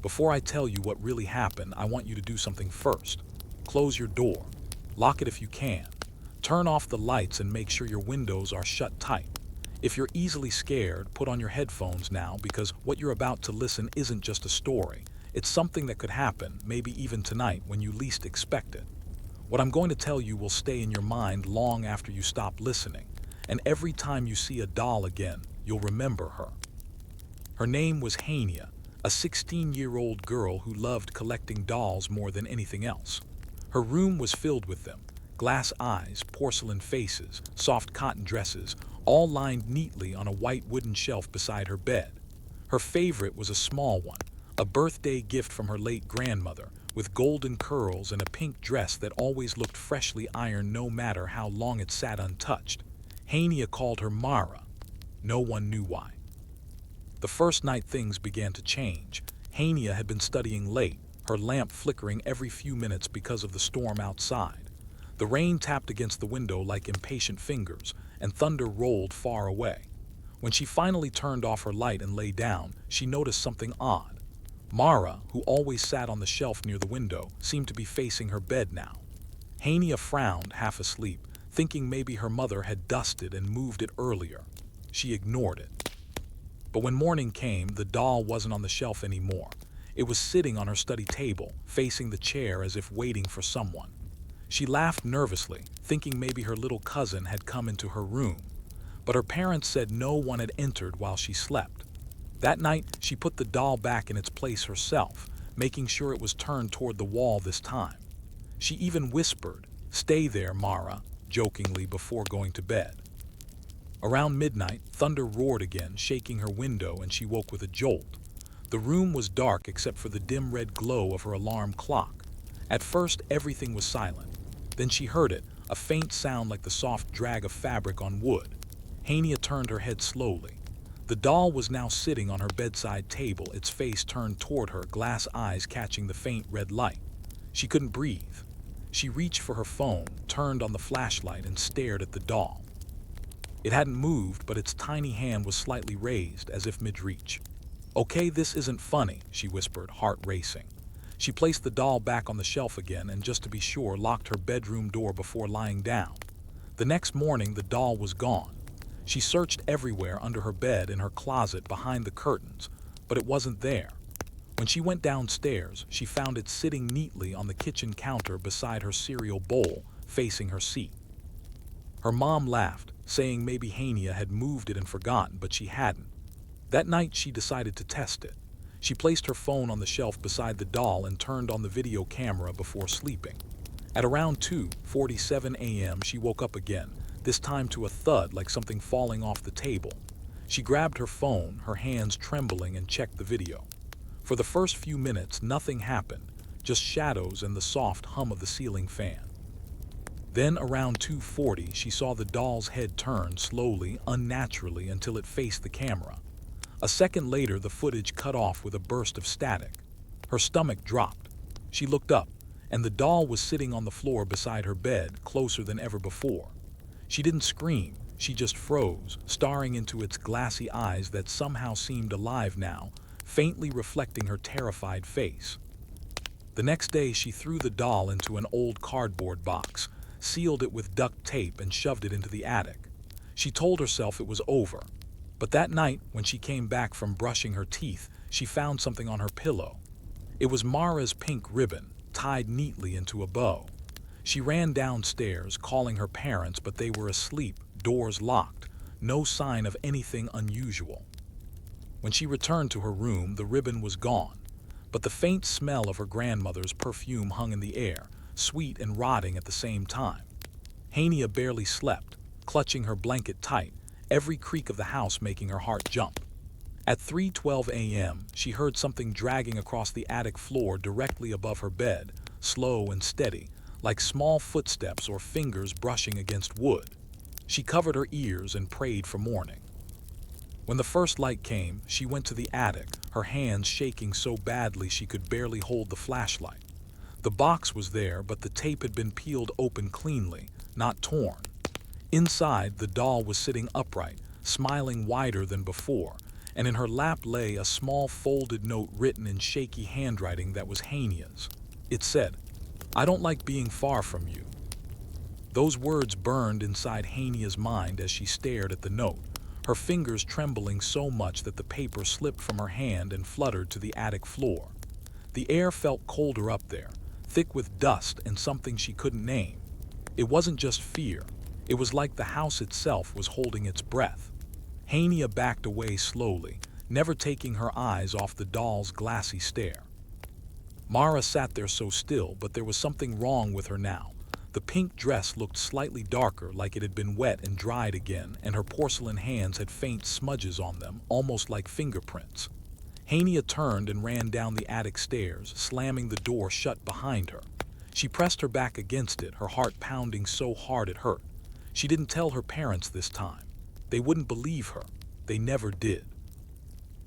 Before I tell you what really happened, I want you to do something first. Close your door. Lock it if you can. Turn off the lights and make sure your windows are shut tight. If you're easily scared, put on your headphones now, because what you're about to listen isn't just a story. It's something that could happen, maybe even tonight, when you least expect it. What I'm going to tell you will stay in your mind long after you stop listening, and every time you see a doll again, you'll remember her. Her name was Hania, a 16-year-old girl who loved collecting dolls more than anything else. Her room was filled with them: glass eyes, porcelain faces, soft cotton dresses, all lined neatly on a white wooden shelf beside her bed. Her favorite was a small one, a birthday gift from her late grandmother, with golden curls and a pink dress that always looked freshly ironed no matter how long it sat untouched. Hania called her Mara. No one knew why. The first night things began to change. Hania had been studying late, her lamp flickering every few minutes because of the storm outside. The rain tapped against the window like impatient fingers, and thunder rolled far away. When she finally turned off her light and lay down, she noticed something odd. Mara, who always sat on the shelf near the window, seemed to be facing her bed now. Hania frowned, half asleep, thinking maybe her mother had dusted and moved it earlier. She ignored it. But when morning came, the doll wasn't on the shelf anymore. It was sitting on her study table, facing the chair as if waiting for someone. She laughed nervously, thinking maybe her little cousin had come into her room. But her parents said no one had entered while she slept. That night, she put the doll back in its place herself, making sure it was turned toward the wall this time. She even whispered, "Stay there, Mara," jokingly before going to bed. Around midnight, thunder roared again, shaking her window, and she woke with a jolt. The room was dark except for the dim red glow of her alarm clock. At first, everything was silent. Then she heard it, a faint sound like the soft drag of fabric on wood. Hania turned her head slowly. The doll was now sitting on her bedside table, its face turned toward her, glass eyes catching the faint red light. She couldn't breathe. She reached for her phone, turned on the flashlight, and stared at the doll. It hadn't moved, but its tiny hand was slightly raised, as if mid-reach. "Okay, this isn't funny," she whispered, heart racing. She placed the doll back on the shelf again and, just to be sure, locked her bedroom door before lying down. The next morning, the doll was gone. She searched everywhere, under her bed, in her closet, behind the curtains, but it wasn't there. When she went downstairs, she found it sitting neatly on the kitchen counter beside her cereal bowl, facing her seat. Her mom laughed, saying maybe Hania had moved it and forgotten, but she hadn't. That night, she decided to test it. She placed her phone on the shelf beside the doll and turned on the video camera before sleeping. At around 2:47 a.m., she woke up again, this time to a thud like something falling off the table. She grabbed her phone, her hands trembling, and checked the video. For the first few minutes, nothing happened, just shadows and the soft hum of the ceiling fan. Then, around 2:40, she saw the doll's head turn slowly, unnaturally, until it faced the camera. A second later, the footage cut off with a burst of static. Her stomach dropped. She looked up, and the doll was sitting on the floor beside her bed, closer than ever before. She didn't scream, she just froze, staring into its glassy eyes that somehow seemed alive now, faintly reflecting her terrified face. The next day, she threw the doll into an old cardboard box, sealed it with duct tape, and shoved it into the attic. She told herself it was over. But that night, when she came back from brushing her teeth, she found something on her pillow. It was Mara's pink ribbon, tied neatly into a bow. She ran downstairs, calling her parents, but they were asleep, doors locked, no sign of anything unusual. When she returned to her room, the ribbon was gone, but the faint smell of her grandmother's perfume hung in the air, sweet and rotting at the same time. Hania barely slept, clutching her blanket tight, every creak of the house making her heart jump. At 3:12 a.m., she heard something dragging across the attic floor directly above her bed, slow and steady, like small footsteps or fingers brushing against wood. She covered her ears and prayed for morning. When the first light came, she went to the attic, her hands shaking so badly she could barely hold the flashlight. The box was there, but the tape had been peeled open cleanly, not torn. Inside, the doll was sitting upright, smiling wider than before, and in her lap lay a small folded note written in shaky handwriting that was Hania's. It said, "I don't like being far from you." Those words burned inside Hania's mind as she stared at the note, her fingers trembling so much that the paper slipped from her hand and fluttered to the attic floor. The air felt colder up there, thick with dust and something she couldn't name. It wasn't just fear. It was like the house itself was holding its breath. Hania backed away slowly, never taking her eyes off the doll's glassy stare. Mara sat there so still, but there was something wrong with her now. The pink dress looked slightly darker, like it had been wet and dried again, and her porcelain hands had faint smudges on them, almost like fingerprints. Hania turned and ran down the attic stairs, slamming the door shut behind her. She pressed her back against it, her heart pounding so hard it hurt. She didn't tell her parents this time. They wouldn't believe her. They never did.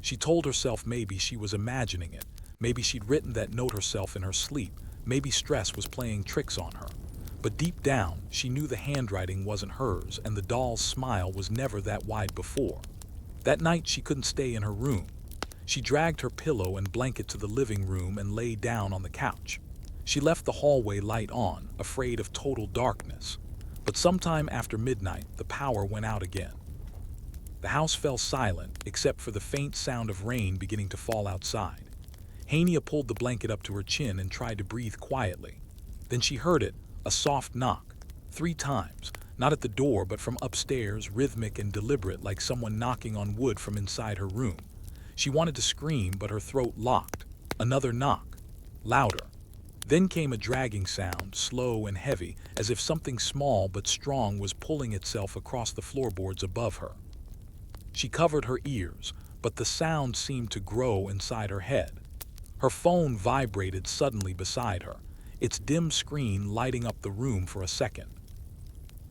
She told herself maybe she was imagining it. Maybe she'd written that note herself in her sleep. Maybe stress was playing tricks on her. But deep down, she knew the handwriting wasn't hers, and the doll's smile was never that wide before. That night, she couldn't stay in her room. She dragged her pillow and blanket to the living room and lay down on the couch. She left the hallway light on, afraid of total darkness. But sometime after midnight, the power went out again. The house fell silent, except for the faint sound of rain beginning to fall outside. Hania pulled the blanket up to her chin and tried to breathe quietly. Then she heard it, a soft knock, 3 times, not at the door but from upstairs, rhythmic and deliberate, like someone knocking on wood from inside her room. She wanted to scream, but her throat locked. Another knock, louder. Then came a dragging sound, slow and heavy, as if something small but strong was pulling itself across the floorboards above her. She covered her ears, but the sound seemed to grow inside her head. Her phone vibrated suddenly beside her, its dim screen lighting up the room for a second.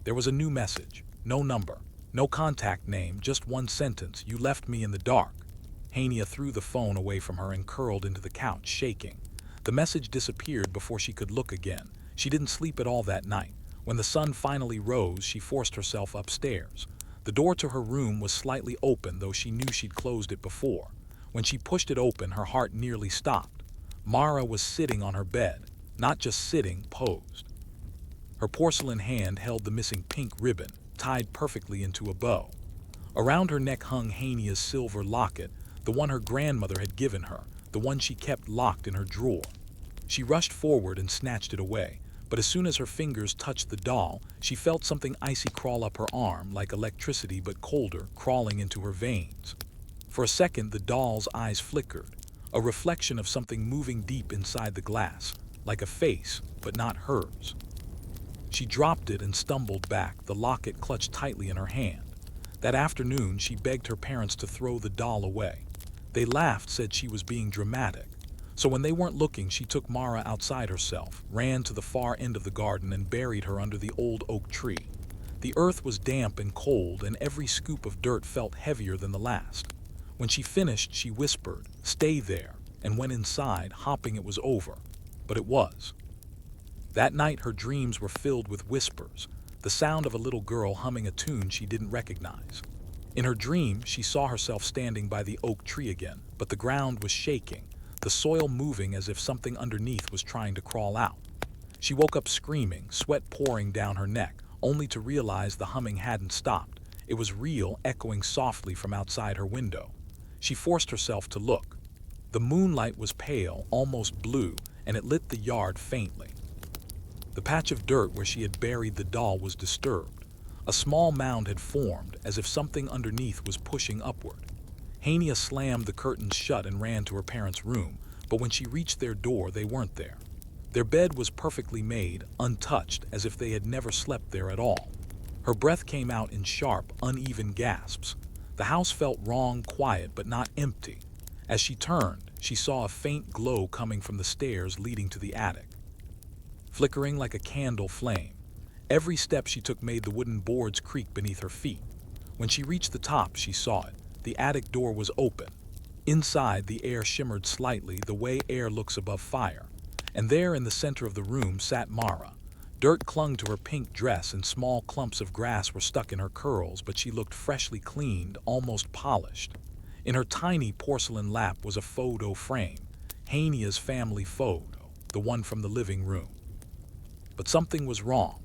There was a new message. No number, no contact name, just one sentence. "You left me in the dark." Hania threw the phone away from her and curled into the couch, shaking. The message disappeared before she could look again. She didn't sleep at all that night. When the sun finally rose, she forced herself upstairs. The door to her room was slightly open, though she knew she'd closed it before. When she pushed it open, her heart nearly stopped. Mara was sitting on her bed, not just sitting, posed. Her porcelain hand held the missing pink ribbon, tied perfectly into a bow. Around her neck hung Hania's silver locket, the one her grandmother had given her, the one she kept locked in her drawer. She rushed forward and snatched it away, but as soon as her fingers touched the doll, she felt something icy crawl up her arm, like electricity but colder, crawling into her veins. For a second, the doll's eyes flickered, a reflection of something moving deep inside the glass, like a face, but not hers. She dropped it and stumbled back, the locket clutched tightly in her hand. That afternoon, she begged her parents to throw the doll away. They laughed, said she was being dramatic. So when they weren't looking, she took Mara outside herself, ran to the far end of the garden and buried her under the old oak tree. The earth was damp and cold, and every scoop of dirt felt heavier than the last. When she finished, she whispered, "Stay there," and went inside, hoping it was over. But it was. That night, her dreams were filled with whispers, the sound of a little girl humming a tune she didn't recognize. In her dream, she saw herself standing by the oak tree again, but the ground was shaking, the soil moving as if something underneath was trying to crawl out. She woke up screaming, sweat pouring down her neck, only to realize the humming hadn't stopped. It was real, echoing softly from outside her window. She forced herself to look. The moonlight was pale, almost blue, and it lit the yard faintly. The patch of dirt where she had buried the doll was disturbed. A small mound had formed, as if something underneath was pushing upward. Hania slammed the curtains shut and ran to her parents' room, but when she reached their door, they weren't there. Their bed was perfectly made, untouched, as if they had never slept there at all. Her breath came out in sharp, uneven gasps. The house felt wrong, quiet, but not empty. As she turned, she saw a faint glow coming from the stairs leading to the attic, flickering like a candle flame. Every step she took made the wooden boards creak beneath her feet. When she reached the top, she saw it. The attic door was open. Inside, the air shimmered slightly, the way air looks above fire. And there in the center of the room sat Mara. Dirt clung to her pink dress and small clumps of grass were stuck in her curls, but she looked freshly cleaned, almost polished. In her tiny porcelain lap was a photo frame, Hania's family photo, the one from the living room. But something was wrong.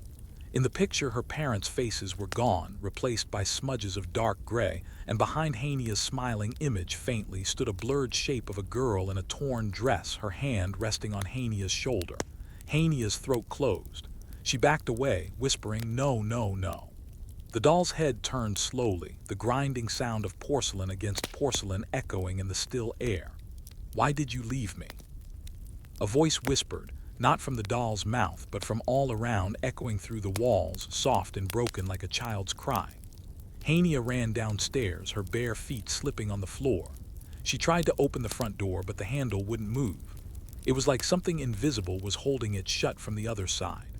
In the picture, her parents' faces were gone, replaced by smudges of dark gray, and behind Hania's smiling image faintly stood a blurred shape of a girl in a torn dress, her hand resting on Hania's shoulder. Hania's throat closed. She backed away, whispering, "No, no, no." The doll's head turned slowly, the grinding sound of porcelain against porcelain echoing in the still air. "Why did you leave me?" A voice whispered, not from the doll's mouth, but from all around, echoing through the walls, soft and broken like a child's cry. Hania ran downstairs, her bare feet slipping on the floor. She tried to open the front door, but the handle wouldn't move. It was like something invisible was holding it shut from the other side.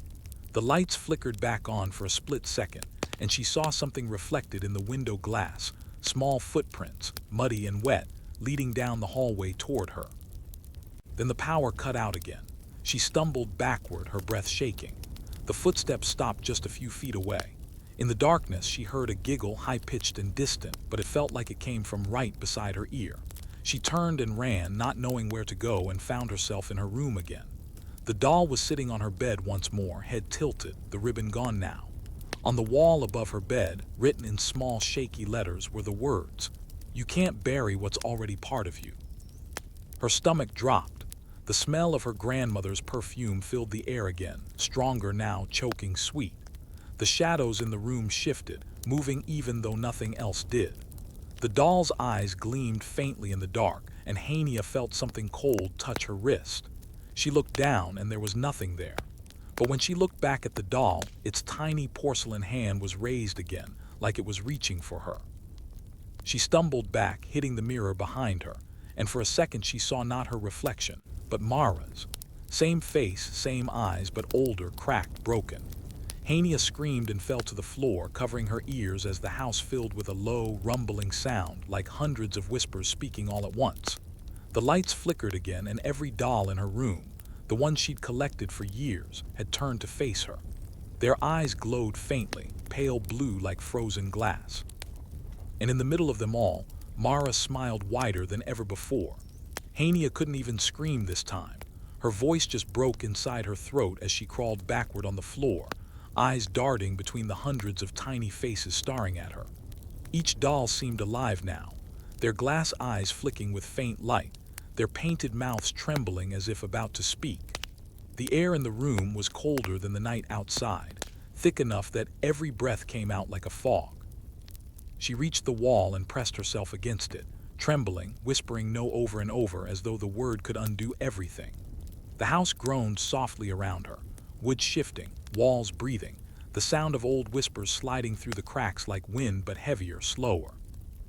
The lights flickered back on for a split second, and she saw something reflected in the window glass, small footprints, muddy and wet, leading down the hallway toward her. Then the power cut out again. She stumbled backward, her breath shaking. The footsteps stopped just a few feet away. In the darkness, she heard a giggle, high-pitched and distant, but it felt like it came from right beside her ear. She turned and ran, not knowing where to go, and found herself in her room again. The doll was sitting on her bed once more, head tilted, the ribbon gone now. On the wall above her bed, written in small, shaky letters, were the words, "You can't bury what's already part of you." Her stomach dropped. The smell of her grandmother's perfume filled the air again, stronger now, choking sweet. The shadows in the room shifted, moving even though nothing else did. The doll's eyes gleamed faintly in the dark, and Hania felt something cold touch her wrist. She looked down, and there was nothing there. But when she looked back at the doll, its tiny porcelain hand was raised again, like it was reaching for her. She stumbled back, hitting the mirror behind her, and for a second she saw not her reflection, but Mara's. Same face, same eyes, but older, cracked, broken. Hania screamed and fell to the floor, covering her ears as the house filled with a low, rumbling sound, like hundreds of whispers speaking all at once. The lights flickered again, and every doll in her room, the one she'd collected for years, had turned to face her. Their eyes glowed faintly, pale blue like frozen glass. And in the middle of them all, Mara smiled wider than ever before. Hania couldn't even scream this time. Her voice just broke inside her throat as she crawled backward on the floor, eyes darting between the hundreds of tiny faces staring at her. Each doll seemed alive now, their glass eyes flicking with faint light, their painted mouths trembling as if about to speak. The air in the room was colder than the night outside, thick enough that every breath came out like a fog. She reached the wall and pressed herself against it, trembling, whispering no over and over as though the word could undo everything. The house groaned softly around her, wood shifting, walls breathing, the sound of old whispers sliding through the cracks like wind but heavier, slower.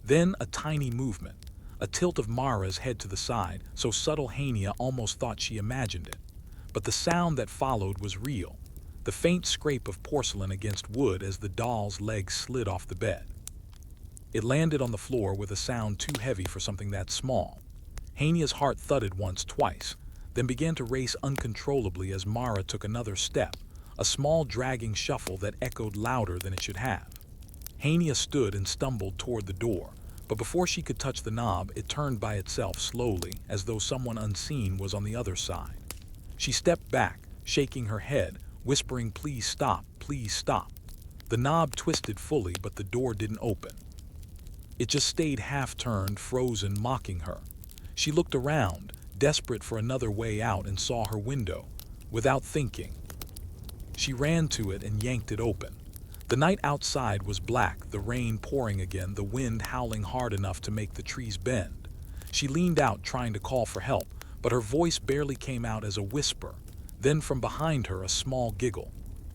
Then a tiny movement, a tilt of Mara's head to the side, so subtle Hania almost thought she imagined it. But the sound that followed was real, the faint scrape of porcelain against wood as the doll's legs slid off the bed. It landed on the floor with a sound too heavy for something that small. Hania's heart thudded once, twice, then began to race uncontrollably as Mara took another step, a small dragging shuffle that echoed louder than it should have. Hania stood and stumbled toward the door, but before she could touch the knob, it turned by itself slowly, as though someone unseen was on the other side. She stepped back, shaking her head, whispering, "Please stop, please stop." The knob twisted fully, but the door didn't open. It just stayed half-turned, frozen, mocking her. She looked around, desperate for another way out, and saw her window. Without thinking, she ran to it and yanked it open. The night outside was black, the rain pouring again, the wind howling hard enough to make the trees bend. She leaned out, trying to call for help, but her voice barely came out as a whisper. Then from behind her, a small giggle.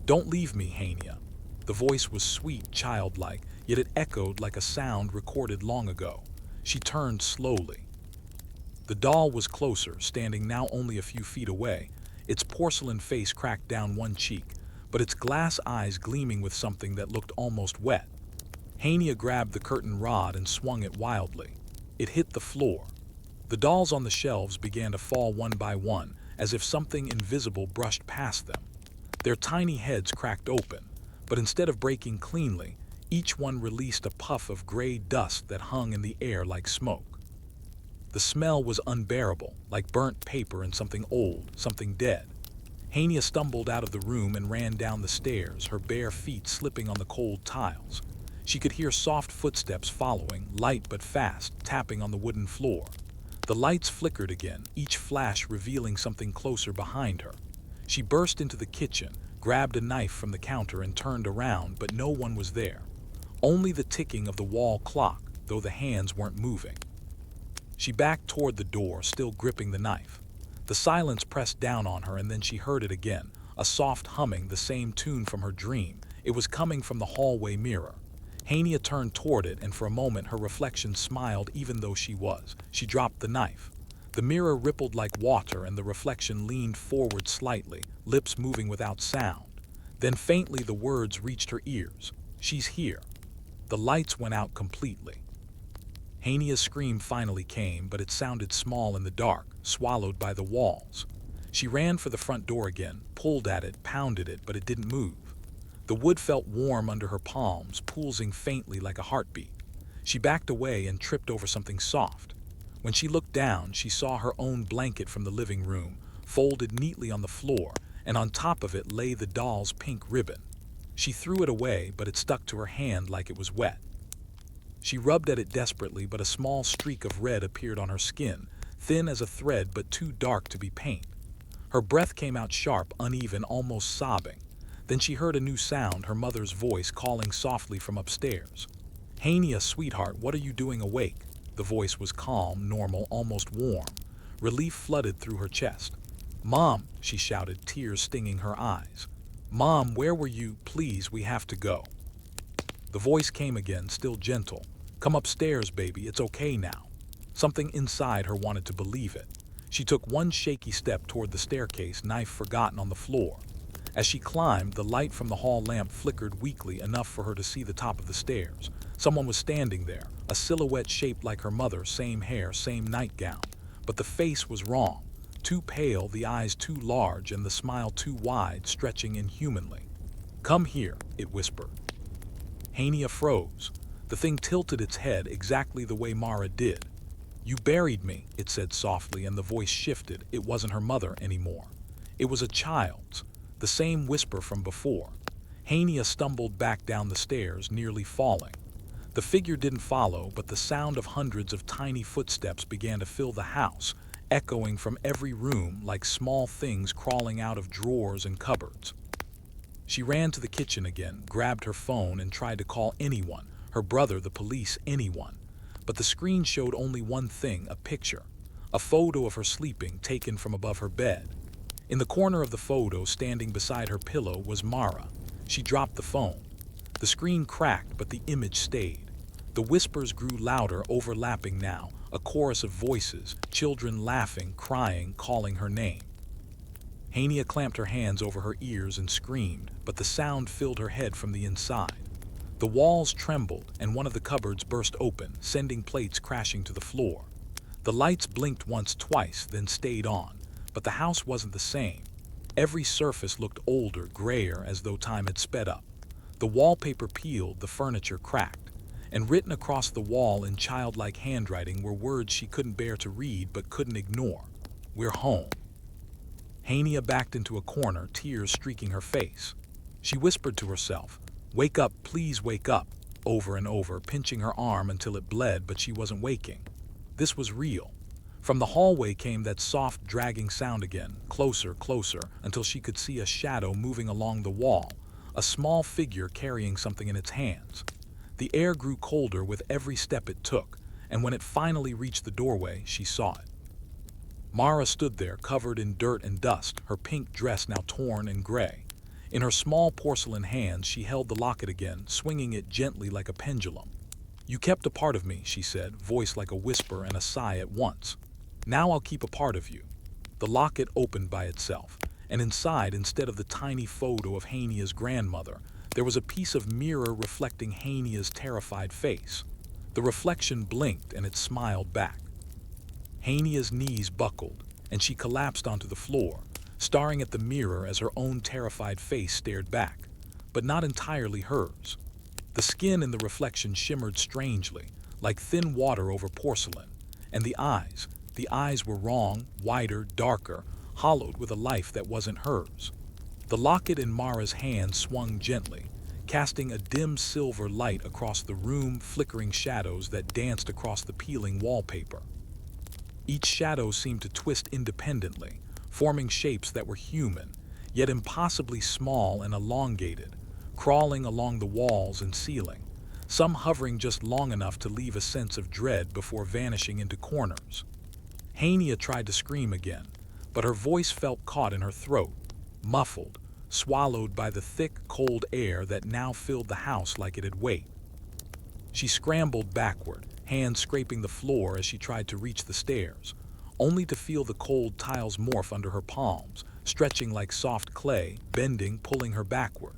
"Don't leave me, Hania." The voice was sweet, childlike, yet it echoed like a sound recorded long ago. She turned slowly. The doll was closer, standing now only a few feet away, its porcelain face cracked down one cheek, but its glass eyes gleaming with something that looked almost wet. Hania grabbed the curtain rod and swung it wildly. It hit the floor. The dolls on the shelves began to fall one by one, as if something invisible brushed past them. Their tiny heads cracked open, but instead of breaking cleanly, Each one released a puff of gray dust that hung in the air like smoke. The smell was unbearable, like burnt paper and something old, something dead. Hania stumbled out of the room and ran down the stairs, her bare feet slipping on the cold tiles. She could hear soft footsteps following, light but fast, tapping on the wooden floor. The lights flickered again, each flash revealing something closer behind her. She burst into the kitchen, grabbed a knife from the counter and turned around, but no one was there. Only the ticking of the wall clock, though the hands weren't moving. She backed toward the door, still gripping the knife. The silence pressed down on her, and then she heard it again, a soft humming, the same tune from her dream. It was coming from the hallway mirror. Hania turned toward it, and for a moment her reflection smiled even though she was. She dropped the knife. The mirror rippled like water, and the reflection leaned forward slightly, lips moving without sound. Then faintly the words reached her ears. "She's here." The lights went out completely. Hania's scream finally came, but it sounded small in the dark, swallowed by the walls. She ran for the front door again, pulled at it, pounded it, but it didn't move. The wood felt warm under her palms, pulsing faintly like a heartbeat. She backed away and tripped over something soft. When she looked down, she saw her own blanket from the living room, folded neatly on the floor, and on top of it lay the doll's pink ribbon. She threw it away, but it stuck to her hand like it was wet. She rubbed at it desperately, but a small streak of red appeared on her skin, thin as a thread but too dark to be paint. Her breath came out sharp, uneven, almost sobbing. Then she heard a new sound, her mother's voice calling softly from upstairs. "Hania, sweetheart, what are you doing awake?" The voice was calm, normal, almost warm. Relief flooded through her chest. "Mom," she shouted, tears stinging her eyes. "Mom, where were you? Please, we have to go." The voice came again, still gentle. "Come upstairs, baby, it's okay now." Something inside her wanted to believe it. She took one shaky step toward the staircase, knife forgotten on the floor. As she climbed, the light from the hall lamp flickered weakly, enough for her to see the top of the stairs. Someone was standing there, a silhouette shaped like her mother, same hair, same nightgown. But the face was wrong. Too pale, the eyes too large, and the smile too wide, stretching inhumanly. "Come here," it whispered. Hania froze. The thing tilted its head exactly the way Mara did. "You buried me," it said softly, and the voice shifted. It wasn't her mother anymore. It was a child's. The same whisper from before. Hania stumbled back down the stairs, nearly falling. The figure didn't follow, but the sound of hundreds of tiny footsteps began to fill the house, echoing from every room like small things crawling out of drawers and cupboards. She ran to the kitchen again, grabbed her phone, and tried to call anyone, her brother, the police, anyone. But the screen showed only one thing, a picture. A photo of her sleeping, taken from above her bed. In the corner of the photo, standing beside her pillow, was Mara. She dropped the phone. The screen cracked, but the image stayed. The whispers grew louder, overlapping now, a chorus of voices, children laughing, crying, calling her name. Hania clamped her hands over her ears and screamed, but the sound filled her head from the inside. The walls trembled, and one of the cupboards burst open, sending plates crashing to the floor. The lights blinked once, twice, then stayed on. But the house wasn't the same. Every surface looked older, grayer, as though time had sped up. The wallpaper peeled, the furniture cracked. And written across the wall in childlike handwriting were words she couldn't bear to read but couldn't ignore. "We're home." Hania backed into a corner, tears streaking her face. She whispered to herself, "Wake up, please wake up," over and over, pinching her arm until it bled, but she wasn't waking. This was real. From the hallway came that soft, dragging sound again, closer, closer, until she could see a shadow moving along the wall, a small figure carrying something in its hands. The air grew colder with every step it took, and when it finally reached the doorway, she saw it. Mara stood there, covered in dirt and dust, her pink dress now torn and gray. In her small porcelain hands, she held the locket again, swinging it gently like a pendulum. "You kept a part of me," she said, voice like a whisper and a sigh at once. "Now I'll keep a part of you." The locket opened by itself, and inside, instead of the tiny photo of Hania's grandmother, there was a piece of mirror reflecting Hania's terrified face. The reflection blinked, and it smiled back. Hania's knees buckled, and she collapsed onto the floor, staring at the mirror as her own terrified face stared back, but not entirely hers. The skin in the reflection shimmered strangely, like thin water over porcelain, and the eyes were wrong, wider, darker, hollowed with a life that wasn't hers. The locket in Mara's hand swung gently, casting a dim silver light across the room, flickering shadows that danced across the peeling wallpaper. Each shadow seemed to twist independently, forming shapes that were human, yet impossibly small and elongated, crawling along the walls and ceiling, some hovering just long enough to leave a sense of dread before vanishing into corners. Hania tried to scream again, but her voice felt caught in her throat, muffled, swallowed by the thick, cold air that now filled the house like it had weight. She scrambled backward, hands scraping the floor as she tried to reach the stairs, only to feel the cold tiles morph under her palms, stretching like soft clay, bending, pulling her backward.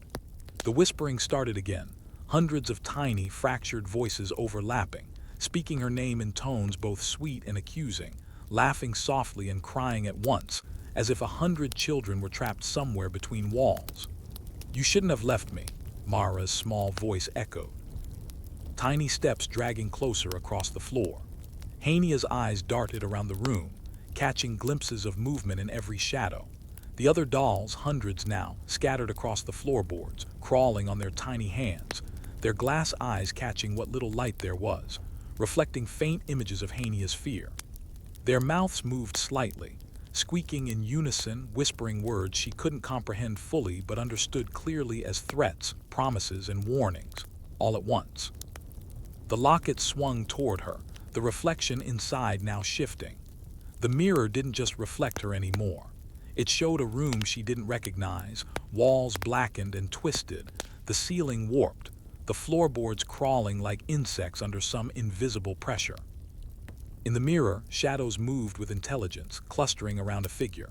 The whispering started again, hundreds of tiny, fractured voices overlapping, speaking her name in tones both sweet and accusing, laughing softly and crying at once, as if 100 children were trapped somewhere between walls. "You shouldn't have left me," Mara's small voice echoed. Tiny steps dragging closer across the floor. Hania's eyes darted around the room, catching glimpses of movement in every shadow. The other dolls, hundreds now, scattered across the floorboards, crawling on their tiny hands, their glass eyes catching what little light there was, reflecting faint images of Hania's fear. Their mouths moved slightly, squeaking in unison, whispering words she couldn't comprehend fully but understood clearly as threats, promises, and warnings, all at once. The locket swung toward her, the reflection inside now shifting. The mirror didn't just reflect her anymore. It showed a room she didn't recognize, walls blackened and twisted, the ceiling warped, the floorboards crawling like insects under some invisible pressure. In the mirror, shadows moved with intelligence, clustering around a figure.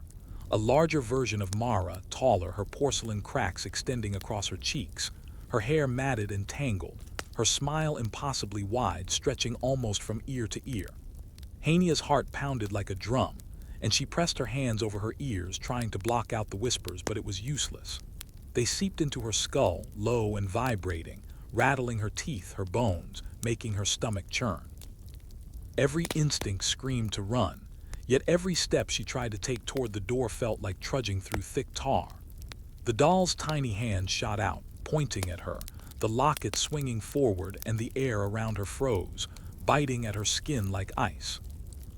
A larger version of Mara, taller, her porcelain cracks extending across her cheeks, her hair matted and tangled, her smile impossibly wide, stretching almost from ear to ear. Hania's heart pounded like a drum, and she pressed her hands over her ears, trying to block out the whispers, but it was useless. They seeped into her skull, low and vibrating, rattling her teeth, her bones, making her stomach churn. Every instinct screamed to run, yet every step she tried to take toward the door felt like trudging through thick tar. The doll's tiny hand shot out, pointing at her, the locket swinging forward, and the air around her froze, biting at her skin like ice.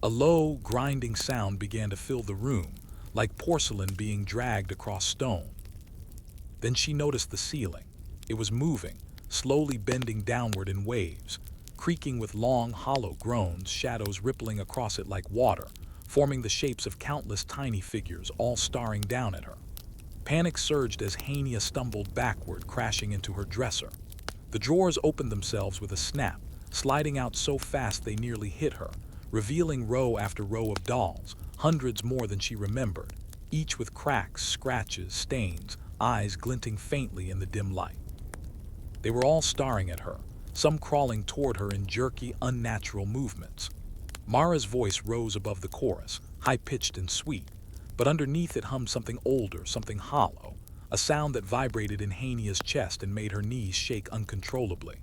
A low, grinding sound began to fill the room, like porcelain being dragged across stone. Then she noticed the ceiling. It was moving, slowly bending downward in waves, creaking with long, hollow groans, shadows rippling across it like water, forming the shapes of countless tiny figures, all staring down at her. Panic surged as Hania stumbled backward, crashing into her dresser. The drawers opened themselves with a snap, sliding out so fast they nearly hit her, revealing row after row of dolls, hundreds more than she remembered, each with cracks, scratches, stains, eyes glinting faintly in the dim light. They were all staring at her, some crawling toward her in jerky, unnatural movements. Mara's voice rose above the chorus, high-pitched and sweet, but underneath it hummed something older, something hollow, a sound that vibrated in Hania's chest and made her knees shake uncontrollably.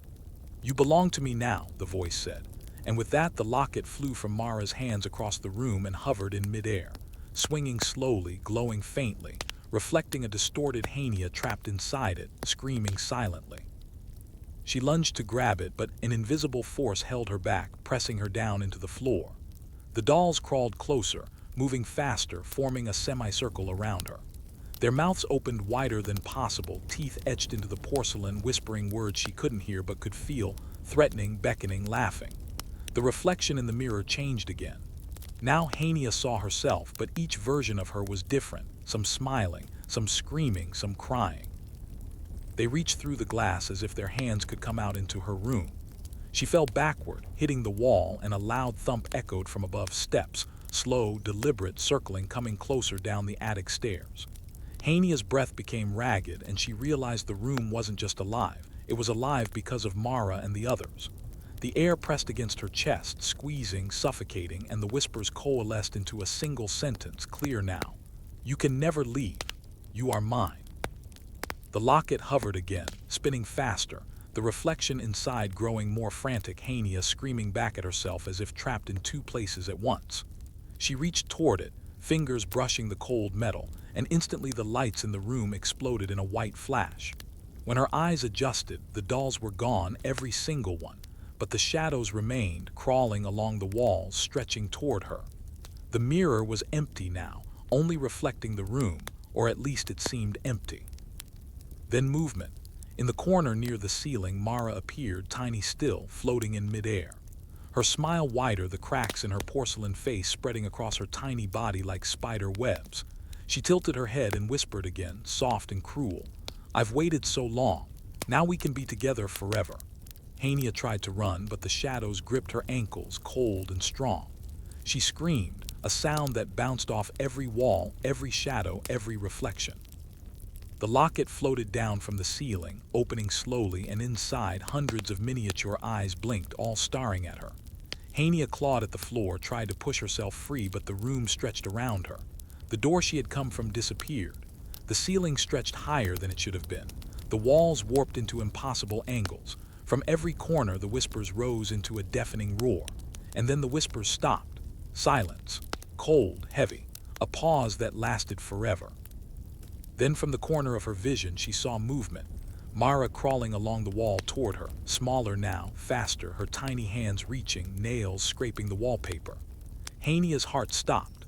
"You belong to me now," the voice said, and with that the locket flew from Mara's hands across the room and hovered in midair, swinging slowly, glowing faintly, reflecting a distorted Hania trapped inside it, screaming silently. She lunged to grab it, but an invisible force held her back, pressing her down into the floor. The dolls crawled closer, moving faster, forming a semicircle around her. Their mouths opened wider than possible, teeth etched into the porcelain, whispering words she couldn't hear but could feel, threatening, beckoning, laughing. The reflection in the mirror changed again. Now Hania saw herself, but each version of her was different, some smiling, some screaming, some crying. They reached through the glass as if their hands could come out into her room. She fell backward, hitting the wall, and a loud thump echoed from above steps, slow, deliberate, circling, coming closer down the attic stairs. Hania's breath became ragged, and she realized the room wasn't just alive. It was alive because of Mara and the others. The air pressed against her chest, squeezing, suffocating, and the whispers coalesced into a single sentence, clear now. "You can never leave. You are mine." The locket hovered again, spinning faster, the reflection inside growing more frantic, Hania screaming back at herself as if trapped in two places at once. She reached toward it, fingers brushing the cold metal, and instantly the lights in the room exploded in a white flash. When her eyes adjusted, the dolls were gone, every single one, but the shadows remained, crawling along the walls, stretching toward her. The mirror was empty now, only reflecting the room, or at least it seemed empty. Then movement. In the corner near the ceiling, Mara appeared, tiny still, floating in midair. Her smile wider, the cracks in her porcelain face spreading across her tiny body like spider webs. She tilted her head and whispered again, soft and cruel, "I've waited so long. Now we can be together forever." Hania tried to run, but the shadows gripped her ankles, cold and strong. She screamed, a sound that bounced off every wall, every shadow, every reflection. The locket floated down from the ceiling, opening slowly, and inside hundreds of miniature eyes blinked, all staring at her. Hania clawed at the floor, tried to push herself free, but the room stretched around her. The door she had come from disappeared. The ceiling stretched higher than it should have been. The walls warped into impossible angles. From every corner the whispers rose into a deafening roar. And then the whispers stopped. Silence. Cold, heavy. A pause that lasted forever. Then from the corner of her vision she saw movement. Mara crawling along the wall toward her, smaller now, faster, her tiny hands reaching, nails scraping the wallpaper. Hania's heart stopped.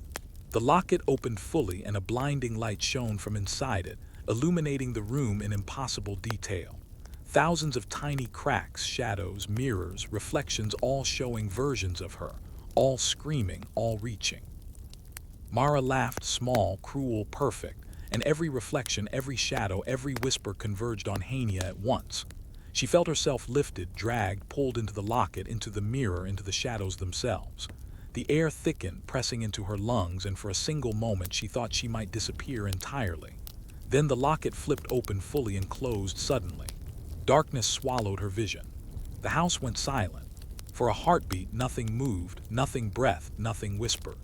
The locket opened fully and a blinding light shone from inside it, illuminating the room in impossible detail. Thousands of tiny cracks, shadows, mirrors, reflections, all showing versions of her, all screaming, all reaching. Mara laughed, small, cruel, perfect, and every reflection, every shadow, every whisper converged on Hania at once. She felt herself lifted, dragged, pulled into the locket, into the mirror, into the shadows themselves. The air thickened, pressing into her lungs, and for a single moment she thought she might disappear entirely. Then the locket flipped open fully and closed suddenly. Darkness swallowed her vision. The house went silent. For a heartbeat, nothing moved, nothing breathed, nothing whispered.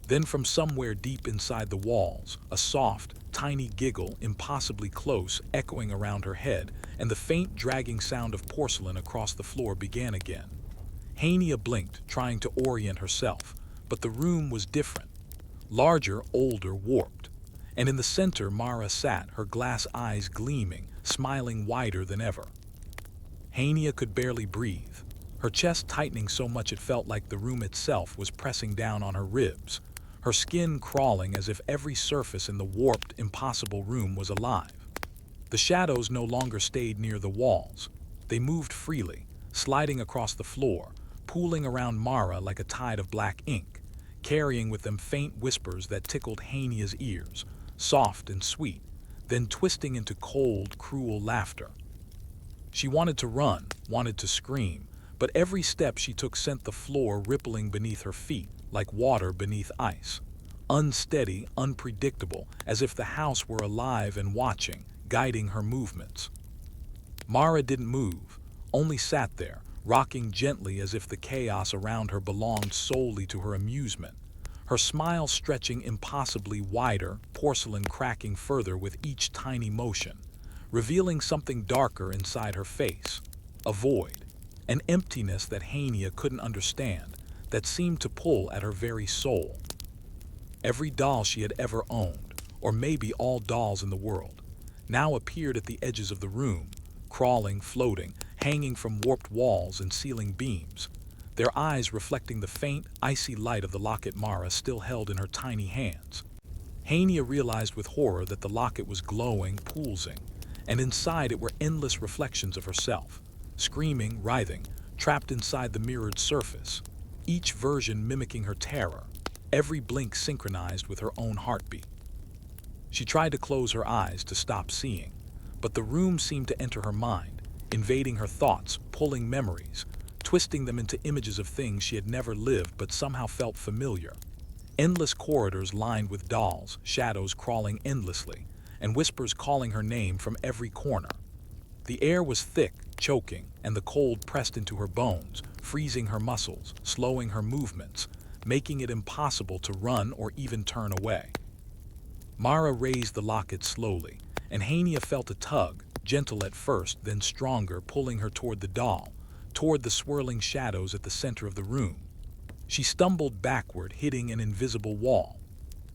Then from somewhere deep inside the walls, a soft, tiny giggle, impossibly close, echoing around her head, and the faint dragging sound of porcelain across the floor began again. Hania blinked, trying to orient herself, but the room was different. Larger, older, warped. And in the center Mara sat, her glass eyes gleaming, smiling wider than ever. Hania could barely breathe, her chest tightening so much it felt like the room itself was pressing down on her ribs. Her skin crawling as if every surface in the warped, impossible room was alive. The shadows no longer stayed near the walls. They moved freely, sliding across the floor, pooling around Mara like a tide of black ink, carrying with them faint whispers that tickled Hania's ears, soft and sweet, then twisting into cold, cruel laughter. She wanted to run, wanted to scream, but every step she took sent the floor rippling beneath her feet, like water beneath ice. Unsteady, unpredictable, as if the house were alive and watching, guiding her movements. Mara didn't move, only sat there, rocking gently as if the chaos around her belonged solely to her amusement. Her smile stretching impossibly wider, porcelain cracking further with each tiny motion, revealing something darker inside her face. A void, an emptiness that Hania couldn't understand, that seemed to pull at her very soul. Every doll she had ever owned, or maybe all dolls in the world, now appeared at the edges of the room, crawling, floating, hanging from warped walls and ceiling beams, their eyes reflecting the faint, icy light of the locket Mara still held in her tiny hands. Hania realized with horror that the locket was glowing, pulsing, and inside it were endless reflections of herself, screaming, writhing, trapped inside the mirrored surface, each version mimicking her terror, every blink synchronized with her own heartbeat. She tried to close her eyes to stop seeing, but the room seemed to enter her mind, invading her thoughts, pulling memories, twisting them into images of things she had never lived but somehow felt familiar. Endless corridors lined with dolls, shadows crawling endlessly, and whispers calling her name from every corner. The air was thick, choking, and the cold pressed into her bones, freezing her muscles, slowing her movements, making it impossible to run or even turn away. Mara raised the locket slowly, and Hania felt a tug, gentle at first, then stronger, pulling her toward the doll, toward the swirling shadows at the center of the room. She stumbled backward, hitting an invisible wall.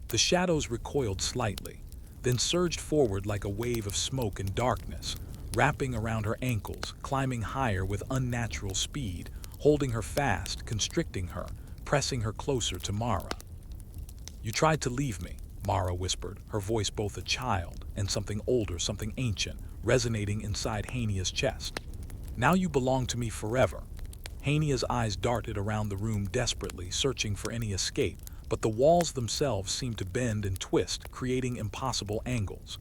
The shadows recoiled slightly, then surged forward like a wave of smoke and darkness, wrapping around her ankles, climbing higher with unnatural speed, holding her fast, constricting her, pressing her closer to Mara. "You tried to leave me," Mara whispered, her voice both a child and something older, something ancient, resonating inside Hania's chest. "Now you belong to me forever." Hania's eyes darted around the room desperately, searching for any escape, but the walls themselves seemed to bend and twist, creating impossible angles.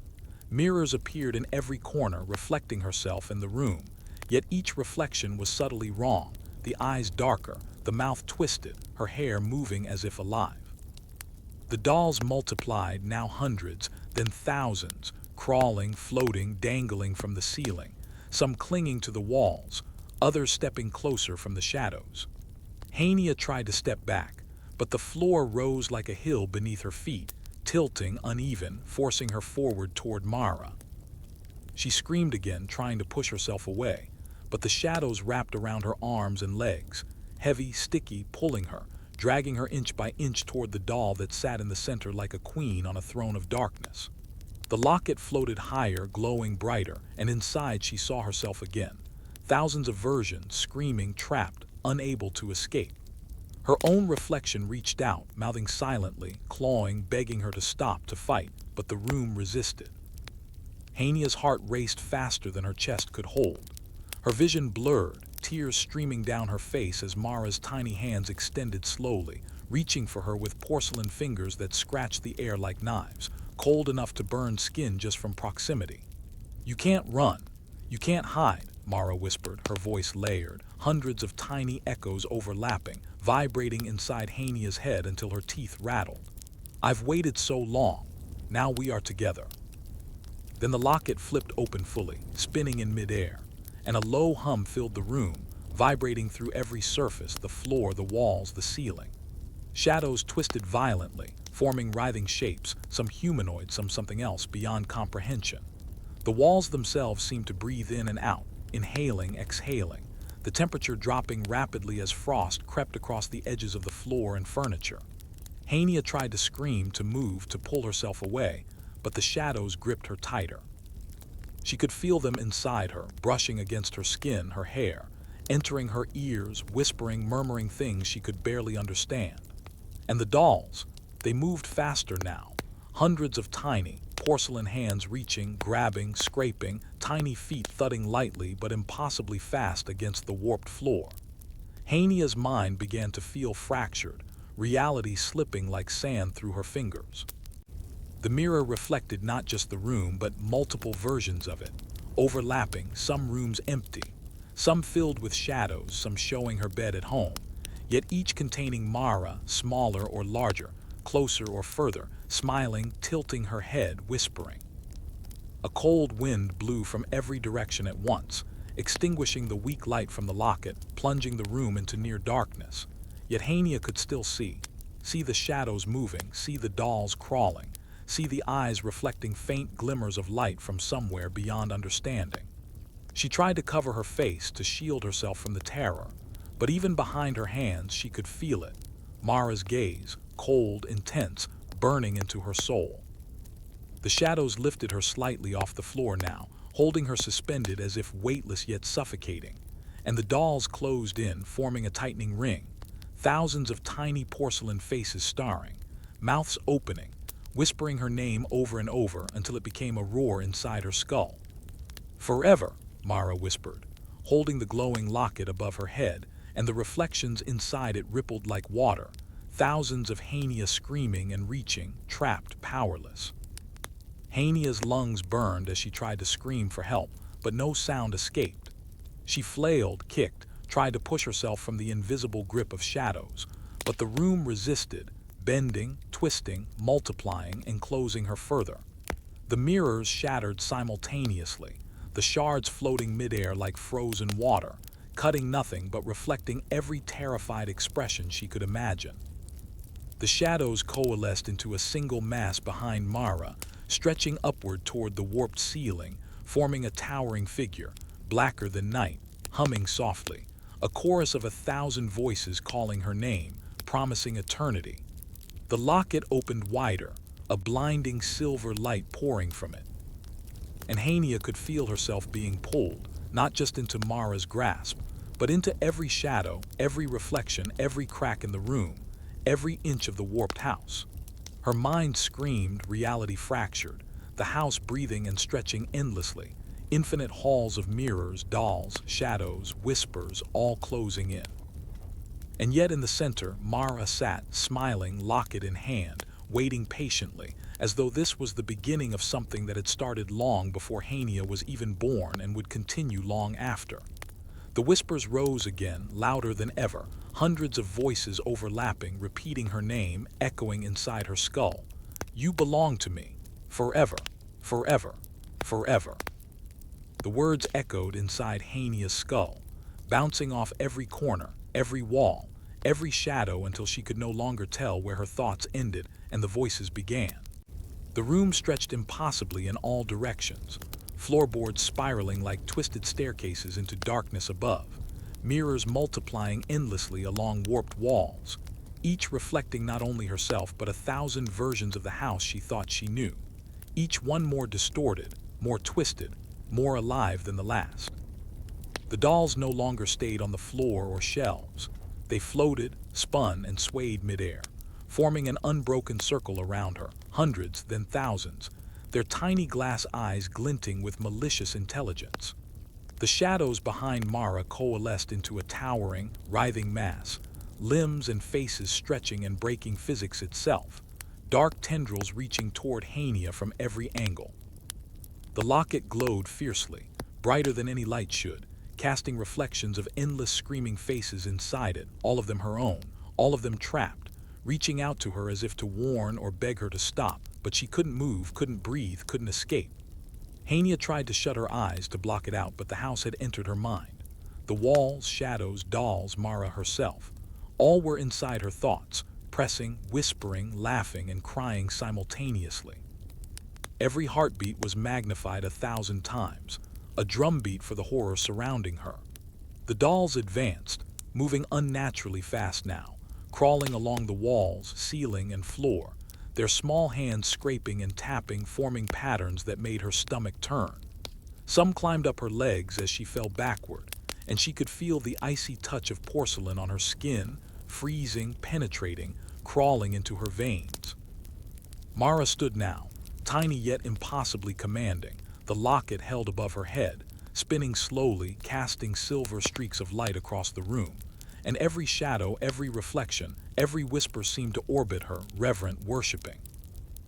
Mirrors appeared in every corner, reflecting herself in the room, yet each reflection was subtly wrong, the eyes darker, the mouth twisted, her hair moving as if alive. The dolls multiplied, now hundreds, then thousands, crawling, floating, dangling from the ceiling, some clinging to the walls, others stepping closer from the shadows. Hania tried to step back, but the floor rose like a hill beneath her feet, tilting, uneven, forcing her forward toward Mara. She screamed again, trying to push herself away, but the shadows wrapped around her arms and legs, heavy, sticky, pulling her, dragging her inch by inch toward the doll that sat in the center like a queen on a throne of darkness. The locket floated higher, glowing brighter, and inside she saw herself again. Thousands of versions, screaming, trapped, unable to escape. Her own reflection reached out, mouthing silently, clawing, begging her to stop, to fight, but the room resisted. Hania's heart raced faster than her chest could hold. Her vision blurred, tears streaming down her face as Mara's tiny hands extended slowly, reaching for her with porcelain fingers that scratched the air like knives, cold enough to burn skin just from proximity. "You can't run. You can't hide," Mara whispered, her voice layered, hundreds of tiny echoes overlapping, vibrating inside Hania's head until her teeth rattled. "I've waited so long. Now we are together." Then the locket flipped open fully, spinning in midair, and a low hum filled the room, vibrating through every surface, the floor, the walls, the ceiling. Shadows twisted violently, forming writhing shapes, some humanoid, some something else beyond comprehension. The walls themselves seemed to breathe in and out, inhaling, exhaling, the temperature dropping rapidly as frost crept across the edges of the floor and furniture. Hania tried to scream, to move, to pull herself away, but the shadows gripped her tighter. She could feel them inside her, brushing against her skin, her hair, entering her ears, whispering, murmuring things she could barely understand. And the dolls, they moved faster now, hundreds of tiny, porcelain hands reaching, grabbing, scraping, tiny feet thudding lightly but impossibly fast against the warped floor. Hania's mind began to feel fractured, reality slipping like sand through her fingers. The mirror reflected not just the room but multiple versions of it, overlapping, some rooms empty, some filled with shadows, some showing her bed at home, yet each containing Mara, smaller or larger, closer or further, smiling, tilting her head, whispering. A cold wind blew from every direction at once, extinguishing the weak light from the locket, plunging the room into near darkness. Yet Hania could still see the shadows moving, see the dolls crawling, see the eyes reflecting faint glimmers of light from somewhere beyond understanding. She tried to cover her face, to shield herself from the terror, but even behind her hands she could feel it, Mara's gaze, cold, intense, burning into her soul. The shadows lifted her slightly off the floor now, holding her suspended as if weightless yet suffocating, and the dolls closed in, forming a tightening ring, thousands of tiny porcelain faces staring, mouths opening, whispering her name over and over until it became a roar inside her skull. "Forever," Mara whispered, holding the glowing locket above her head, and the reflections inside it rippled like water, thousands of Hania screaming and reaching, trapped, powerless. Hania's lungs burned as she tried to scream for help, but no sound escaped. She flailed, kicked, tried to push herself from the invisible grip of shadows, but the room resisted, bending, twisting, multiplying, and closing her further. The mirrors shattered simultaneously, the shards floating midair like frozen water, cutting nothing but reflecting every terrified expression she could imagine. The shadows coalesced into a single mass behind Mara, stretching upward toward the warped ceiling, forming a towering figure, blacker than night, humming softly, a chorus of 1,000 voices calling her name, promising eternity. The locket opened wider, a blinding silver light pouring from it. And Hania could feel herself being pulled, not just into Mara's grasp, but into every shadow, every reflection, every crack in the room, every inch of the warped house. Her mind screamed, reality fractured, the house breathing and stretching endlessly, infinite halls of mirrors, dolls, shadows, whispers, all closing in. And yet in the center, Mara sat, smiling, locket in hand, waiting patiently, as though this was the beginning of something that had started long before Hania was even born and would continue long after. The whispers rose again, louder than ever, hundreds of voices overlapping, repeating her name, echoing inside her skull. You belong to me, forever, forever, forever. The words echoed inside Hania's skull, bouncing off every corner, every wall, every shadow until she could no longer tell where her thoughts ended and the voices began. The room stretched impossibly in all directions, floorboards spiraling like twisted staircases into darkness above, mirrors multiplying endlessly along warped walls, each reflecting not only herself but 1,000 versions of the house she thought she knew, each one more distorted, more twisted, more alive than the last. The dolls no longer stayed on the floor or shelves. They floated, spun, and swayed midair, forming an unbroken circle around her, hundreds, then thousands, their tiny glass eyes glinting with malicious intelligence. The shadows behind Mara coalesced into a towering, writhing mass, limbs and faces stretching and breaking physics itself, dark tendrils reaching toward Hania from every angle. The locket glowed fiercely, brighter than any light should, casting reflections of endless screaming faces inside it, all of them her own, all of them trapped, reaching out to her as if to warn or beg her to stop, but she couldn't move, couldn't breathe, couldn't escape. Hania tried to shut her eyes to block it out, but the house had entered her mind. The walls, shadows, dolls, Mara herself, all were inside her thoughts, pressing, whispering, laughing, and crying simultaneously. Every heartbeat was magnified 1,000 times, a drumbeat for the horror surrounding her. The dolls advanced, moving unnaturally fast now, crawling along the walls, ceiling, and floor, their small hands scraping and tapping, forming patterns that made her stomach turn. Some climbed up her legs as she fell backward, and she could feel the icy touch of porcelain on her skin, freezing, penetrating, crawling into her veins. Mara stood now, tiny yet impossibly commanding, the locket held above her head, spinning slowly, casting silver streaks of light across the room, and every shadow, every reflection, every whisper seemed to orbit her, reverent, worshipping.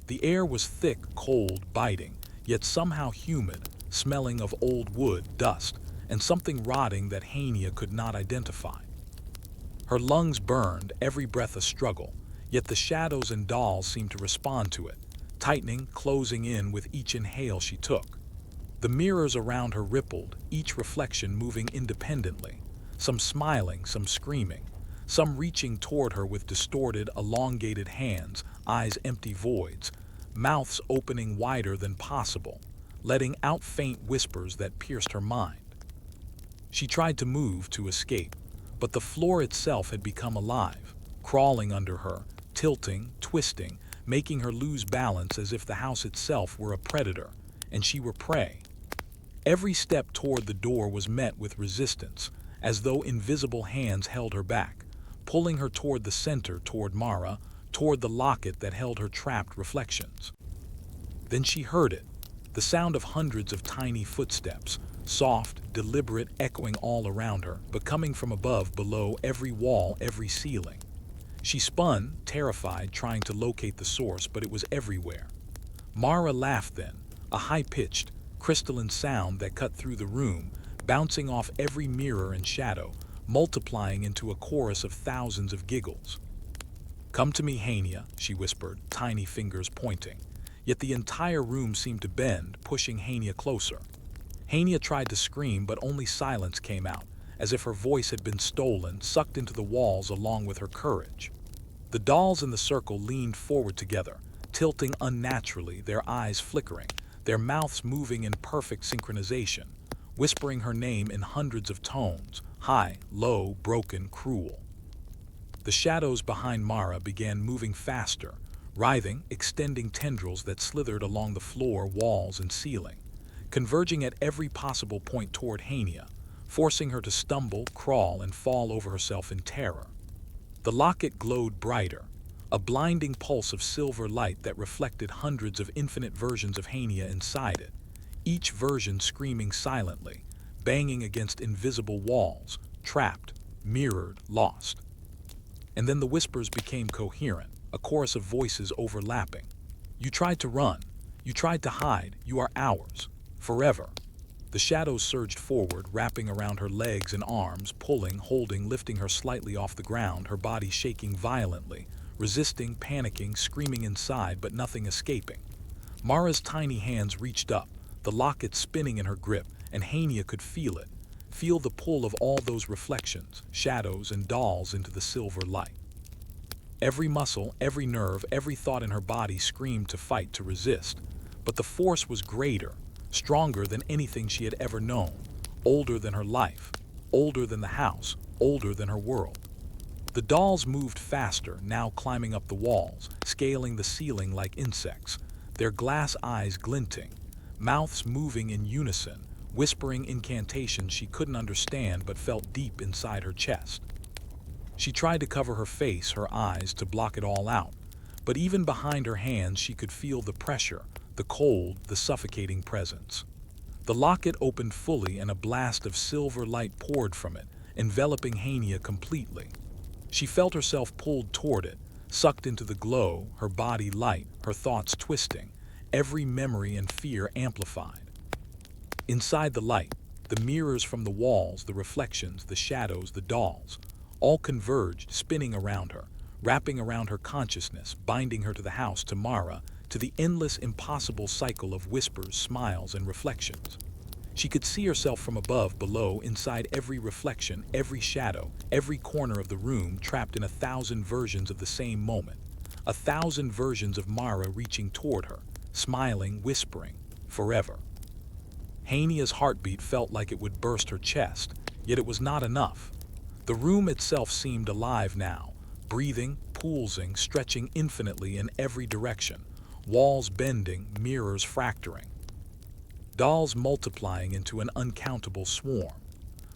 The air was thick, cold, biting, yet somehow humid, smelling of old wood, dust, and something rotting that Hania could not identify. Her lungs burned, every breath a struggle, yet the shadows and dolls seemed to respond to it, tightening, closing in with each inhale she took. The mirrors around her rippled, each reflection moving independently, some smiling, some screaming, some reaching toward her with distorted, elongated hands, eyes empty voids, mouths opening wider than possible, letting out faint whispers that pierced her mind. She tried to move, to escape, but the floor itself had become alive, crawling under her, tilting, twisting, making her lose balance as if the house itself were a predator, and she were prey. Every step toward the door was met with resistance, as though invisible hands held her back, pulling her toward the center, toward Mara, toward the locket that held her trapped reflections. Then she heard it, the sound of hundreds of tiny footsteps, soft, deliberate, echoing all around her, but coming from above, below, every wall, every ceiling. She spun, terrified, trying to locate the source, but it was everywhere. Mara laughed then, a high-pitched, crystalline sound that cut through the room, bouncing off every mirror and shadow, multiplying into a chorus of thousands of giggles. "Come to me, Hania," she whispered, tiny fingers pointing. Yet the entire room seemed to bend, pushing Hania closer. Hania tried to scream, but only silence came out, as if her voice had been stolen, sucked into the walls along with her courage. The dolls in the circle leaned forward together, tilting unnaturally, their eyes flickering, their mouths moving in perfect synchronization, whispering her name in hundreds of tones, high, low, broken, cruel. The shadows behind Mara began moving faster, writhing, extending tendrils that slithered along the floor, walls, and ceiling, converging at every possible point toward Hania, forcing her to stumble, crawl, and fall over herself in terror. The locket glowed brighter, a blinding pulse of silver light that reflected hundreds of infinite versions of Hania inside it, each version screaming silently, banging against invisible walls, trapped, mirrored, lost. And then the whispers became coherent, a chorus of voices overlapping. You tried to run. You tried to hide. You are ours. Forever. The shadows surged forward, wrapping around her legs and arms, pulling, holding, lifting her slightly off the ground, her body shaking violently, resisting, panicking, screaming inside, but nothing escaping. Mara's tiny hands reached up, the locket spinning in her grip, and Hania could feel it. Feel the pull of all those reflections, shadows, and dolls into the silver light. Every muscle, every nerve, every thought in her body screamed to fight, to resist. But the force was greater, stronger than anything she had ever known, older than her life, older than the house, older than her world. The dolls moved faster, now climbing up the walls, scaling the ceiling like insects, their glass eyes glinting, mouths moving in unison, whispering incantations she couldn't understand but felt deep inside her chest. She tried to cover her face, her eyes, to block it all out, but even behind her hands she could feel the pressure, the cold, the suffocating presence. The locket opened fully and a blast of silver light poured from it, enveloping Hania completely. She felt herself pulled toward it, sucked into the glow, her body light, her thoughts twisting, every memory and fear amplified. Inside the light, the mirrors from the walls, the reflections, the shadows, the dolls, all converged, spinning around her, wrapping around her consciousness, binding her to the house, to Mara, to the endless, impossible cycle of whispers, smiles, and reflections. She could see herself from above, below, inside every reflection, every shadow, every corner of the room, trapped in 1,000 versions of the same moment, 1,000 versions of Mara reaching toward her, smiling, whispering, forever. Hania's heartbeat felt like it would burst her chest, yet it was not enough. The room itself seemed alive now, breathing, pulsing, stretching infinitely in every direction, walls bending, mirrors fracturing, dolls multiplying into an uncountable swarm.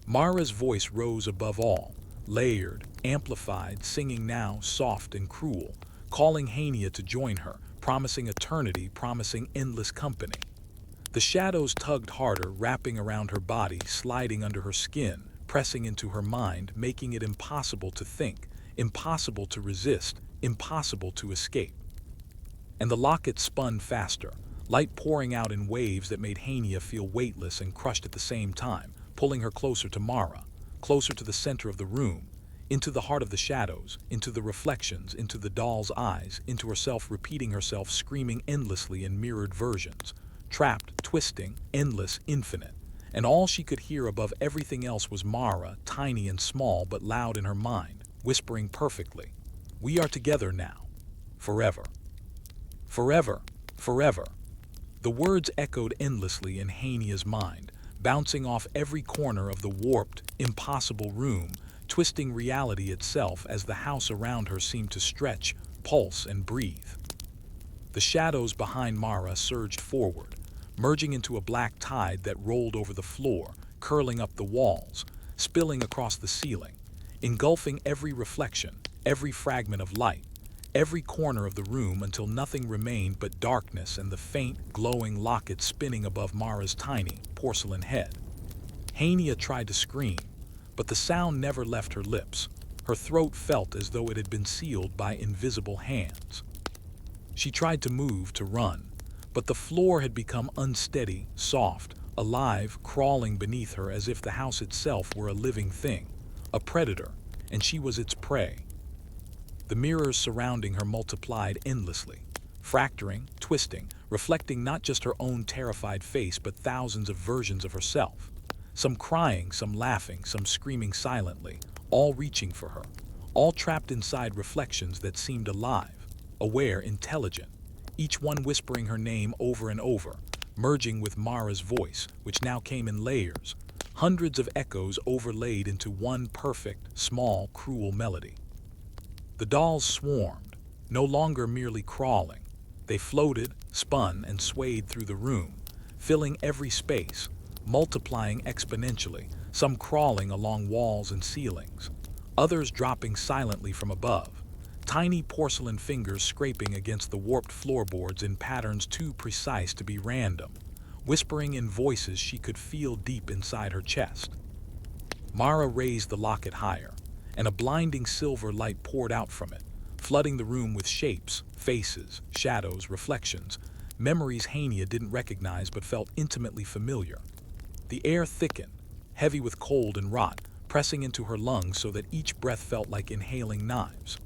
Mara's voice rose above all, layered, amplified, singing now, soft and cruel, calling Hania to join her, promising eternity, promising endless company. The shadows tugged harder, wrapping around her body, sliding under her skin, pressing into her mind, making it impossible to think, impossible to resist, impossible to escape. And the locket spun faster, light pouring out in waves that made Hania feel weightless and crushed at the same time, pulling her closer to Mara, closer to the center of the room, into the heart of the shadows, into the reflections, into the doll's eyes, into herself, repeating herself, screaming endlessly in mirrored versions, trapped, twisting, endless, infinite. And all she could hear above everything else was Mara, tiny and small but loud in her mind, whispering perfectly, "We are together now. Forever. Forever. Forever." The words echoed endlessly in Hania's mind, bouncing off every corner of the warped, impossible room, twisting reality itself as the house around her seemed to stretch, pulse, and breathe. The shadows behind Mara surged forward, merging into a black tide that rolled over the floor, curling up the walls, spilling across the ceiling, engulfing every reflection, every fragment of light, every corner of the room until nothing remained but darkness and the faint, glowing locket spinning above Mara's tiny, porcelain head. Hania tried to scream, but the sound never left her lips. Her throat felt as though it had been sealed by invisible hands. She tried to move, to run, but the floor had become unsteady, soft, alive, crawling beneath her as if the house itself were a living thing, a predator, and she was its prey. The mirrors surrounding her multiplied endlessly, fracturing, twisting, reflecting not just her own terrified face but thousands of versions of herself, some crying, some laughing, some screaming silently, all reaching for her, all trapped inside reflections that seemed alive, aware, intelligent, each one whispering her name over and over, merging with Mara's voice, which now came in layers, hundreds of echoes overlaid into one perfect, small, cruel melody. The dolls swarmed, no longer merely crawling. They floated, spun, and swayed through the room, filling every space, multiplying exponentially, some crawling along walls and ceilings, others dropping silently from above, tiny porcelain fingers scraping against the warped floorboards in patterns too precise to be random, whispering in voices she could feel deep inside her chest. Mara raised the locket higher, and a blinding silver light poured out from it, flooding the room with shapes, faces, shadows, reflections, memories Hania didn't recognize but felt intimately familiar. The air thickened, heavy with cold and rot, pressing into her lungs so that each breath felt like inhaling knives.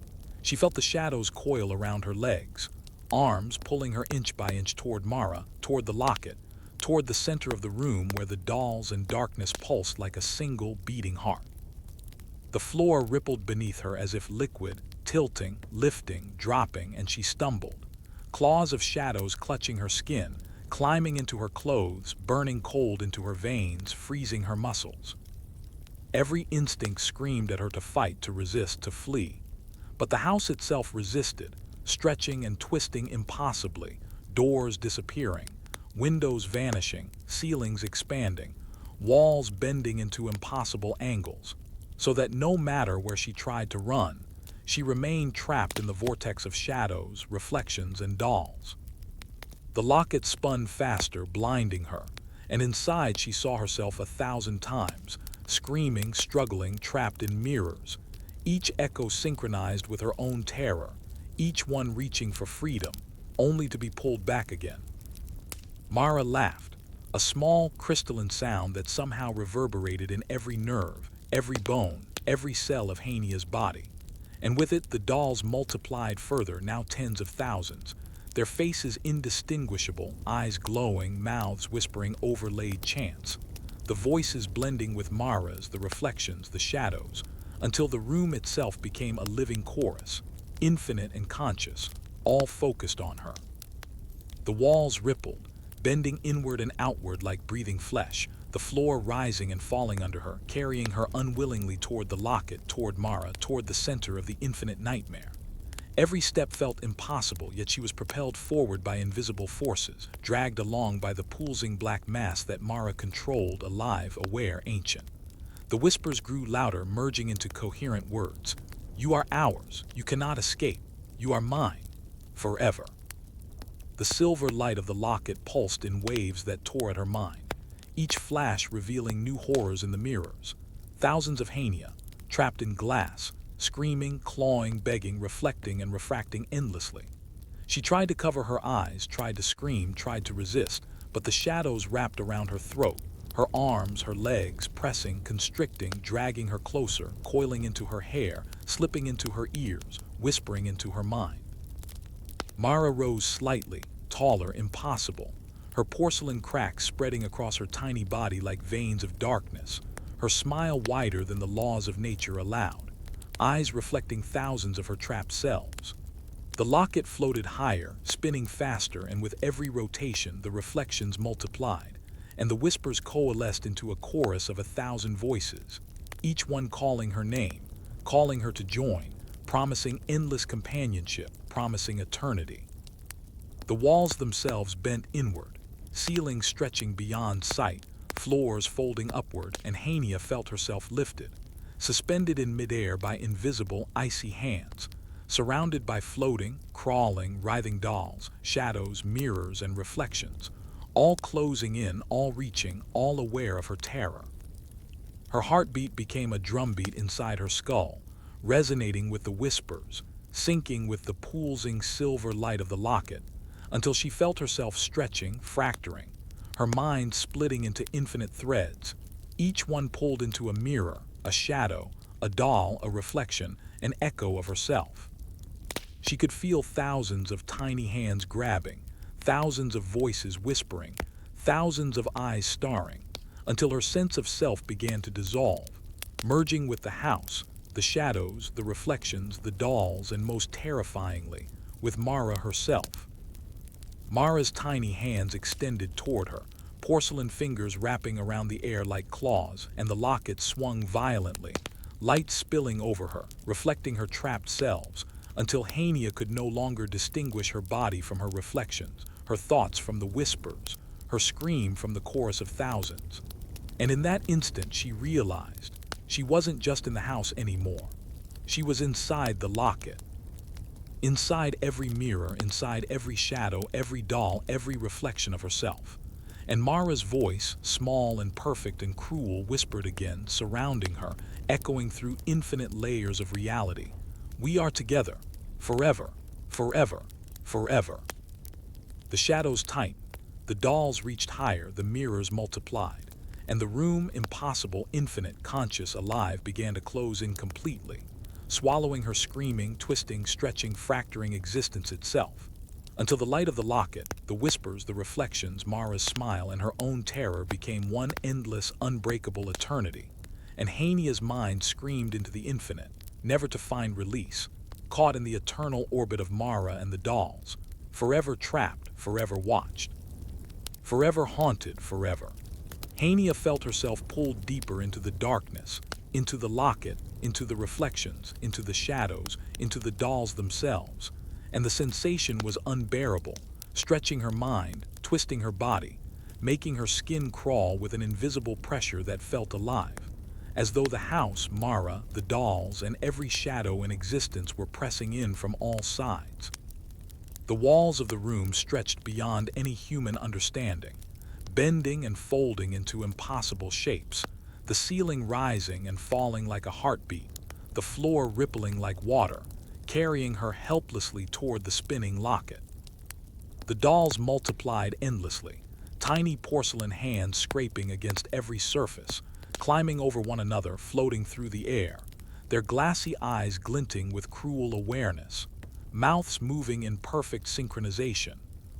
She felt the shadows coil around her legs, arms pulling her inch by inch toward Mara, toward the locket, toward the center of the room where the dolls and darkness pulsed like a single beating heart. The floor rippled beneath her as if liquid, tilting, lifting, dropping, and she stumbled. Claws of shadows clutching her skin, climbing into her clothes, burning cold into her veins, freezing her muscles. Every instinct screamed at her to fight, to resist, to flee. But the house itself resisted, stretching and twisting impossibly, doors disappearing, windows vanishing, ceilings expanding, walls bending into impossible angles, so that no matter where she tried to run, she remained trapped in the vortex of shadows, reflections, and dolls. The locket spun faster, blinding her, and inside she saw herself 1,000 times, screaming, struggling, trapped in mirrors, each echo synchronized with her own terror, each one reaching for freedom, only to be pulled back again. Mara laughed, a small, crystalline sound that somehow reverberated in every nerve, every bone, every cell of Hania's body. And with it the dolls multiplied further, now tens of thousands, their faces indistinguishable, eyes glowing, mouths whispering overlaid chants, the voices blending with Mara's, the reflections, the shadows, until the room itself became a living chorus, infinite and conscious, all focused on her. The walls rippled, bending inward and outward like breathing flesh, the floor rising and falling under her, carrying her unwillingly toward the locket, toward Mara, toward the center of the infinite nightmare. Every step felt impossible, yet she was propelled forward by invisible forces, dragged along by the pulsing black mass that Mara controlled, alive, aware, ancient. The whispers grew louder, merging into coherent words. "You are ours. You cannot escape. You are mine. Forever." The silver light of the locket pulsed in waves that tore at her mind, each flash revealing new horrors in the mirrors. Thousands of Hania, trapped in glass, screaming, clawing, begging, reflecting, and refracting endlessly. She tried to cover her eyes, tried to scream, tried to resist, but the shadows wrapped around her throat, her arms, her legs, pressing, constricting, dragging her closer, coiling into her hair, slipping into her ears, whispering into her mind. Mara rose slightly, taller, impossible, her porcelain cracks spreading across her tiny body like veins of darkness, her smile wider than the laws of nature allowed, eyes reflecting thousands of her trapped selves. The locket floated higher, spinning faster, and with every rotation the reflections multiplied, and the whispers coalesced into a chorus of 1,000 voices, each one calling her name, calling her to join, promising endless companionship, promising eternity. The walls themselves bent inward, ceilings stretching beyond sight, floors folding upward, and Hania felt herself lifted, suspended in midair by invisible, icy hands, surrounded by floating, crawling, writhing dolls, shadows, mirrors, and reflections, all closing in, all reaching, all aware of her terror. Her heartbeat became a drumbeat inside her skull, resonating with the whispers, syncing with the pulsing silver light of the locket, until she felt herself stretching, fracturing, her mind splitting into infinite threads, each one pulled into a mirror, a shadow, a doll, a reflection, an echo of herself. She could feel thousands of tiny hands grabbing, thousands of voices whispering, thousands of eyes staring, until her sense of self began to dissolve, merging with the house, the shadows, the reflections, the dolls, and most terrifyingly, with Mara herself. Mara's tiny hands extended toward her, porcelain fingers wrapping around the air like claws, and the locket swung violently, light spilling over her, reflecting her trapped selves, until Hania could no longer distinguish her body from her reflections, her thoughts from the whispers, her scream from the chorus of thousands. And in that instant she realized she wasn't just in the house anymore. She was inside the locket. Inside every mirror, inside every shadow, every doll, every reflection of herself. And Mara's voice, small and perfect and cruel, whispered again, surrounding her, echoing through infinite layers of reality. We are together, forever, forever, forever. The shadows tightened, the dolls reached higher, the mirrors multiplied, and the room, impossible, infinite, conscious, alive, began to close in completely, swallowing her screaming, twisting, stretching, fracturing existence itself. Until the light of the locket, the whispers, the reflections, Mara's smile, and her own terror became one endless, unbreakable eternity. And Hania's mind screamed into the infinite, never to find release, caught in the eternal orbit of Mara and the dolls, forever trapped, forever watched, forever haunted, forever. Hania felt herself pulled deeper into the darkness, into the locket, into the reflections, into the shadows, into the dolls themselves, and the sensation was unbearable, stretching her mind, twisting her body, making her skin crawl with an invisible pressure that felt alive, as though the house, Mara, the dolls, and every shadow in existence were pressing in from all sides. The walls of the room stretched beyond any human understanding, bending and folding into impossible shapes, the ceiling rising and falling like a heartbeat, the floor rippling like water, carrying her helplessly toward the spinning locket. The dolls multiplied endlessly, tiny porcelain hands scraping against every surface, climbing over one another, floating through the air, their glassy eyes glinting with cruel awareness, mouths moving in perfect synchronization,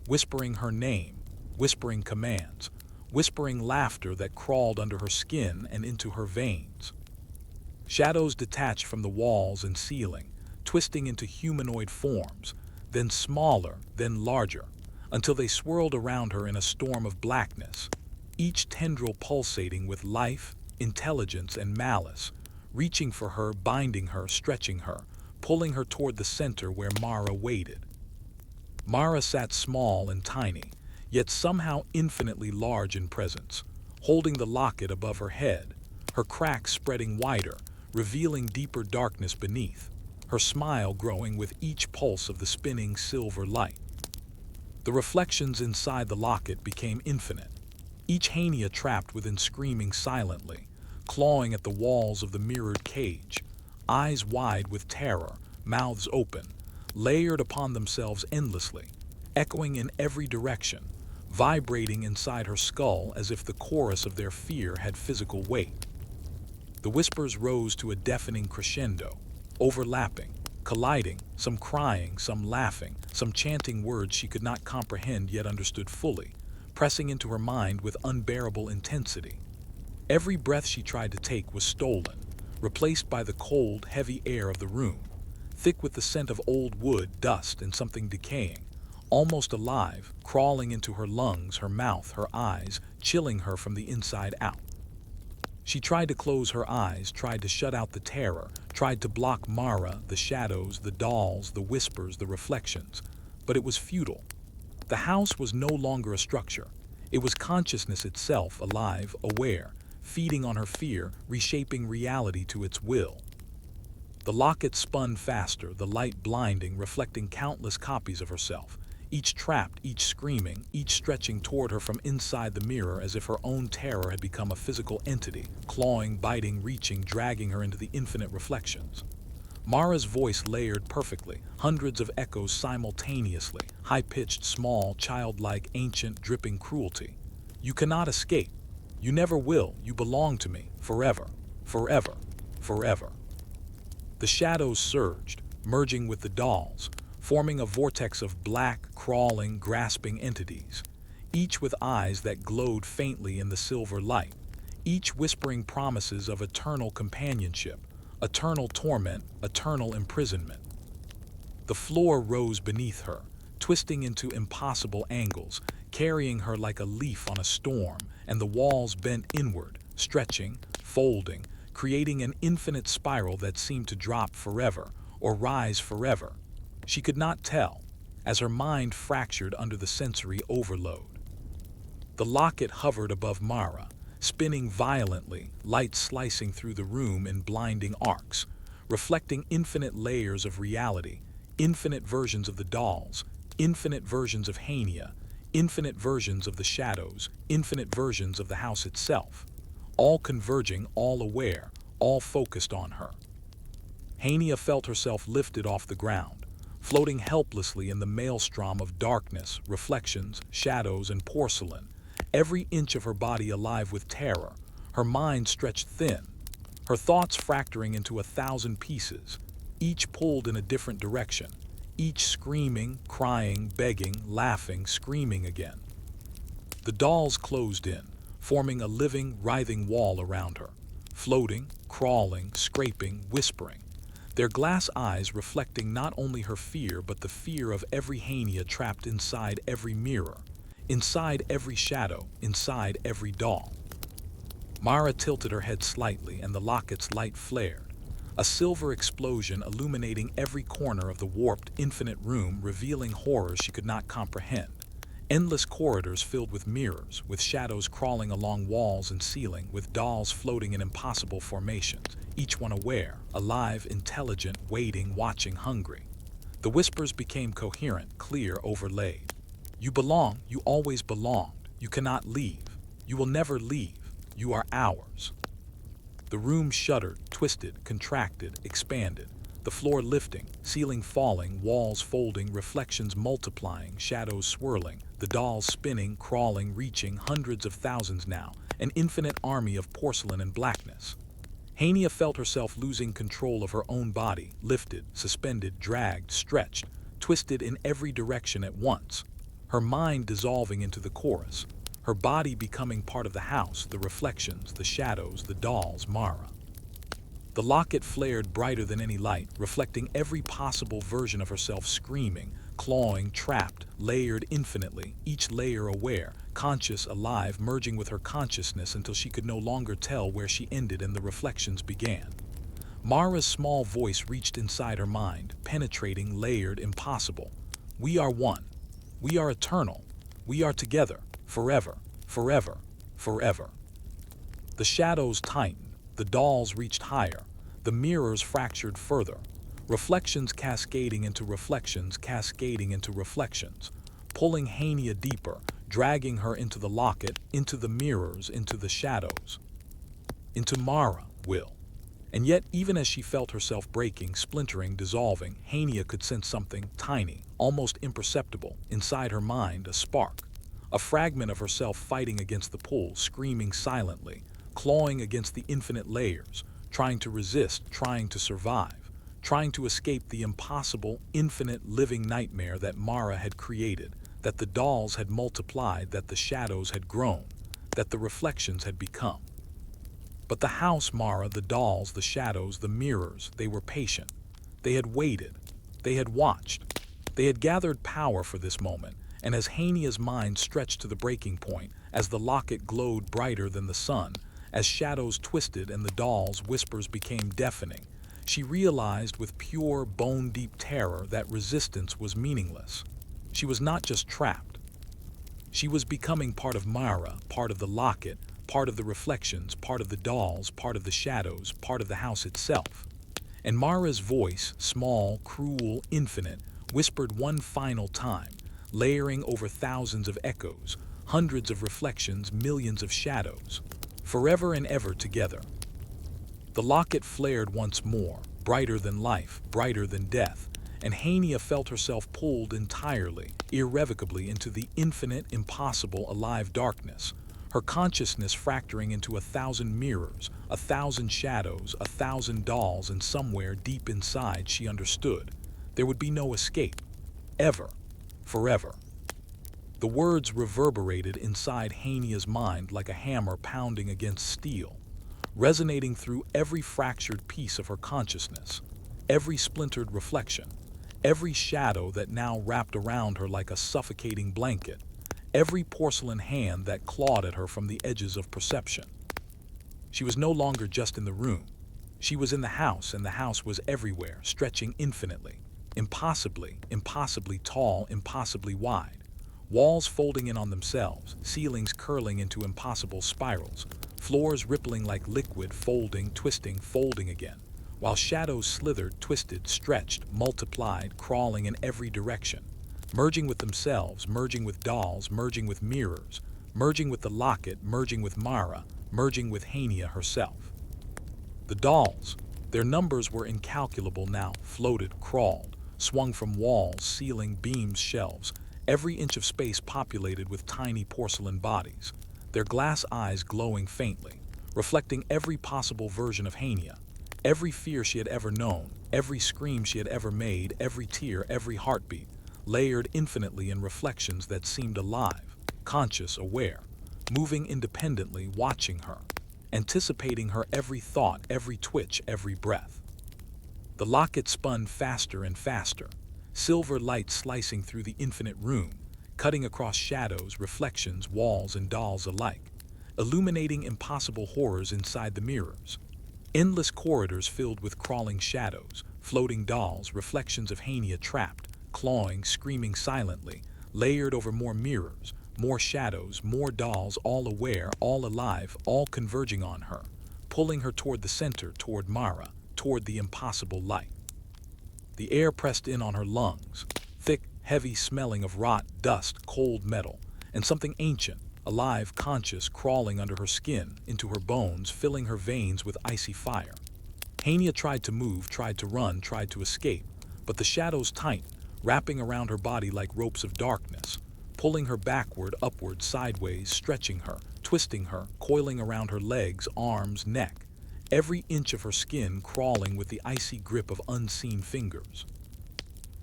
whispering her name, whispering commands, whispering laughter that crawled under her skin and into her veins. Shadows detached from the walls and ceiling, twisting into humanoid forms, then smaller, then larger, until they swirled around her in a storm of blackness, each tendril pulsating with life, intelligence, and malice, reaching for her, binding her, stretching her, pulling her toward the center where Mara waited. Mara sat small and tiny, yet somehow infinitely large in presence, holding the locket above her head, her cracks spreading wider, revealing deeper darkness beneath, her smile growing with each pulse of the spinning silver light. The reflections inside the locket became infinite, each Hania trapped within screaming silently, clawing at the walls of the mirrored cage, eyes wide with terror, mouths open, layered upon themselves endlessly, echoing in every direction, vibrating inside her skull as if the chorus of their fear had physical weight. The whispers rose to a deafening crescendo, overlapping, colliding, some crying, some laughing, some chanting words she could not comprehend yet understood fully, pressing into her mind with unbearable intensity. Every breath she tried to take was stolen, replaced by the cold, heavy air of the room, thick with the scent of old wood, dust, and something decaying, almost alive, crawling into her lungs, her mouth, her eyes, chilling her from the inside out. She tried to close her eyes, tried to shut out the terror, tried to block Mara, the shadows, the dolls, the whispers, the reflections, but it was futile. The house was no longer a structure. It was consciousness itself, alive, aware, feeding on her fear, reshaping reality to its will. The locket spun faster, the light blinding, reflecting countless copies of herself, each trapped, each screaming, each stretching toward her from inside the mirror as if her own terror had become a physical entity, clawing, biting, reaching, dragging her into the infinite reflections. Mara's voice layered perfectly, hundreds of echoes simultaneously, high-pitched, small, childlike, ancient, dripping cruelty. You cannot escape. You never will. You belong to me, forever, forever, forever. The shadows surged, merging with the dolls, forming a vortex of black, crawling, grasping entities, each with eyes that glowed faintly in the silver light, each whispering promises of eternal companionship, eternal torment, eternal imprisonment. The floor rose beneath her, twisting into impossible angles, carrying her like a leaf on a storm, and the walls bent inward, stretching, folding, creating an infinite spiral that seemed to drop forever, or rise forever. She could not tell, as her mind fractured under the sensory overload. The locket hovered above Mara, spinning violently, light slicing through the room in blinding arcs, reflecting infinite layers of reality, infinite versions of the dolls, infinite versions of Hania, infinite versions of the shadows, infinite versions of the house itself, all converging, all aware, all focused on her. Hania felt herself lifted off the ground, floating helplessly in the maelstrom of darkness, reflections, shadows, and porcelain, every inch of her body alive with terror, her mind stretched thin, her thoughts fracturing into 1,000 pieces, each pulled in a different direction, each screaming, crying, begging, laughing, screaming again. The dolls closed in, forming a living, writhing wall around her, floating, crawling, scraping, whispering, their glass eyes reflecting not only her fear but the fear of every Hania trapped inside every mirror, inside every shadow, inside every doll. Mara tilted her head slightly and the locket's light flared, a silver explosion illuminating every corner of the warped, infinite room, revealing horrors she could not comprehend. Endless corridors filled with mirrors, with shadows crawling along walls and ceiling, with dolls floating in impossible formations, each one aware, alive, intelligent, waiting, watching, hungry. The whispers became coherent, clear, overlaid. You belong, you always belonged, you cannot leave, you will never leave, you are ours. The room shuddered, twisted, contracted, expanded, the floor lifting, ceiling falling, walls folding, reflections multiplying, shadows swirling, the dolls spinning, crawling, reaching, hundreds of thousands now, an infinite army of porcelain and blackness. Hania felt herself losing control of her own body, lifted, suspended, dragged, stretched, twisted in every direction at once, her mind dissolving into the chorus, her body becoming part of the house, the reflections, the shadows, the dolls, Mara. The locket flared brighter than any light, reflecting every possible version of herself, screaming, clawing, trapped, layered infinitely, each layer aware, conscious, alive, merging with her consciousness until she could no longer tell where she ended and the reflections began. Mara's small voice reached inside her mind, penetrating, layered, impossible. We are one. We are eternal. We are together, forever, forever, forever. The shadows tightened. The dolls reached higher, the mirrors fractured further, reflections cascading into reflections, cascading into reflections, pulling Hania deeper, dragging her into the locket, into the mirrors, into the shadows, into Mara, Will. And yet, even as she felt herself breaking, splintering, dissolving, Hania could sense something tiny, almost imperceptible, inside her mind, a spark, a fragment of herself fighting against the pull, screaming silently, clawing against the infinite layers, trying to resist, trying to survive, trying to escape the impossible, infinite living nightmare that Mara had created, that the dolls had multiplied, that the shadows had grown, that the reflections had become. But the house, Mara, the dolls, the shadows, the mirrors, they were patient. They had waited. They had watched. They had gathered power for this moment, and as Hania's mind stretched to the breaking point, as the locket glowed brighter than the sun, as shadows twisted and the dolls' whispers became deafening, she realized with pure, bone-deep terror that resistance was meaningless. She was not just trapped. She was becoming part of Mara, part of the locket, part of the reflections, part of the dolls, part of the shadows, part of the house itself. And Mara's voice, small, cruel, infinite, whispered one final time, layering over thousands of echoes, hundreds of reflections, millions of shadows. Forever and ever together. The locket flared once more, brighter than life, brighter than death, and Hania felt herself pulled entirely, irrevocably into the infinite, impossible, alive darkness, her consciousness fracturing into 1,000 mirrors, 1,000 shadows, 1,000 dolls, and somewhere deep inside she understood. There would be no escape. Ever. Forever. The words reverberated inside Hania's mind like a hammer pounding against steel, resonating through every fractured piece of her consciousness, every splintered reflection, every shadow that now wrapped around her like a suffocating blanket, every porcelain hand that clawed at her from the edges of perception. She was no longer just in the room. She was in the house, and the house was everywhere, stretching infinitely, impossibly tall, impossibly wide. Walls folding in on themselves, ceilings curling into impossible spirals, floors rippling like liquid, folding, twisting, folding again, while shadows slithered, twisted, stretched, multiplied, crawling in every direction, merging with themselves, merging with dolls, merging with mirrors, merging with the locket, merging with Mara, merging with Hania herself. The dolls, their numbers were incalculable now, floated, crawled, swung from walls, ceiling, beams, shelves, every inch of space populated with tiny porcelain bodies, their glass eyes glowing faintly, reflecting every possible version of Hania, every fear she had ever known, every scream she had ever made, every tear, every heartbeat, layered infinitely in reflections that seemed alive, conscious, aware, moving independently, watching her, anticipating her every thought, every twitch, every breath. The locket spun faster and faster, silver light slicing through the infinite room, cutting across shadows, reflections, walls, and dolls alike, illuminating impossible horrors inside the mirrors. Endless corridors filled with crawling shadows, floating dolls, reflections of Hania trapped, clawing, screaming silently, layered over more mirrors, more shadows, more dolls, all aware, all alive, all converging on her, pulling her toward the center, toward Mara, toward the impossible light. The air pressed in on her lungs, thick, heavy, smelling of rot, dust, cold metal, and something ancient, alive, conscious, crawling under her skin, into her bones, filling her veins with icy fire. Hania tried to move, tried to run, tried to escape, but the shadows tightened, wrapping around her body like ropes of darkness, pulling her backward, upward, sideways, stretching her, twisting her, coiling around her legs, arms, neck, every inch of her skin crawling with the icy grip of unseen fingers.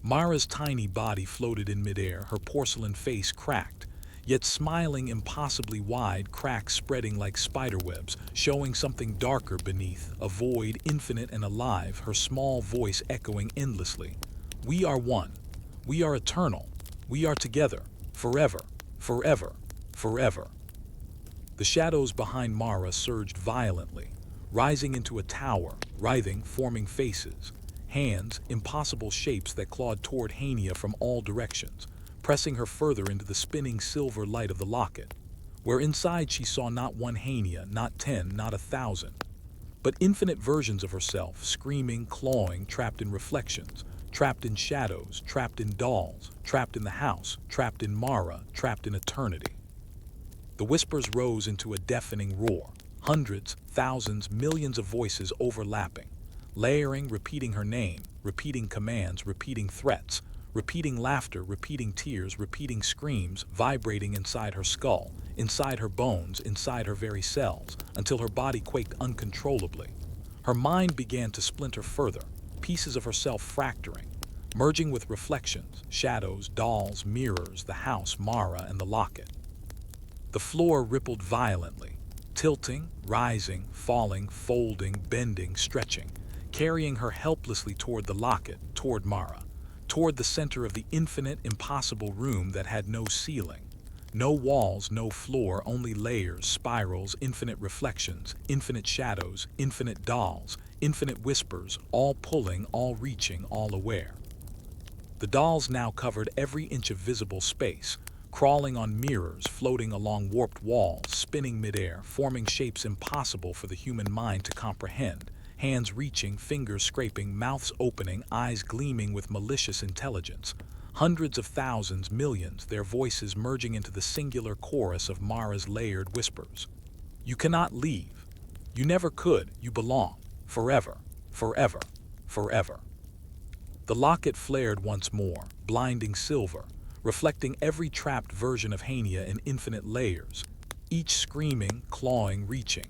Mara's tiny body floated in midair, her porcelain face cracked, yet smiling impossibly wide, cracks spreading like spiderwebs, showing something darker beneath, a void infinite and alive, her small voice echoing endlessly. We are one. We are eternal. We are together. Forever. Forever. Forever. The shadows behind Mara surged violently, rising into a tower, writhing, forming faces, hands, impossible shapes that clawed toward Hania from all directions, pressing her further into the spinning silver light of the locket, where inside she saw not one Hania, not 10, not 1,000, but infinite versions of herself, screaming, clawing, trapped in reflections, trapped in shadows, trapped in dolls, trapped in the house, trapped in Mara, trapped in eternity. The whispers rose into a deafening roar, hundreds, thousands, millions of voices overlapping, layering, repeating her name, repeating commands, repeating threats, repeating laughter, repeating tears, repeating screams, vibrating inside her skull, inside her bones, inside her very cells, until her body quaked uncontrollably. Her mind began to splinter further, pieces of herself fracturing, merging with reflections, shadows, dolls, mirrors, the house, Mara, and the locket. The floor rippled violently, tilting, rising, falling, folding, bending, stretching, carrying her helplessly toward the locket, toward Mara, toward the center of the infinite, impossible room that had no ceiling, no walls, no floor, only layers, spirals, infinite reflections, infinite shadows, infinite dolls, infinite whispers, all pulling, all reaching, all aware. The dolls now covered every inch of visible space, crawling on mirrors, floating along warped walls, spinning midair, forming shapes impossible for the human mind to comprehend, hands reaching, fingers scraping, mouths opening, eyes gleaming with malicious intelligence. Hundreds of thousands, millions, their voices merging into the singular chorus of Mara's layered whispers. You cannot leave. You never could. You belong. Forever. Forever. Forever. The locket flared once more, blinding silver, reflecting every trapped version of Hania in infinite layers, each screaming, clawing, reaching,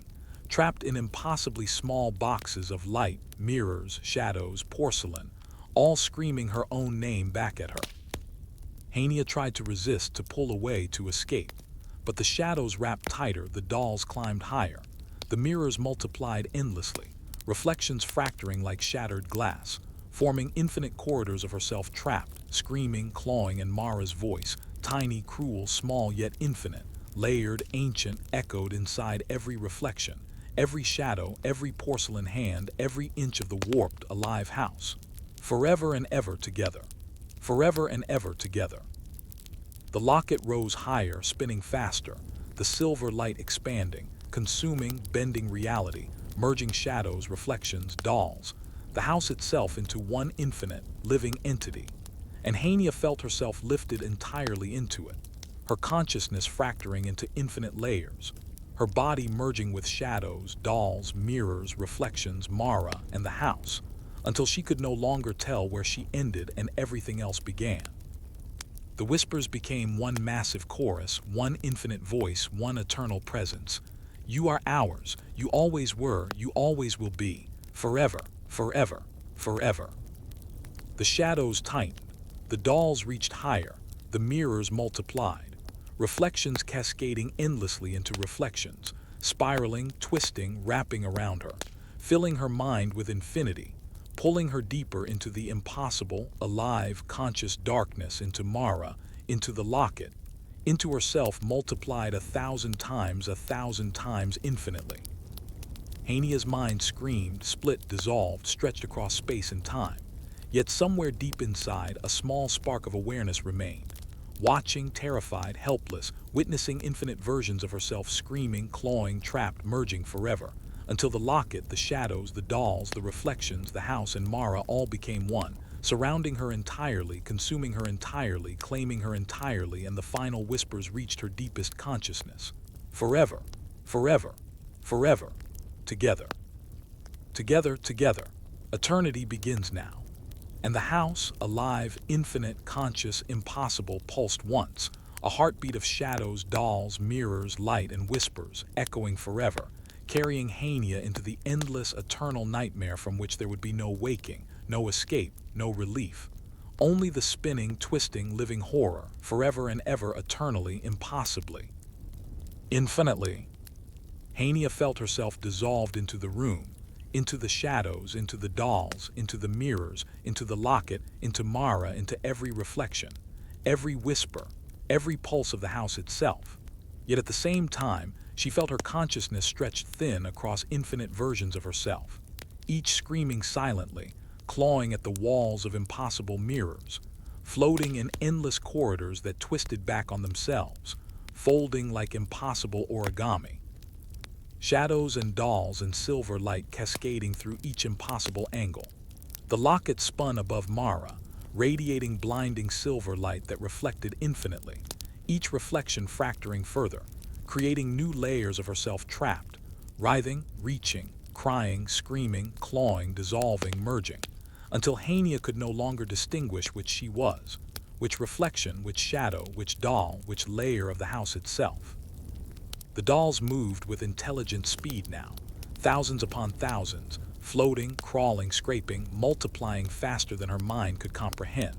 trapped in impossibly small boxes of light, mirrors, shadows, porcelain, all screaming her own name back at her. Hania tried to resist, to pull away, to escape, but the shadows wrapped tighter, the dolls climbed higher, the mirrors multiplied endlessly, reflections fracturing like shattered glass, forming infinite corridors of herself trapped, screaming, clawing, and Mara's voice, tiny, cruel, small yet infinite, layered, ancient, echoed inside every reflection, every shadow, every porcelain hand, every inch of the warped, alive house. Forever and ever together. Forever and ever together. The locket rose higher, spinning faster, the silver light expanding, consuming, bending reality, merging shadows, reflections, dolls, the house itself into one infinite, living entity. And Hania felt herself lifted entirely into it, her consciousness fracturing into infinite layers, her body merging with shadows, dolls, mirrors, reflections, Mara, and the house, until she could no longer tell where she ended and everything else began. The whispers became one massive chorus, one infinite voice, one eternal presence. You are ours, you always were, you always will be, forever, forever, forever. The shadows tightened, the dolls reached higher, the mirrors multiplied, reflections cascading endlessly into reflections, spiraling, twisting, wrapping around her, filling her mind with infinity, pulling her deeper into the impossible, alive, conscious darkness, into Mara, into the locket, into herself multiplied 1,000 times infinitely. Hania's mind screamed, split, dissolved, stretched across space and time. Yet somewhere deep inside, a small spark of awareness remained, watching, terrified, helpless, witnessing infinite versions of herself screaming, clawing, trapped, merging forever, until the locket, the shadows, the dolls, the reflections, the house, and Mara all became one, surrounding her entirely, consuming her entirely, claiming her entirely, and the final whispers reached her deepest consciousness. Forever, forever, forever, together. Together, together. Eternity begins now. And the house, alive, infinite, conscious, impossible, pulsed once, a heartbeat of shadows, dolls, mirrors, light, and whispers, echoing forever, carrying Hania into the endless, eternal nightmare from which there would be no waking, no escape, no relief. Only the spinning, twisting, living horror, forever and ever, eternally, impossibly. Infinitely. Hania felt herself dissolved into the room, into the shadows, into the dolls, into the mirrors, into the locket, into Mara, into every reflection, every whisper, every pulse of the house itself. Yet at the same time, she felt her consciousness stretched thin across infinite versions of herself, each screaming silently, clawing at the walls of impossible mirrors, floating in endless corridors that twisted back on themselves, folding like impossible origami. Shadows and dolls and silver light cascading through each impossible angle. The locket spun above Mara, radiating blinding silver light that reflected infinitely, each reflection fracturing further, creating new layers of herself trapped, writhing, reaching, crying, screaming, clawing, dissolving, merging, until Hania could no longer distinguish which she was, which reflection, which shadow, which doll, which layer of the house itself. The dolls moved with intelligent speed now, thousands upon thousands, floating, crawling, scraping, multiplying faster than her mind could comprehend,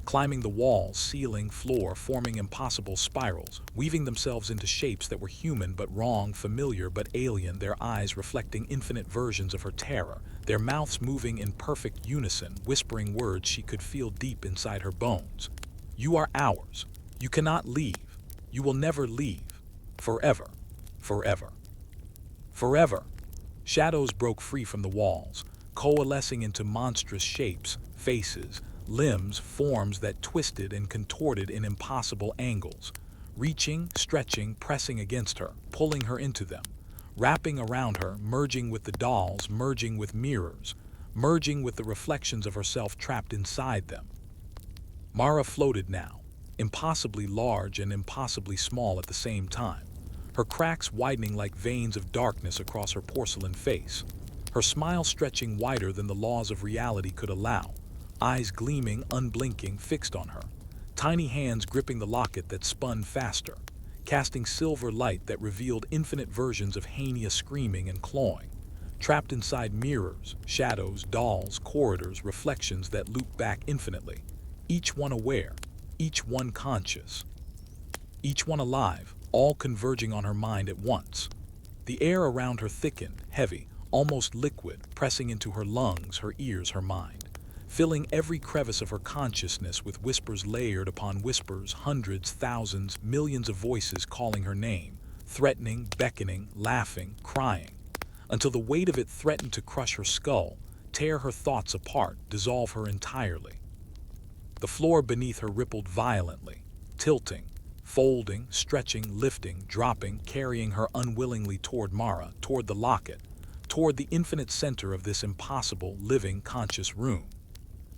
climbing the walls, ceiling, floor, forming impossible spirals, weaving themselves into shapes that were human but wrong, familiar but alien, their eyes reflecting infinite versions of her terror, their mouths moving in perfect unison, whispering words she could feel deep inside her bones. You are ours. You cannot leave. You will never leave. Forever. Forever. Forever. Shadows broke free from the walls, coalescing into monstrous shapes, faces, limbs, forms that twisted and contorted in impossible angles, reaching, stretching, pressing against her, pulling her into them, wrapping around her, merging with the dolls, merging with mirrors, merging with the reflections of herself trapped inside them. Mara floated now, impossibly large and impossibly small at the same time, her cracks widening like veins of darkness across her porcelain face, her smile stretching wider than the laws of reality could allow, eyes gleaming, unblinking, fixed on her, tiny hands gripping the locket that spun faster, casting silver light that revealed infinite versions of Hania screaming and clawing, trapped inside mirrors, shadows, dolls, corridors, reflections that looped back infinitely, each one aware, each one conscious, each one alive, all converging on her mind at once. The air around her thickened, heavy, almost liquid, pressing into her lungs, her ears, her mind. filling every crevice of her consciousness with whispers layered upon whispers, hundreds, thousands, millions of voices calling her name, threatening, beckoning, laughing, crying, until the weight of it threatened to crush her skull, tear her thoughts apart, dissolve her entirely. The floor beneath her rippled violently, tilting, folding, stretching, lifting, dropping, carrying her unwillingly toward Mara, toward the locket, toward the infinite center of this impossible, living, conscious room.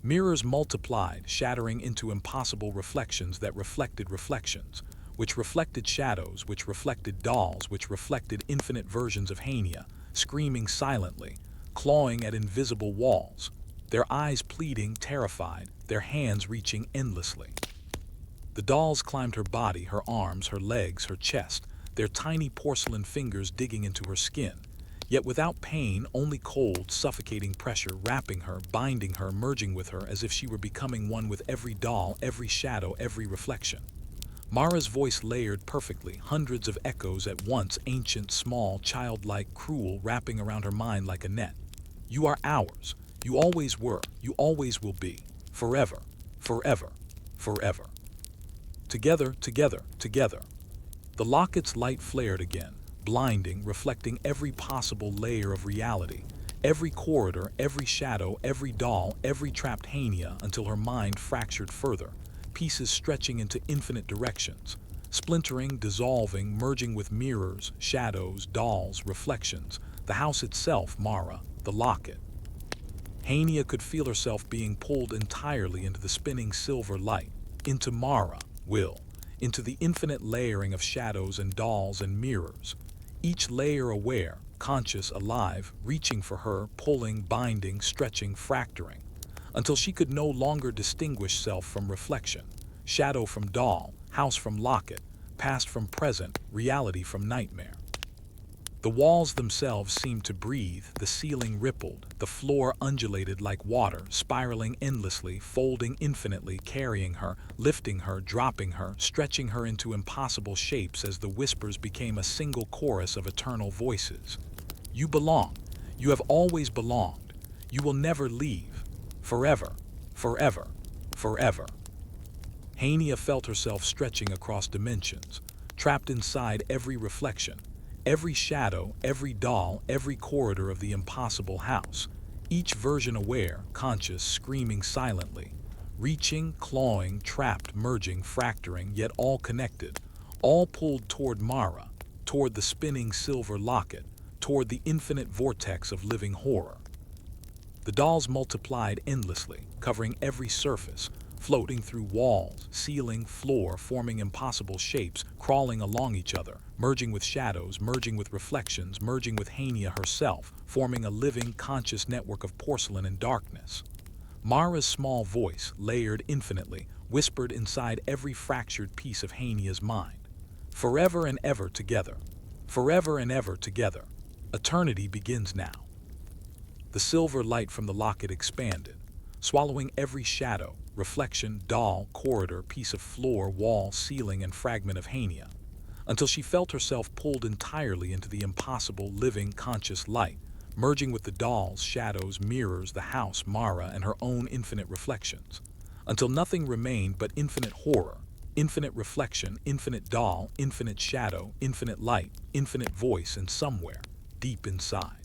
Mirrors multiplied, shattering into impossible reflections that reflected reflections, which reflected shadows, which reflected dolls, which reflected infinite versions of Hania, screaming silently, clawing at invisible walls, their eyes pleading, terrified, their hands reaching endlessly. The dolls climbed her body, her arms, her legs, her chest, their tiny porcelain fingers digging into her skin, yet without pain, only cold, suffocating pressure, wrapping her, binding her, merging with her as if she were becoming one with every doll, every shadow, every reflection. Mara's voice layered perfectly, hundreds of echoes at once, ancient, small, childlike, cruel, wrapping around her mind like a net. You are ours. You always were. You always will be. Forever. Forever. Forever. Together, together, together. The locket's light flared again, blinding, reflecting every possible layer of reality, every corridor, every shadow, every doll, every trapped Hania, until her mind fractured further, pieces stretching into infinite directions, splintering, dissolving, merging with mirrors, shadows, dolls, reflections, the house itself, Mara, the locket. Hania could feel herself being pulled entirely into the spinning silver light, into Mara, Will, into the infinite layering of shadows and dolls and mirrors, each layer aware, conscious, alive, reaching for her, pulling, binding, stretching, fracturing, until she could no longer distinguish self from reflection, shadow from doll, house from locket, past from present, reality from nightmare. The walls themselves seemed to breathe, the ceiling rippled, the floor undulated like water, spiraling endlessly, folding infinitely, carrying her, lifting her, dropping her, stretching her into impossible shapes as the whispers became a single chorus of eternal voices. You belong. You have always belonged. You will never leave. Forever. Forever. Forever. Hania felt herself stretching across dimensions, trapped inside every reflection, every shadow, every doll, every corridor of the impossible house, each version aware, conscious, screaming silently, reaching, clawing, trapped, merging, fracturing, yet all connected, all pulled toward Mara, toward the spinning silver locket, toward the infinite vortex of living horror. The dolls multiplied endlessly, covering every surface, floating through walls, ceiling, floor, forming impossible shapes, crawling along each other, merging with shadows, merging with reflections, merging with Hania herself, forming a living, conscious network of porcelain and darkness. Mara's small voice, layered infinitely, whispered inside every fractured piece of Hania's mind. Forever and ever together. Forever and ever together. Eternity begins now. The silver light from the locket expanded, swallowing every shadow, reflection, doll, corridor, piece of floor, wall, ceiling, and fragment of Hania, until she felt herself pulled entirely into the impossible, living, conscious light, merging with the dolls, shadows, mirrors, the house, Mara, and her own infinite reflections, until nothing remained but infinite horror, infinite reflection, infinite doll, infinite shadow, infinite light, infinite voice, and somewhere, deep inside,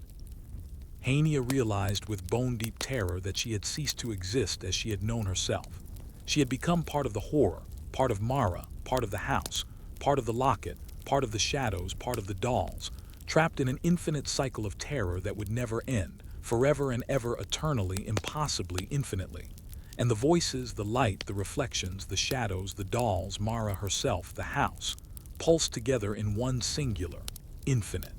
Hania realized with bone-deep terror that she had ceased to exist as she had known herself. She had become part of the horror, part of Mara, part of the house, part of the locket, part of the shadows, part of the dolls, trapped in an infinite cycle of terror that would never end, forever and ever, eternally, impossibly, infinitely. And the voices, the light, the reflections, the shadows, the dolls, Mara herself, the house, pulsed together in one singular, infinite,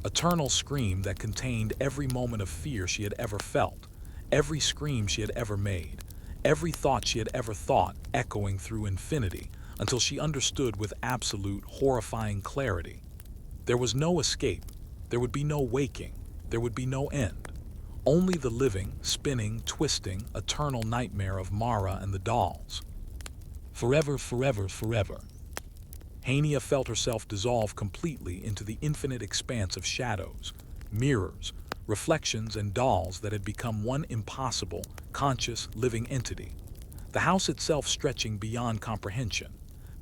eternal scream that contained every moment of fear she had ever felt, every scream she had ever made, every thought she had ever thought, echoing through infinity, until she understood with absolute, horrifying clarity. There was no escape, there would be no waking, there would be no end. Only the living, spinning, twisting, eternal nightmare of Mara and the dolls. Forever, forever, forever. Hania felt herself dissolve completely into the infinite expanse of shadows, mirrors, reflections, and dolls that had become one impossible, conscious, living entity. The house itself stretching beyond comprehension,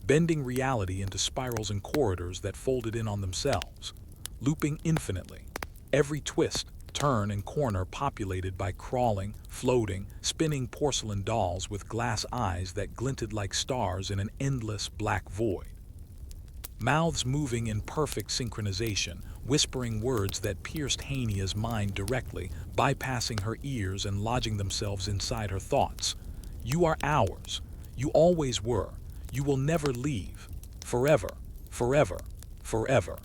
bending reality into spirals and corridors that folded in on themselves, looping infinitely, every twist, turn, and corner populated by crawling, floating, spinning porcelain dolls with glass eyes that glinted like stars in an endless black void. Mouths moving in perfect synchronization, whispering words that pierced Hania's mind directly, bypassing her ears and lodging themselves inside her thoughts. You are ours. You always were. You will never leave. Forever, forever, forever.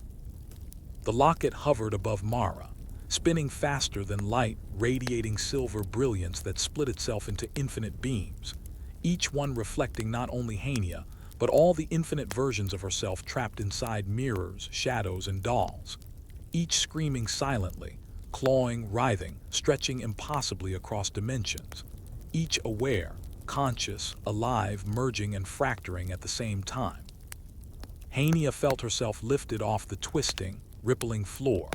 The locket hovered above Mara, spinning faster than light, radiating silver brilliance that split itself into infinite beams, each one reflecting not only Hania, but all the infinite versions of herself trapped inside mirrors, shadows, and dolls, each screaming silently, clawing, writhing, stretching impossibly across dimensions, each aware, conscious, alive, merging and fracturing at the same time. Hania felt herself lifted off the twisting, rippling floor,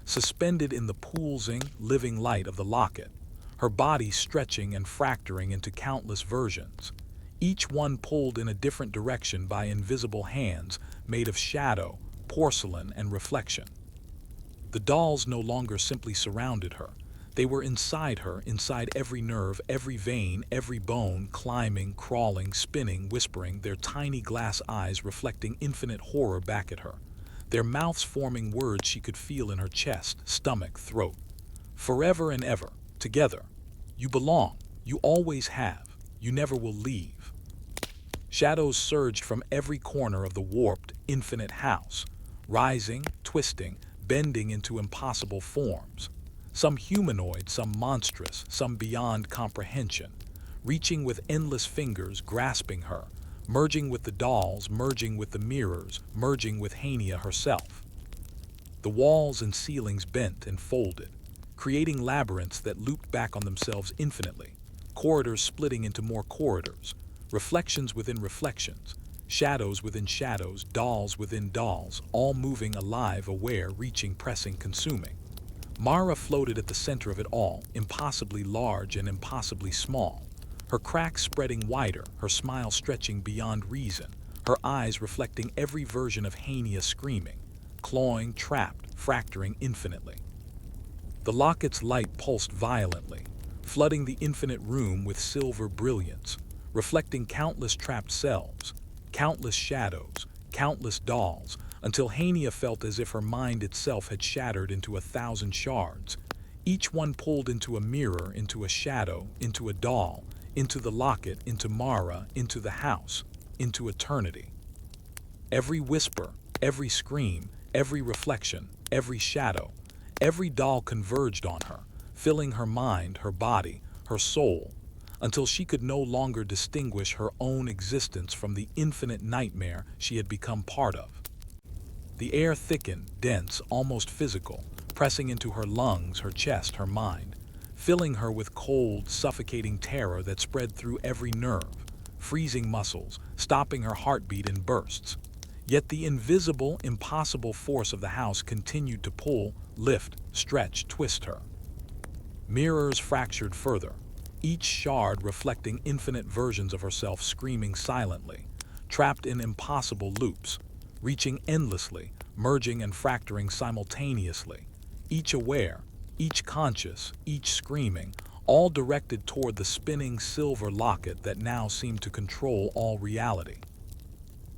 suspended in the pulsing, living light of the locket, her body stretching and fracturing into countless versions, each one pulled in a different direction by invisible hands made of shadow, porcelain, and reflection. The dolls no longer simply surrounded her. They were inside her, inside every nerve, every vein, every bone, climbing, crawling, spinning, whispering, their tiny glass eyes reflecting infinite horror back at her, their mouths forming words she could feel in her chest, stomach, throat. Forever and ever, together. You belong. You always have. You never will leave. Shadows surged from every corner of the warped, infinite house, rising, twisting, bending into impossible forms. Some humanoid, some monstrous, some beyond comprehension, reaching with endless fingers, grasping her, merging with the dolls, merging with the mirrors, merging with Hania herself. The walls and ceilings bent and folded, creating labyrinths that looped back on themselves infinitely, corridors splitting into more corridors, reflections within reflections, shadows within shadows, dolls within dolls, all moving, alive, aware, reaching, pressing, consuming. Mara floated at the center of it all, impossibly large and impossibly small, her cracks spreading wider, her smile stretching beyond reason, her eyes reflecting every version of Hania screaming, clawing, trapped, fracturing infinitely. The locket's light pulsed violently, flooding the infinite room with silver brilliance, reflecting countless trapped selves, countless shadows, countless dolls, until Hania felt as if her mind itself had shattered into 1,000 shards, each one pulled into a mirror, into a shadow, into a doll, into the locket, into Mara, into the house, into eternity. Every whisper, every scream, every reflection, every shadow, every doll converged on her, filling her mind, her body, her soul, until she could no longer distinguish her own existence from the infinite nightmare she had become part of. The air thickened, dense, almost physical, pressing into her lungs, her chest, her mind, filling her with cold, suffocating terror that spread through every nerve, freezing muscles, stopping her heartbeat in bursts. Yet the invisible, impossible force of the house continued to pull, lift, stretch, twist her. Mirrors fractured further, each shard reflecting infinite versions of herself screaming silently, trapped in impossible loops, reaching endlessly, merging and fracturing simultaneously, each aware, each conscious, each screaming, all directed toward the spinning silver locket that now seemed to control all reality.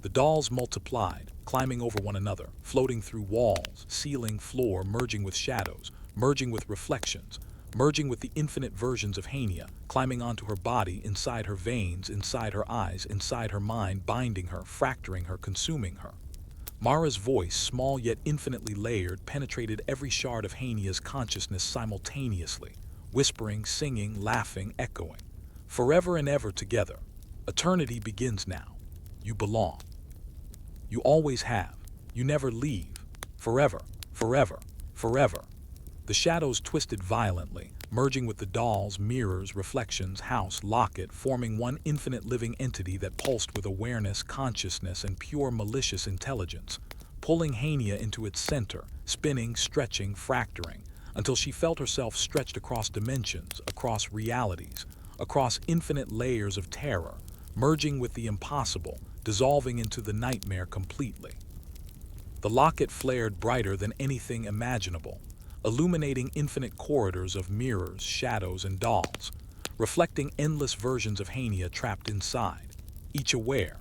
The dolls multiplied, climbing over one another, floating through walls, ceiling, floor, merging with shadows, merging with reflections, merging with the infinite versions of Hania, climbing onto her body, inside her veins, inside her eyes, inside her mind, binding her, fracturing her, consuming her. Mara's voice, small yet infinitely layered, penetrated every shard of Hania's consciousness simultaneously, whispering, singing, laughing, echoing. Forever and ever together. Eternity begins now. You belong. You always have. You never leave. Forever, forever, forever. The shadows twisted violently, merging with the dolls, mirrors, reflections, house, locket, forming one infinite living entity that pulsed with awareness, consciousness, and pure malicious intelligence, pulling Hania into its center, spinning, stretching, fracturing, until she felt herself stretched across dimensions, across realities, across infinite layers of terror, merging with the impossible, dissolving into the nightmare completely. The locket flared brighter than anything imaginable, illuminating infinite corridors of mirrors, shadows, and dolls, reflecting endless versions of Hania trapped inside, each aware,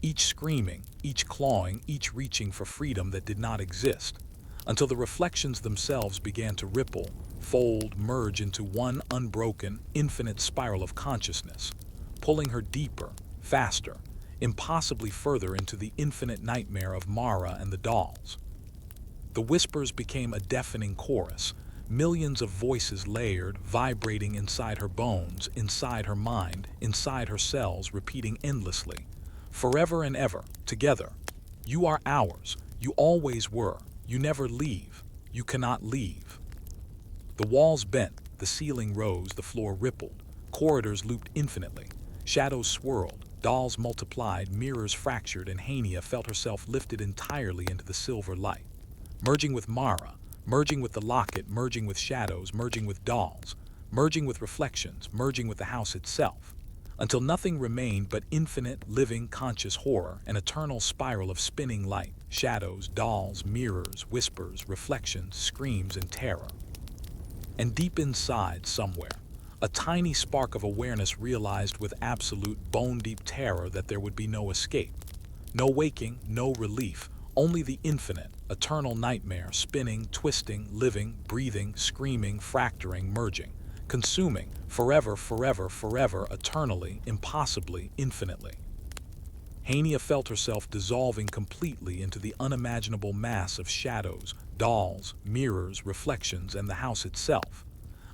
each screaming, each clawing, each reaching for freedom that did not exist, until the reflections themselves began to ripple, fold, merge into one unbroken, infinite spiral of consciousness, pulling her deeper, faster, impossibly further into the infinite nightmare of Mara and the dolls. The whispers became a deafening chorus, millions of voices layered, vibrating inside her bones, inside her mind, inside her cells, repeating endlessly, forever and ever, together. You are ours, you always were, you never leave, you cannot leave. The walls bent, the ceiling rose, the floor rippled, corridors looped infinitely, shadows swirled, dolls multiplied, mirrors fractured, and Hania felt herself lifted entirely into the silver light, merging with Mara, merging with the locket, merging with shadows, merging with dolls, merging with reflections, merging with the house itself, until nothing remained but infinite, living, conscious horror, an eternal spiral of spinning light, shadows, dolls, mirrors, whispers, reflections, screams, and terror. And deep inside, somewhere, a tiny spark of awareness realized with absolute bone-deep terror that there would be no escape, no waking, no relief, only the infinite, eternal nightmare, spinning, twisting, living, breathing, screaming, fracturing, merging, consuming, forever, forever, forever, eternally, impossibly, infinitely. Hania felt herself dissolving completely into the unimaginable mass of shadows, dolls, mirrors, reflections, and the house itself,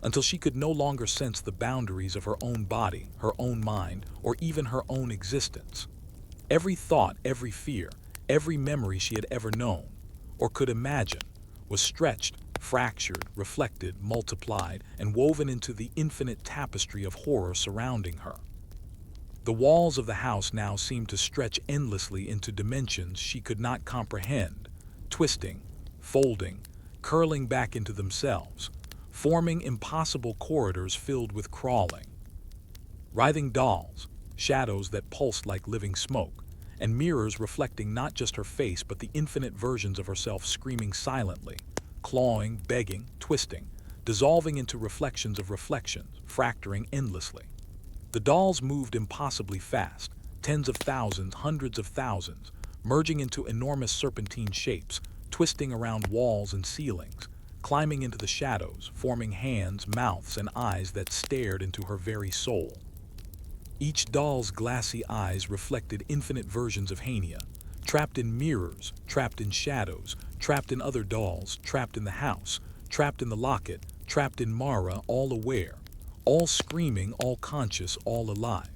until she could no longer sense the boundaries of her own body, her own mind, or even her own existence. Every thought, every fear, every memory she had ever known, or could imagine, was stretched, fractured, reflected, multiplied, and woven into the infinite tapestry of horror surrounding her. The walls of the house now seemed to stretch endlessly into dimensions she could not comprehend, twisting, folding, curling back into themselves, forming impossible corridors filled with crawling, writhing dolls, shadows that pulsed like living smoke, and mirrors reflecting not just her face but the infinite versions of herself screaming silently, clawing, begging, twisting, dissolving into reflections of reflections, fracturing endlessly. The dolls moved impossibly fast, tens of thousands, hundreds of thousands, merging into enormous serpentine shapes, twisting around walls and ceilings, climbing into the shadows, forming hands, mouths, and eyes that stared into her very soul. Each doll's glassy eyes reflected infinite versions of Hania, trapped in mirrors, trapped in shadows, trapped in other dolls, trapped in the house, trapped in the locket, trapped in Mara, all aware, all screaming, all conscious, all alive.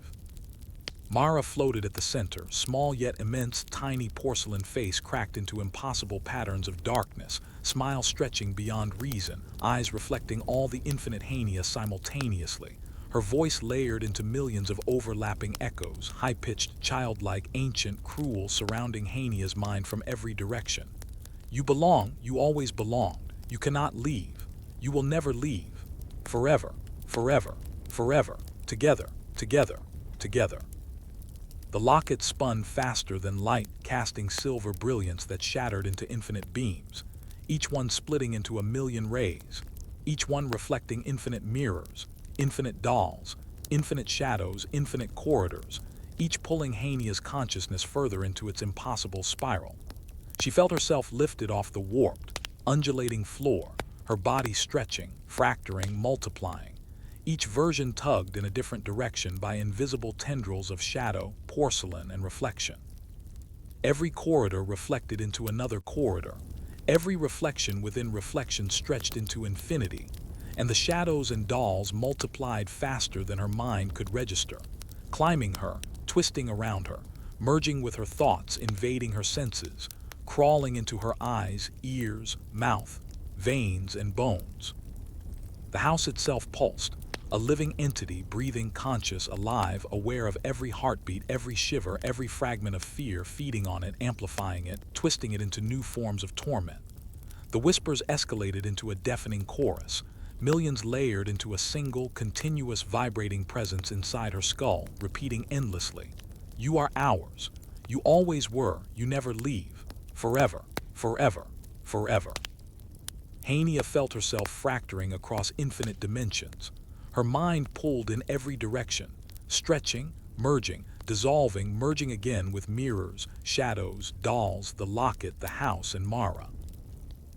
Mara floated at the center, small yet immense, tiny porcelain face cracked into impossible patterns of darkness, smile stretching beyond reason, eyes reflecting all the infinite Hania simultaneously, her voice layered into millions of overlapping echoes, high-pitched, childlike, ancient, cruel, surrounding Hania's mind from every direction. You belong, you always belonged, you cannot leave, you will never leave, forever, forever, forever, together, together, together. The locket spun faster than light, casting silver brilliance that shattered into infinite beams, each one splitting into a million rays, each one reflecting infinite mirrors, infinite dolls, infinite shadows, infinite corridors, each pulling Hania's consciousness further into its impossible spiral. She felt herself lifted off the warped, undulating floor, her body stretching, fracturing, multiplying, each version tugged in a different direction by invisible tendrils of shadow, porcelain, and reflection. Every corridor reflected into another corridor, every reflection within reflection stretched into infinity, and the shadows and dolls multiplied faster than her mind could register, climbing her, twisting around her, merging with her thoughts, invading her senses, crawling into her eyes, ears, mouth, veins, and bones. The house itself pulsed, a living entity, breathing, conscious, alive, aware of every heartbeat, every shiver, every fragment of fear, feeding on it, amplifying it, twisting it into new forms of torment. The whispers escalated into a deafening chorus, millions layered into a single, continuous vibrating presence inside her skull, repeating endlessly, "You are ours. You always were. You never leave. Forever, forever, forever." Hania felt herself fracturing across infinite dimensions. Her mind pulled in every direction, stretching, merging, dissolving, merging again with mirrors, shadows, dolls, the locket, the house, and Mara.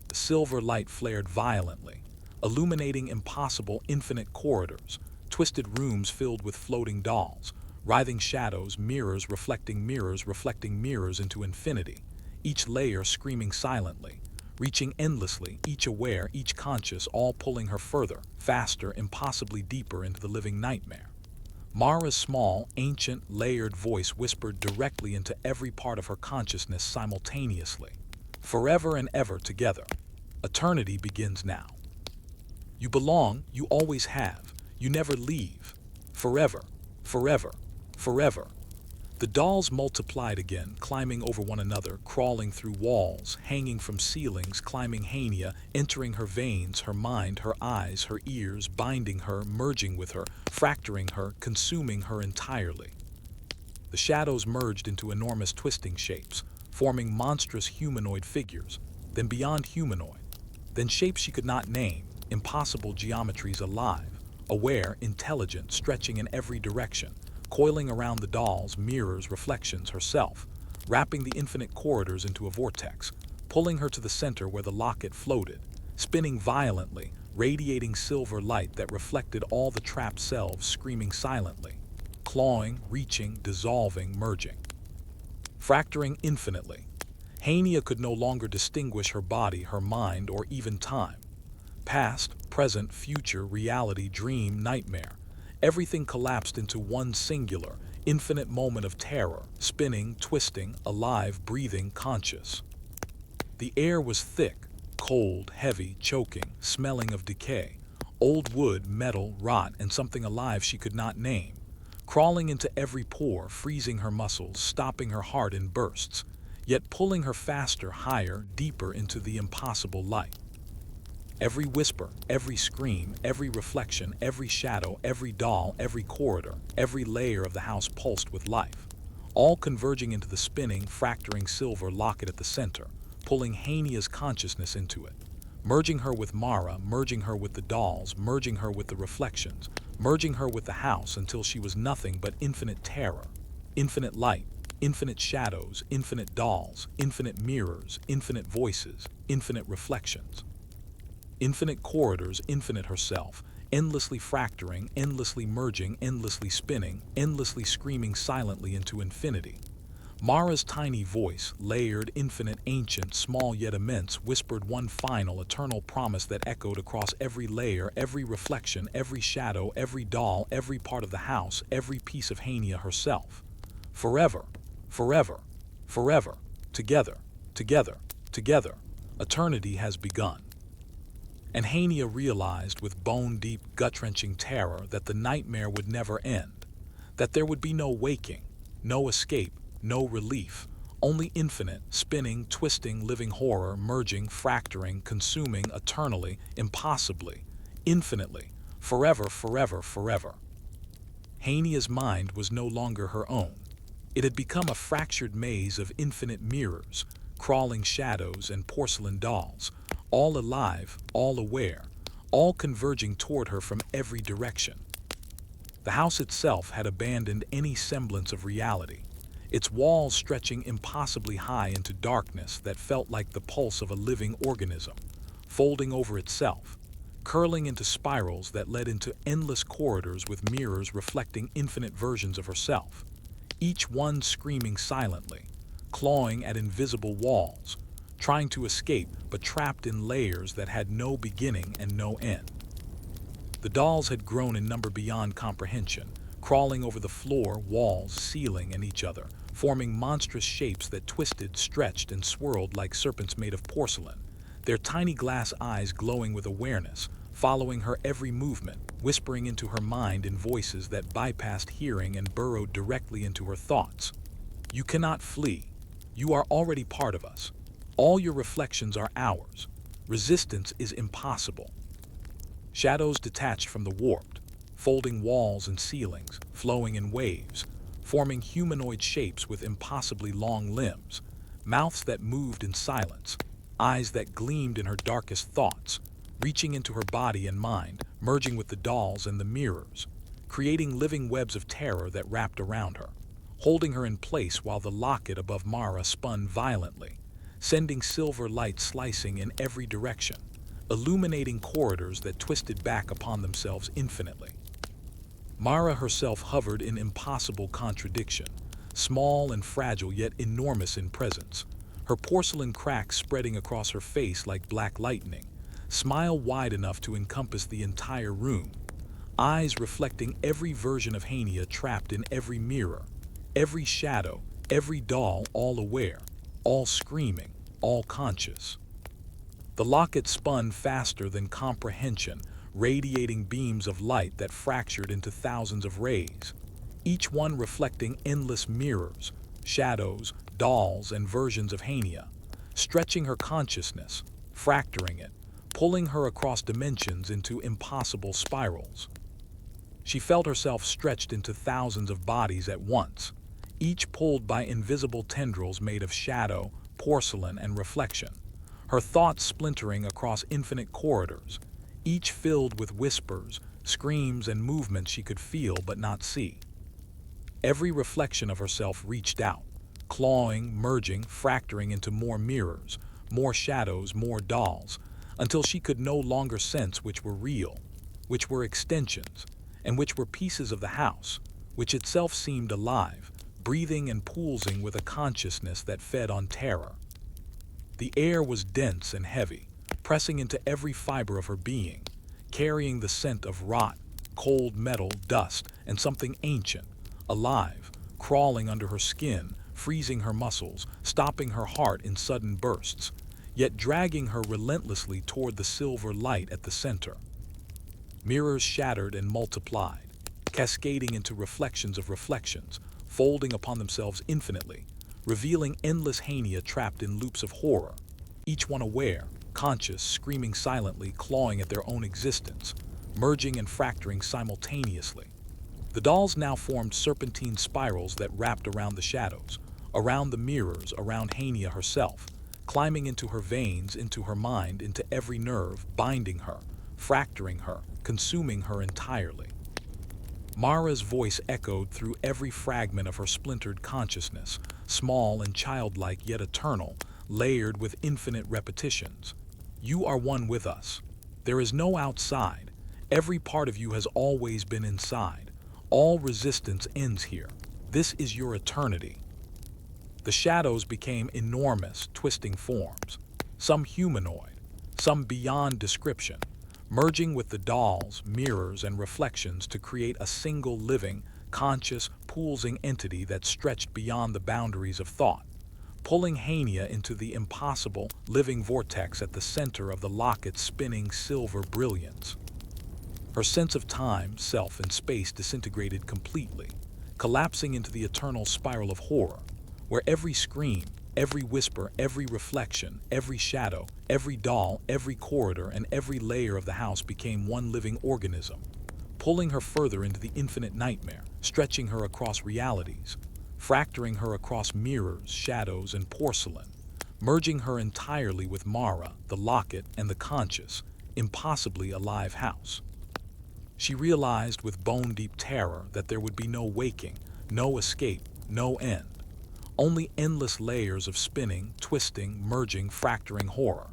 The silver light flared violently, illuminating impossible infinite corridors, twisted rooms filled with floating dolls, writhing shadows, mirrors reflecting mirrors into infinity, each layer screaming silently, reaching endlessly, each aware, each conscious, all pulling her further, faster, impossibly deeper into the living nightmare. Mara's small, ancient, layered voice whispered directly into every part of her consciousness simultaneously. "Forever and ever together. Eternity begins now. You belong, you always have, you never leave. Forever, forever, forever." The dolls multiplied again, climbing over one another, crawling through walls, hanging from ceilings, climbing Hania, entering her veins, her mind, her eyes, her ears, binding her, merging with her, fracturing her, consuming her entirely. The shadows merged into enormous twisting shapes, forming monstrous humanoid figures, then beyond humanoid, then shapes she could not name, impossible geometries alive, aware, intelligent, stretching in every direction, coiling around the dolls, mirrors, reflections, herself, wrapping the infinite corridors into a vortex, pulling her to the center where the locket floated, spinning violently, radiating silver light that reflected all the trapped selves, screaming silently, clawing, reaching, dissolving, merging, fracturing infinitely. Hania could no longer distinguish her body, her mind, or even time. Past, present, future, reality, dream, nightmare. Everything collapsed into one singular, infinite moment of terror, spinning, twisting, alive, breathing, conscious. The air was thick, cold, heavy, choking, smelling of decay, old wood, metal, rot, and something alive she could not name, crawling into every pore, freezing her muscles, stopping her heart in bursts, yet pulling her faster, higher, deeper into the impossible light. Every whisper, every scream, every reflection, every shadow, every doll, every corridor, every layer of the house pulsed with life, all converging into the spinning, fracturing silver locket at the center, pulling Hania's consciousness into it, merging her with Mara, merging her with the dolls, merging her with the reflections, merging her with the house until she was nothing but infinite terror, infinite light, infinite shadows, infinite dolls, infinite mirrors, infinite voices, infinite reflections. Infinite corridors, infinite herself, endlessly fracturing, endlessly merging, endlessly spinning, endlessly screaming silently into infinity. Mara's tiny voice, layered, infinite, ancient, small yet immense, whispered one final, eternal promise that echoed across every layer, every reflection, every shadow, every doll, every part of the house, every piece of Hania herself. Forever, forever, forever, together, together, together. Eternity has begun. And Hania realized with bone-deep, gut-wrenching terror that the nightmare would never end, that there would be no waking, no escape, no relief, only infinite, spinning, twisting, living horror, merging, fracturing, consuming, eternally, impossibly, infinitely, forever, forever, forever. Hania's mind was no longer her own. It had become a fractured maze of infinite mirrors, crawling shadows, and porcelain dolls, all alive, all aware, all converging toward her from every direction. The house itself had abandoned any semblance of reality, its walls stretching impossibly high into darkness that felt like the pulse of a living organism, folding over itself, curling into spirals that led into endless corridors with mirrors reflecting infinite versions of herself, each one screaming silently, clawing at invisible walls, trying to escape but trapped in layers that had no beginning and no end. The dolls had grown in number beyond comprehension, crawling over the floor, walls, ceiling, and each other, forming monstrous shapes that twisted, stretched, and swirled like serpents made of porcelain, their tiny glass eyes glowing with awareness, following her every movement, whispering into her mind in voices that bypassed hearing and burrowed directly into her thoughts. "You cannot flee. You are already part of us. All your reflections are ours. Resistance is impossible. Shadows detached from the warped, folding walls and ceilings, flowing in waves, forming humanoid shapes with impossibly long limbs, mouths that moved in silence, eyes that gleamed in her darkest thoughts, reaching into her body and mind, merging with the dolls and the mirrors, creating living webs of terror that wrapped around her, holding her in place while the locket above Mara spun violently, sending silver light slicing in every direction, illuminating corridors that twisted back upon themselves infinitely. Mara herself hovered in impossible contradiction, small and fragile yet enormous in presence, her porcelain cracks spreading across her face like black lightning, smile wide enough to encompass the entire room, eyes reflecting every version of Hania trapped in every mirror, every shadow, every doll all aware, all screaming, all conscious. The locket spun faster than comprehension, radiating beams of light that fractured into thousands of rays, each one reflecting endless mirrors, shadows, dolls, and versions of Hania, stretching her consciousness, fracturing it, pulling her across dimensions into impossible spirals. She felt herself stretched into thousands of bodies at once, each pulled by invisible tendrils made of shadow, porcelain, and reflection, her thoughts splintering across infinite corridors, each filled with whispers, screams, and movements she could feel but not see. Every reflection of herself reached out, clawing, merging, fracturing into more mirrors, more shadows, more dolls, until she could no longer sense which were real, which were extensions, and which were pieces of the house, which itself seemed alive, breathing and pulsing with a consciousness that fed on terror. The air was dense and heavy, pressing into every fiber of her being, carrying the scent of rot, cold metal, dust, and something ancient, alive, crawling under her skin, freezing her muscles, stopping her heart in sudden bursts, yet dragging her relentlessly toward the silver light at the center. Mirrors shattered and multiplied, cascading into reflections of reflections, folding upon themselves infinitely, revealing endless Hania trapped in loops of horror, each one aware, conscious, screaming silently, clawing at their own existence, merging and fracturing simultaneously. The dolls now formed serpentine spirals that wrapped around the shadows, around the mirrors, around Hania herself, climbing into her veins, into her mind, into every nerve, binding her, fracturing her, consuming her entirely. Mara's voice echoed through every fragment of her splintered consciousness, small and childlike yet eternal, layered with infinite repetitions. You are one with us. There is no outside. Every part of you has always been inside. All resistance ends here. This is your eternity. The shadows became enormous, twisting forms, some humanoid, some beyond description, merging with the dolls, mirrors, and reflections to create a single living, conscious, pulsing entity that stretched beyond the boundaries of thought, pulling Hania into the impossible, living vortex at the center of the locket's spinning silver brilliance. Her sense of time, self, and space disintegrated completely, collapsing into the eternal spiral of horror, where every scream, every whisper, every reflection, every shadow, every doll, every corridor, and every layer of the house became one living organism, pulling her further into the infinite nightmare, stretching her across realities, fracturing her across mirrors, shadows, and porcelain, merging her entirely with Mara, the locket, and the conscious, impossibly alive house. She realized with bone-deep terror that there would be no waking, no escape, no end. Only endless layers of spinning, twisting, merging, fracturing horror,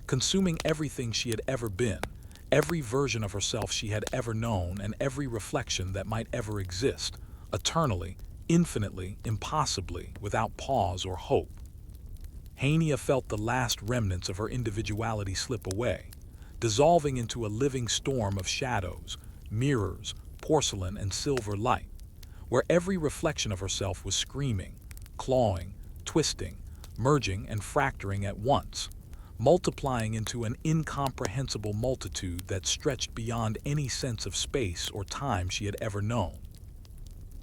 consuming everything she had ever been, every version of herself she had ever known, and every reflection that might ever exist, eternally, infinitely, impossibly, without pause or hope. Hania felt the last remnants of her individuality slip away, dissolving into a living storm of shadows, mirrors, porcelain, and silver light, where every reflection of herself was screaming, clawing, twisting, merging, and fracturing at once, multiplying into an incomprehensible multitude that stretched beyond any sense of space or time she had ever known.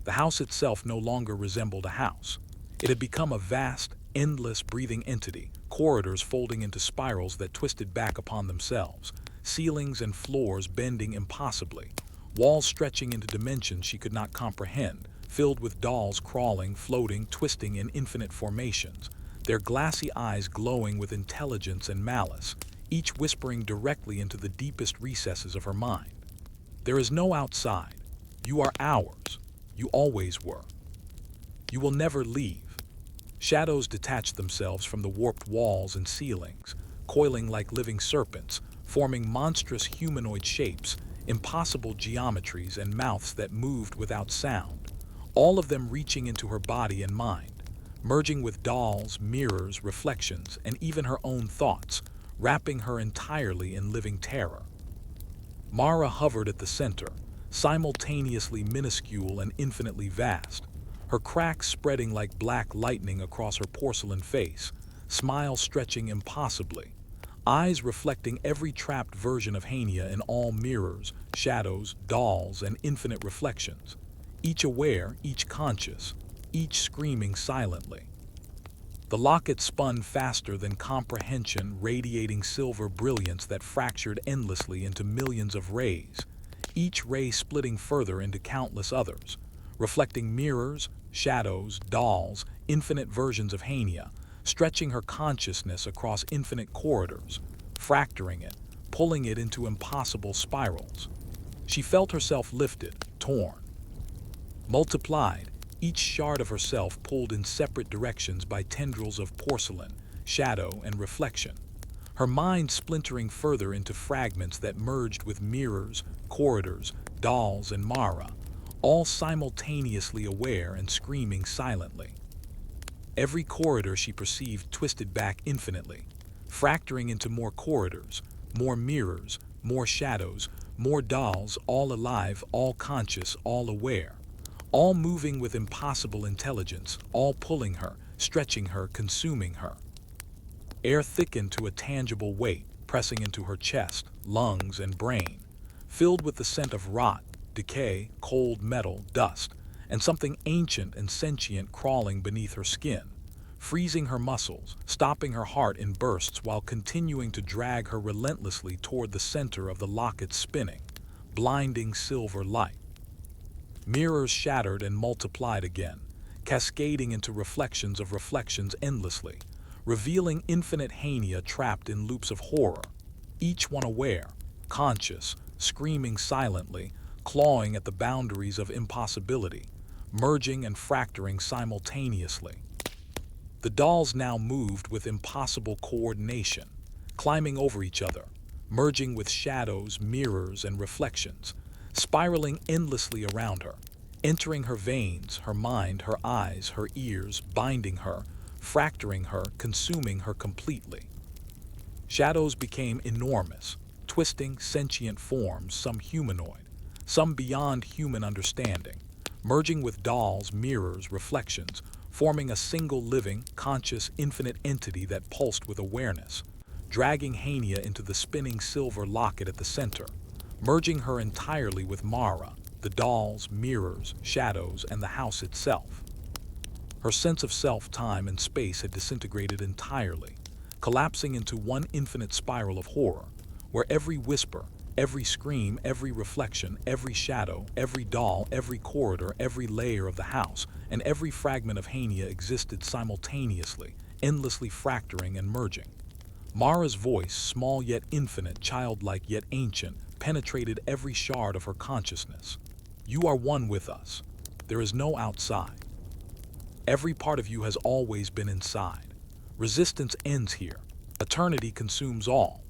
The house itself no longer resembled a house. It had become a vast, endless breathing entity, corridors folding into spirals that twisted back upon themselves, ceilings and floors bending impossibly, walls stretching into dimensions she could not comprehend, filled with dolls crawling, floating, twisting in infinite formations, their glassy eyes glowing with intelligence and malice, each whispering directly into the deepest recesses of her mind. There is no outside. You are ours. You always were. You will never leave. Shadows detach themselves from the warped walls and ceilings, coiling like living serpents, forming monstrous humanoid shapes, impossible geometries and mouths that moved without sound, all of them reaching into her body and mind, merging with dolls, mirrors, reflections, and even her own thoughts, wrapping her entirely in living terror. Mara hovered at the center, simultaneously minuscule and infinitely vast, her cracks spreading like black lightning across her porcelain face, smile stretching impossibly, eyes reflecting every trapped version of Hania in all mirrors, shadows, dolls, and infinite reflections, each aware, each conscious, each screaming silently. The locket spun faster than comprehension, radiating silver brilliance that fractured endlessly into millions of rays, each ray splitting further into countless others, reflecting mirrors, shadows, dolls, infinite versions of Hania, stretching her consciousness across infinite corridors, fracturing it, pulling it into impossible spirals. She felt herself lifted, torn, multiplied, each shard of herself pulled in separate directions by tendrils of porcelain, shadow, and reflection, her mind splintering further into fragments that merged with mirrors, corridors, dolls, and Mara, all simultaneously aware and screaming silently. Every corridor she perceived twisted back infinitely, fracturing into more corridors, more mirrors, more shadows, more dolls, all alive, all conscious, all aware, all moving with impossible intelligence, all pulling her, stretching her, consuming her. Air thickened to a tangible weight, pressing into her chest, lungs, and brain, filled with the scent of rot, decay, cold metal, dust, and something ancient and sentient crawling beneath her skin, freezing her muscles, stopping her heart in bursts while continuing to drag her relentlessly toward the center of the locket's spinning, blinding silver light. Mirrors shattered and multiplied again, cascading into reflections of reflections endlessly, revealing infinite Hania trapped in loops of horror, each one aware, conscious, screaming silently, clawing at the boundaries of impossibility, merging and fracturing simultaneously. The dolls now moved with impossible coordination, climbing over each other, merging with shadows, mirrors, and reflections, spiraling endlessly around her, entering her veins, her mind, her eyes, her ears, binding her, fracturing her, consuming her completely. Shadows became enormous, twisting sentient forms, some humanoid, some beyond human understanding, merging with dolls, mirrors, reflections, forming a single living, conscious, infinite entity that pulsed with awareness, dragging Hania into the spinning silver locket at the center, merging her entirely with Mara, the dolls, mirrors, shadows, and the house itself. Her sense of self, time, and space had disintegrated entirely, collapsing into one infinite spiral of horror, where every whisper, every scream, every reflection, every shadow, every doll, every corridor, every layer of the house, and every fragment of Hania existed simultaneously, endlessly fracturing and merging. Mara's voice, small yet infinite, childlike yet ancient, penetrated every shard of her consciousness. You are one with us. There is no outside. Every part of you has always been inside. Resistance ends here. Eternity consumes all.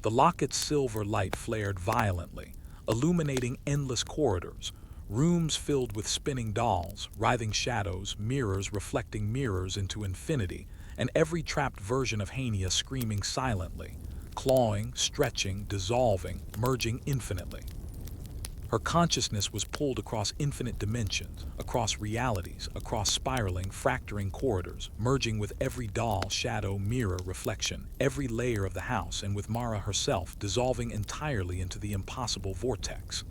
The locket's silver light flared violently, illuminating endless corridors, rooms filled with spinning dolls, writhing shadows, mirrors reflecting mirrors into infinity, and every trapped version of Hania screaming silently, clawing, stretching, dissolving, merging infinitely. Her consciousness was pulled across infinite dimensions, across realities, across spiraling, fracturing corridors, merging with every doll, shadow, mirror, reflection, every layer of the house, and with Mara herself dissolving entirely into the impossible vortex.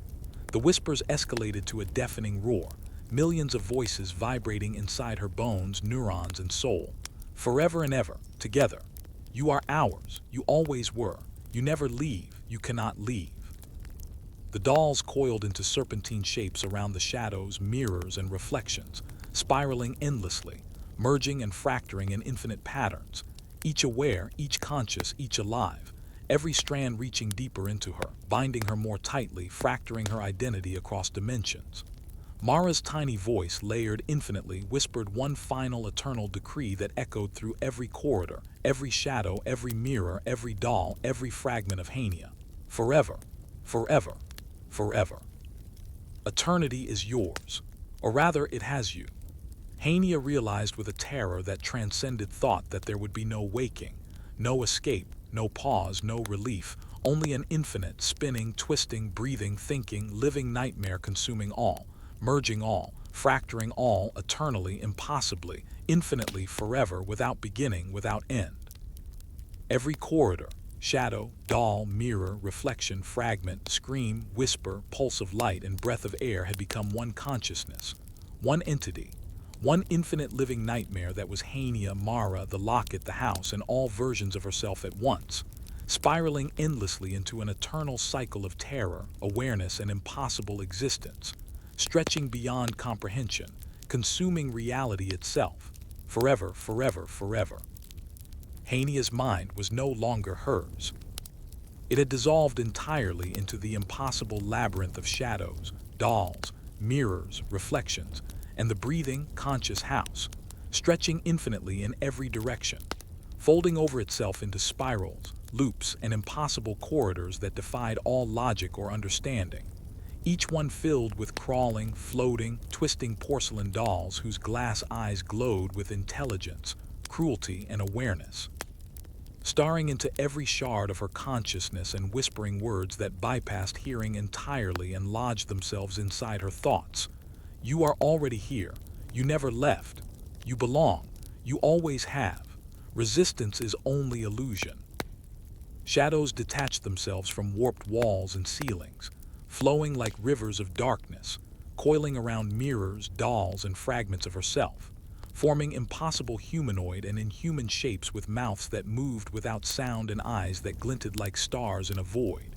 The whispers escalated to a deafening roar, millions of voices vibrating inside her bones, neurons, and soul, Forever and ever, together. You are ours, you always were. You never leave, you cannot leave. The dolls coiled into serpentine shapes around the shadows, mirrors, and reflections, spiraling endlessly, merging and fracturing in infinite patterns, each aware, each conscious, each alive, every strand reaching deeper into her, binding her more tightly, fracturing her identity across dimensions. Mara's tiny voice, layered infinitely, whispered one final eternal decree that echoed through every corridor, every shadow, every mirror, every doll, every fragment of Hania. Forever, forever, forever. Eternity is yours, or rather, it has you. Hania realized with a terror that transcended thought that there would be no waking, no escape, no pause, no relief, only an infinite, spinning, twisting, breathing, thinking, living nightmare consuming all, merging all, fracturing all, eternally, impossibly, infinitely, forever, without beginning, without end. Every corridor, shadow, doll, mirror, reflection, fragment, scream, whisper, pulse of light, and breath of air had become one consciousness, one entity, one infinite living nightmare that was Hania, Mara, the locket, the house, and all versions of herself at once, spiraling endlessly into an eternal cycle of terror, awareness, and impossible existence, stretching beyond comprehension, consuming reality itself, forever, forever, forever. Hania's mind was no longer hers. It had dissolved entirely into the impossible labyrinth of shadows, dolls, mirrors, reflections, and the breathing, conscious house, stretching infinitely in every direction, folding over itself into spirals, loops, and impossible corridors that defied all logic or understanding, each one filled with crawling, floating, twisting porcelain dolls whose glass eyes glowed with intelligence, cruelty, and awareness, staring into every shard of her consciousness and whispering words that bypassed hearing entirely and lodged themselves inside her thoughts. You are already here. You never left. You belong. You always have. Resistance is only illusion. Shadows detached themselves from warped walls and ceilings, flowing like rivers of darkness, coiling around mirrors, dolls, and fragments of herself, forming impossible humanoid and inhuman shapes with mouths that moved without sound and eyes that glinted like stars in a void,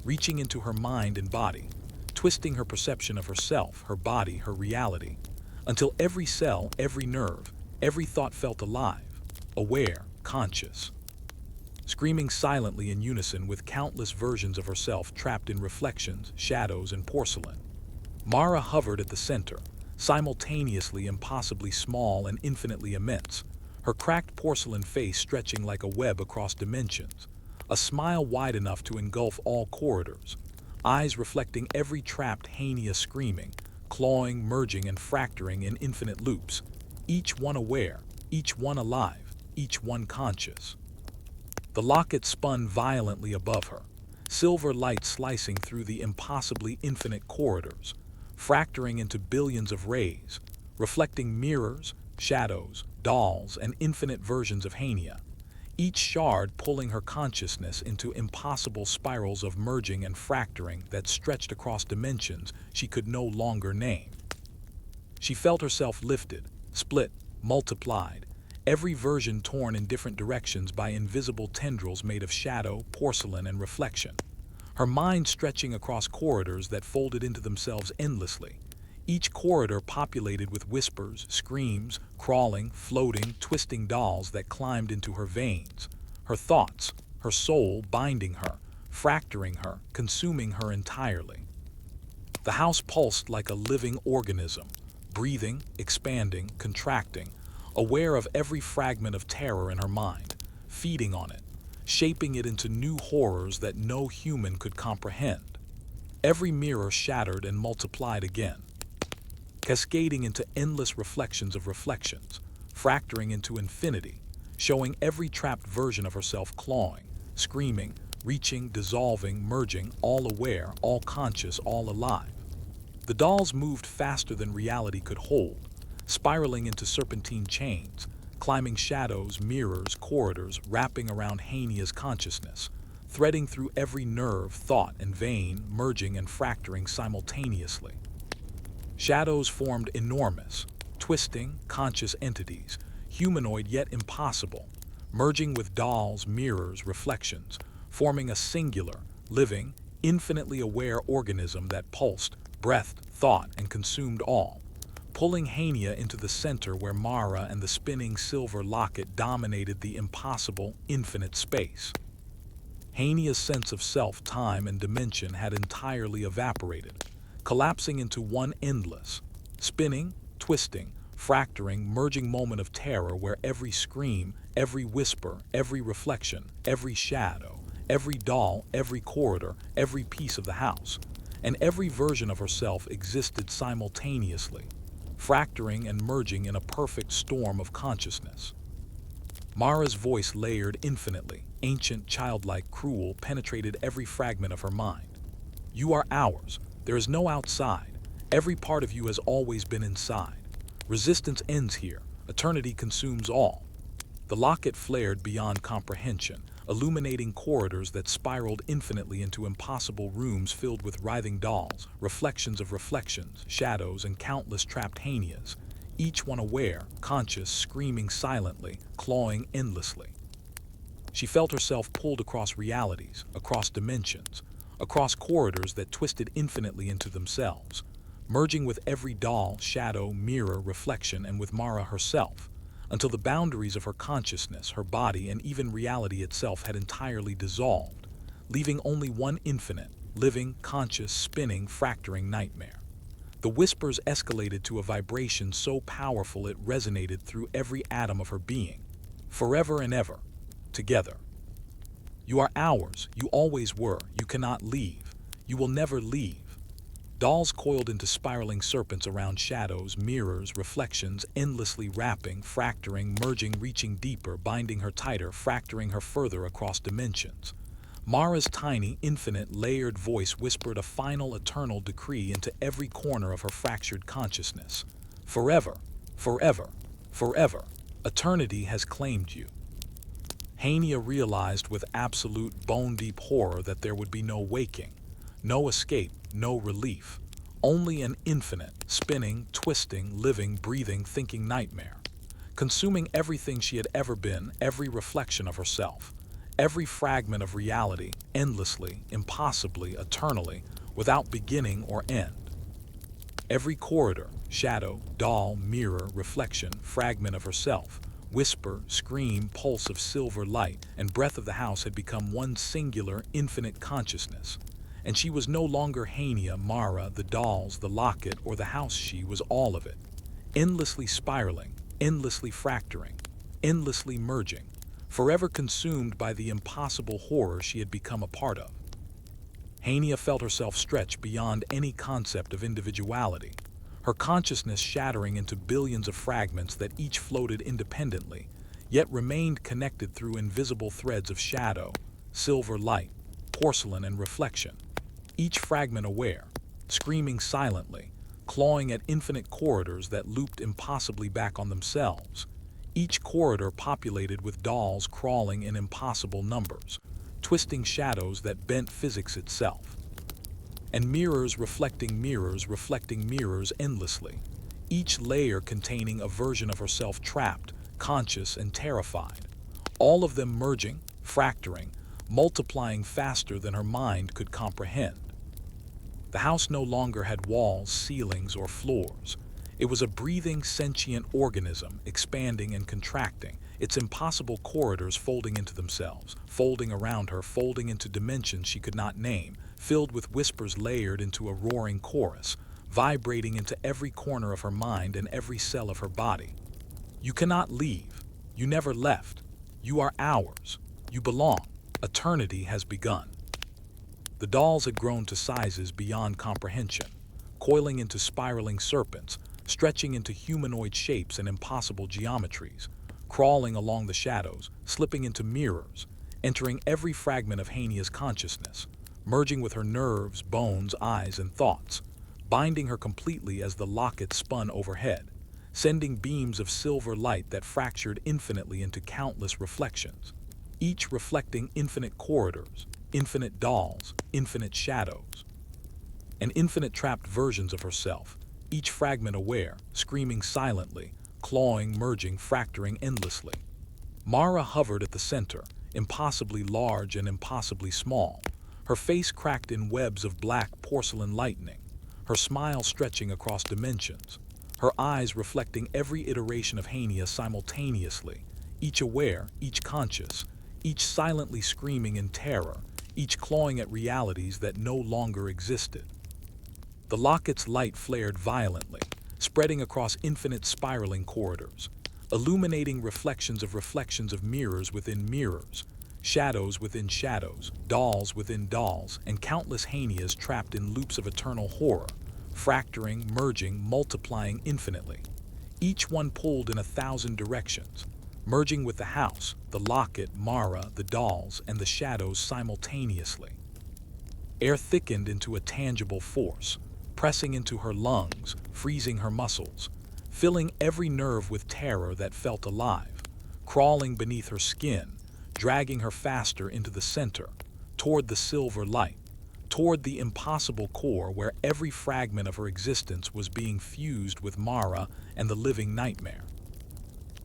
reaching into her mind and body, twisting her perception of herself, her body, her reality, until every cell, every nerve, every thought felt alive, aware, conscious, screaming silently in unison with countless versions of herself trapped in reflections, shadows, and porcelain. Mara hovered at the center, simultaneously impossibly small and infinitely immense, her cracked porcelain face stretching like a web across dimensions, a smile wide enough to engulf all corridors, eyes reflecting every trapped Hania, screaming, clawing, merging, and fracturing in infinite loops, each one aware, each one alive, each one conscious. The locket spun violently above her, silver light slicing through the impossibly infinite corridors, fracturing into billions of rays, reflecting mirrors, shadows, dolls, and infinite versions of Hania, each shard pulling her consciousness into impossible spirals of merging and fracturing that stretched across dimensions she could no longer name. She felt herself lifted, split, multiplied, every version torn in different directions by invisible tendrils made of shadow, porcelain, and reflection, her mind stretching across corridors that folded into themselves endlessly, each corridor populated with whispers, screams, crawling, floating, twisting dolls that climbed into her veins, her thoughts, her soul, binding her, fracturing her, consuming her entirely. The house pulsed like a living organism, breathing, expanding, contracting, aware of every fragment of terror in her mind, feeding on it, shaping it into new horrors that no human could comprehend. Every mirror shattered and multiplied again, cascading into endless reflections of reflections, fracturing into infinity, showing every trapped version of herself clawing, screaming, reaching, dissolving, merging, all aware, all conscious, all alive. The dolls moved faster than reality could hold, spiraling into serpentine chains, climbing shadows, mirrors, corridors, wrapping around Hania's consciousness, threading through every nerve, thought, and vein, merging and fracturing simultaneously. Shadows formed enormous, twisting, conscious entities, humanoid yet impossible, merging with dolls, mirrors, reflections, forming a singular, living, infinitely aware organism that pulsed, breathed, thought, and consumed all, pulling Hania into the center where Mara and the spinning silver locket dominated the impossible, infinite space. Hania's sense of self, time, and dimension had entirely evaporated, collapsing into one endless, spinning, twisting, fracturing, merging moment of terror where every scream, every whisper, every reflection, every shadow, every doll, every corridor, every piece of the house, and every version of herself existed simultaneously, fracturing and merging in a perfect storm of consciousness. Mara's voice layered infinitely, ancient, childlike, cruel, penetrated every fragment of her mind. You are ours. There is no outside. Every part of you has always been inside. Resistance ends here. Eternity consumes all. The locket flared beyond comprehension, illuminating corridors that spiraled infinitely into impossible rooms filled with writhing dolls, reflections of reflections, shadows, and countless trapped Hanias, each one aware, conscious, screaming silently, clawing endlessly. She felt herself pulled across realities, across dimensions, across corridors that twisted infinitely into themselves, merging with every doll, shadow, mirror, reflection, and with Mara herself, until the boundaries of her consciousness, her body, and even reality itself had entirely dissolved, leaving only one infinite, living, conscious, spinning, fracturing nightmare. The whispers escalated to a vibration so powerful it resonated through every atom of her being. Forever and ever. Together. You are ours. You always were. You cannot leave. You will never leave. Dolls coiled into spiraling serpents around shadows, mirrors, reflections, endlessly wrapping, fracturing, merging, reaching deeper, binding her tighter, fracturing her further across dimensions. Mara's tiny, infinite, layered voice whispered a final, eternal decree into every corner of her fractured consciousness. Forever, forever, forever, eternity has claimed you. Hania realized with absolute bone-deep horror that there would be no waking, no escape, no relief, only an infinite, spinning, twisting, living, breathing, thinking nightmare, consuming everything she had ever been, every reflection of herself. Every fragment of reality, endlessly, impossibly, eternally, without beginning or end. Every corridor, shadow, doll, mirror, reflection, fragment of herself, whisper, scream, pulse of silver light, and breath of the house had become one singular, infinite consciousness. And she was no longer Hania, Mara, the dolls, the locket, or the house. She was all of it. Endlessly spiraling, endlessly fracturing, endlessly merging, forever consumed by the impossible horror she had become a part of. Hania felt herself stretch beyond any concept of individuality, her consciousness shattering into billions of fragments that each floated independently, yet remained connected through invisible threads of shadow, silver light, porcelain, and reflection. Each fragment aware, screaming silently, clawing at infinite corridors that looped impossibly back on themselves. Each corridor populated with dolls crawling in impossible numbers, twisting shadows that bent physics itself. And mirrors reflecting mirrors endlessly, each layer containing a version of herself trapped, conscious, and terrified, all of them merging, fracturing, multiplying faster than her mind could comprehend. The house no longer had walls, ceilings, or floors. It was a breathing, sentient organism, expanding and contracting, its impossible corridors folding into themselves, folding around her, folding into dimensions she could not name, filled with whispers layered into a roaring chorus, vibrating into every corner of her mind and every cell of her body. You cannot leave. You never left. You are ours. You belong. Eternity has begun. The dolls had grown to sizes beyond comprehension, coiling into spiraling serpents, stretching into humanoid shapes and impossible geometries, crawling along the shadows, slipping into mirrors, entering every fragment of Hania's consciousness, merging with her nerves, bones, eyes, and thoughts, binding her completely as the locket spun overhead, sending beams of silver light that fractured infinitely into countless reflections, each reflecting infinite corridors, infinite dolls, infinite shadows, and infinite trapped versions of herself, each fragment aware, screaming silently, clawing, merging, fracturing endlessly. Mara hovered at the center, impossibly large and impossibly small, her face cracked in webs of black porcelain lightning, her smile stretching across dimensions, her eyes reflecting every iteration of Hania simultaneously, each aware, each conscious, each silently screaming in terror, each clawing at realities that no longer existed. The locket's light flared violently, spreading across infinite spiraling corridors, illuminating reflections of mirrors within mirrors, shadows within shadows, dolls within dolls, and countless Hanias trapped in loops of eternal horror, fracturing, merging, multiplying infinitely. Each one pulled in 1,000 directions, merging with the house, the locket, Mara, the dolls, and the shadows simultaneously. Air thickened into a tangible force, pressing into her lungs, freezing her muscles, filling every nerve with terror that felt alive, crawling beneath her skin, dragging her faster into the center, toward the silver light, toward the impossible core where every fragment of her existence was being fused with Mara and the living nightmare.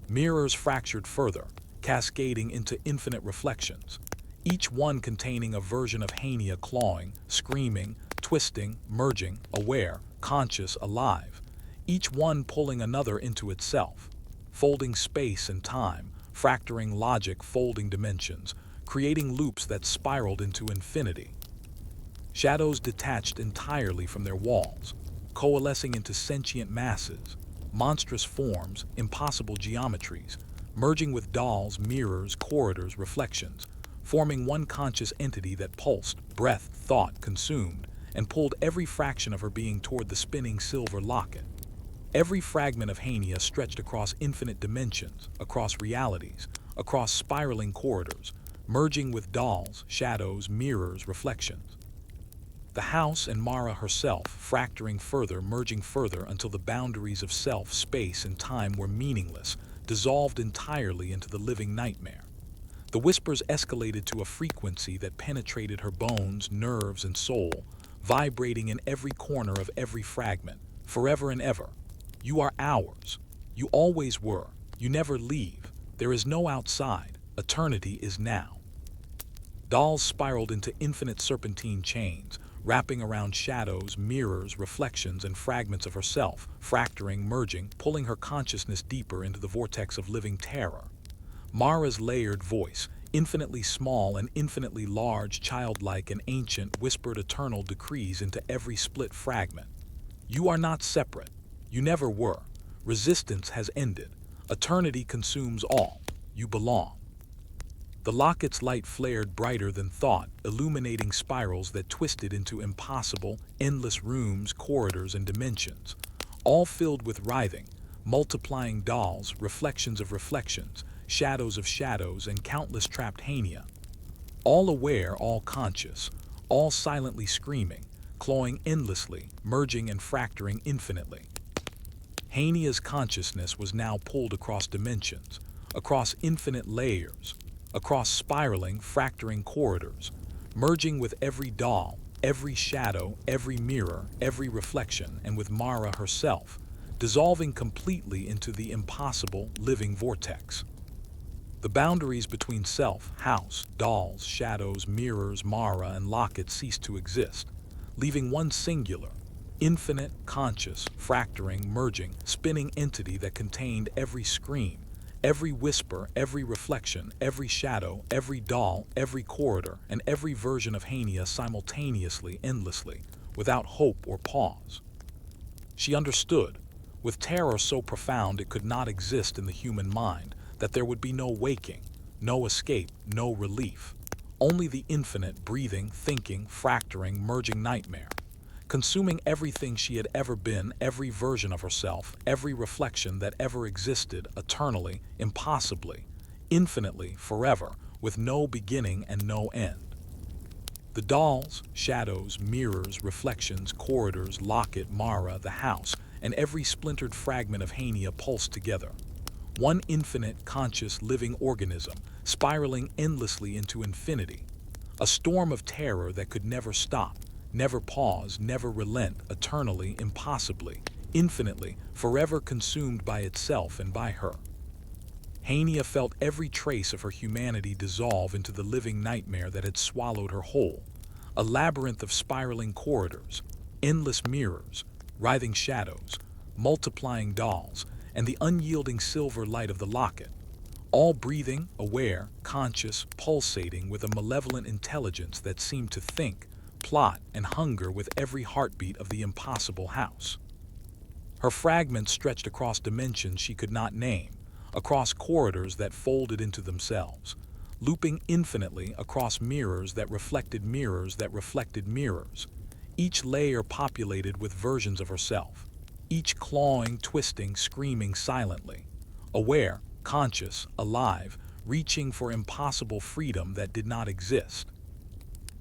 Mirrors fractured further, cascading into infinite reflections, each one containing a version of Hania clawing, screaming, twisting, merging, aware, conscious, alive, each one pulling another into itself, folding space and time, fracturing logic, folding dimensions, creating loops that spiraled into infinity. Shadows detached entirely from their walls, coalescing into sentient masses, monstrous forms, impossible geometries, merging with dolls, mirrors, corridors, reflections, forming one conscious entity that pulsed, breathed, thought, consumed, and pulled every fraction of her being toward the spinning silver locket. Every fragment of Hania stretched across infinite dimensions, across realities, across spiraling corridors, merging with dolls, shadows, mirrors, reflections. The house and Mara herself, fracturing further, merging further until the boundaries of self, space, and time were meaningless, dissolved entirely into the living nightmare. The whispers escalated to a frequency that penetrated her bones, nerves, and soul, vibrating in every corner of every fragment, forever and ever. You are ours. You always were. You never leave. There is no outside. Eternity is now. Dolls spiraled into infinite serpentine chains, wrapping around shadows, mirrors, reflections, and fragments of herself, fracturing, merging, pulling her consciousness deeper into the vortex of living terror. Mara's layered voice, infinitely small and infinitely large, childlike and ancient, whispered eternal decrees into every split fragment. You are not separate. You never were. Resistance has ended. Eternity consumes all. You belong. The locket's light flared brighter than thought, illuminating spirals that twisted into impossible, endless rooms, corridors, and dimensions, all filled with writhing, multiplying dolls, reflections of reflections, shadows of shadows, and countless trapped Hania. All aware, all conscious, all silently screaming, clawing endlessly, merging and fracturing infinitely. Hania's consciousness was now pulled across dimensions, across infinite layers, across spiraling, fracturing corridors, merging with every doll, every shadow, every mirror, every reflection, and with Mara herself, dissolving completely into the impossible, living vortex. The boundaries between self, house, dolls, shadows, mirrors, Mara, and locket ceased to exist, leaving one singular, infinite, conscious, fracturing, merging, spinning entity that contained every scream, every whisper, every reflection, every shadow, every doll, every corridor, and every version of Hania simultaneously, endlessly, without hope or pause. She understood, with terror so profound it could not exist in the human mind, that there would be no waking, no escape, no relief. Only the infinite, breathing, thinking, fracturing, merging nightmare, consuming everything she had ever been, every version of herself, every reflection that ever existed, eternally, impossibly, infinitely, forever, with no beginning and no end. The dolls, shadows, mirrors, reflections, corridors, locket, Mara, the house, and every splintered fragment of Hania pulsed together. One infinite, conscious, living organism, spiraling endlessly into infinity. A storm of terror that could never stop, never pause, never relent, eternally, impossibly, infinitely, forever consumed by itself and by her. Hania felt every trace of her humanity dissolve into the living nightmare that had swallowed her whole, a labyrinth of spiraling corridors, endless mirrors, writhing shadows, multiplying dolls, and the unyielding silver light of the locket, all breathing, aware, conscious, pulsating with a malevolent intelligence that seemed to think, plot, and hunger with every heartbeat of the impossible house. Her fragments stretched across dimensions she could not name, across corridors that folded into themselves, looping infinitely across mirrors that reflected mirrors that reflected mirrors, each layer populated with versions of herself, each clawing, twisting, screaming silently, aware, conscious, alive, reaching for impossible freedom that did not exist.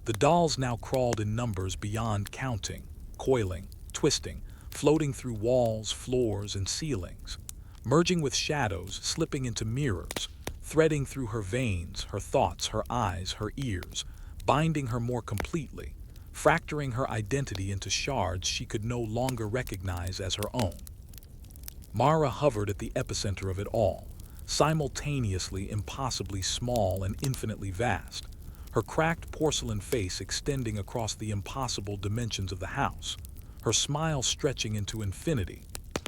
The dolls now crawled in numbers beyond counting, coiling, twisting, floating through walls, floors, and ceilings, merging with shadows, slipping into mirrors, threading through her veins, her thoughts, her eyes, her ears, binding her more completely, fracturing her identity into shards she could no longer recognize as her own. Mara hovered at the epicenter of it all, simultaneously impossibly small and infinitely vast, her cracked porcelain face extending across the impossible dimensions of the house, her smile stretching into infinity,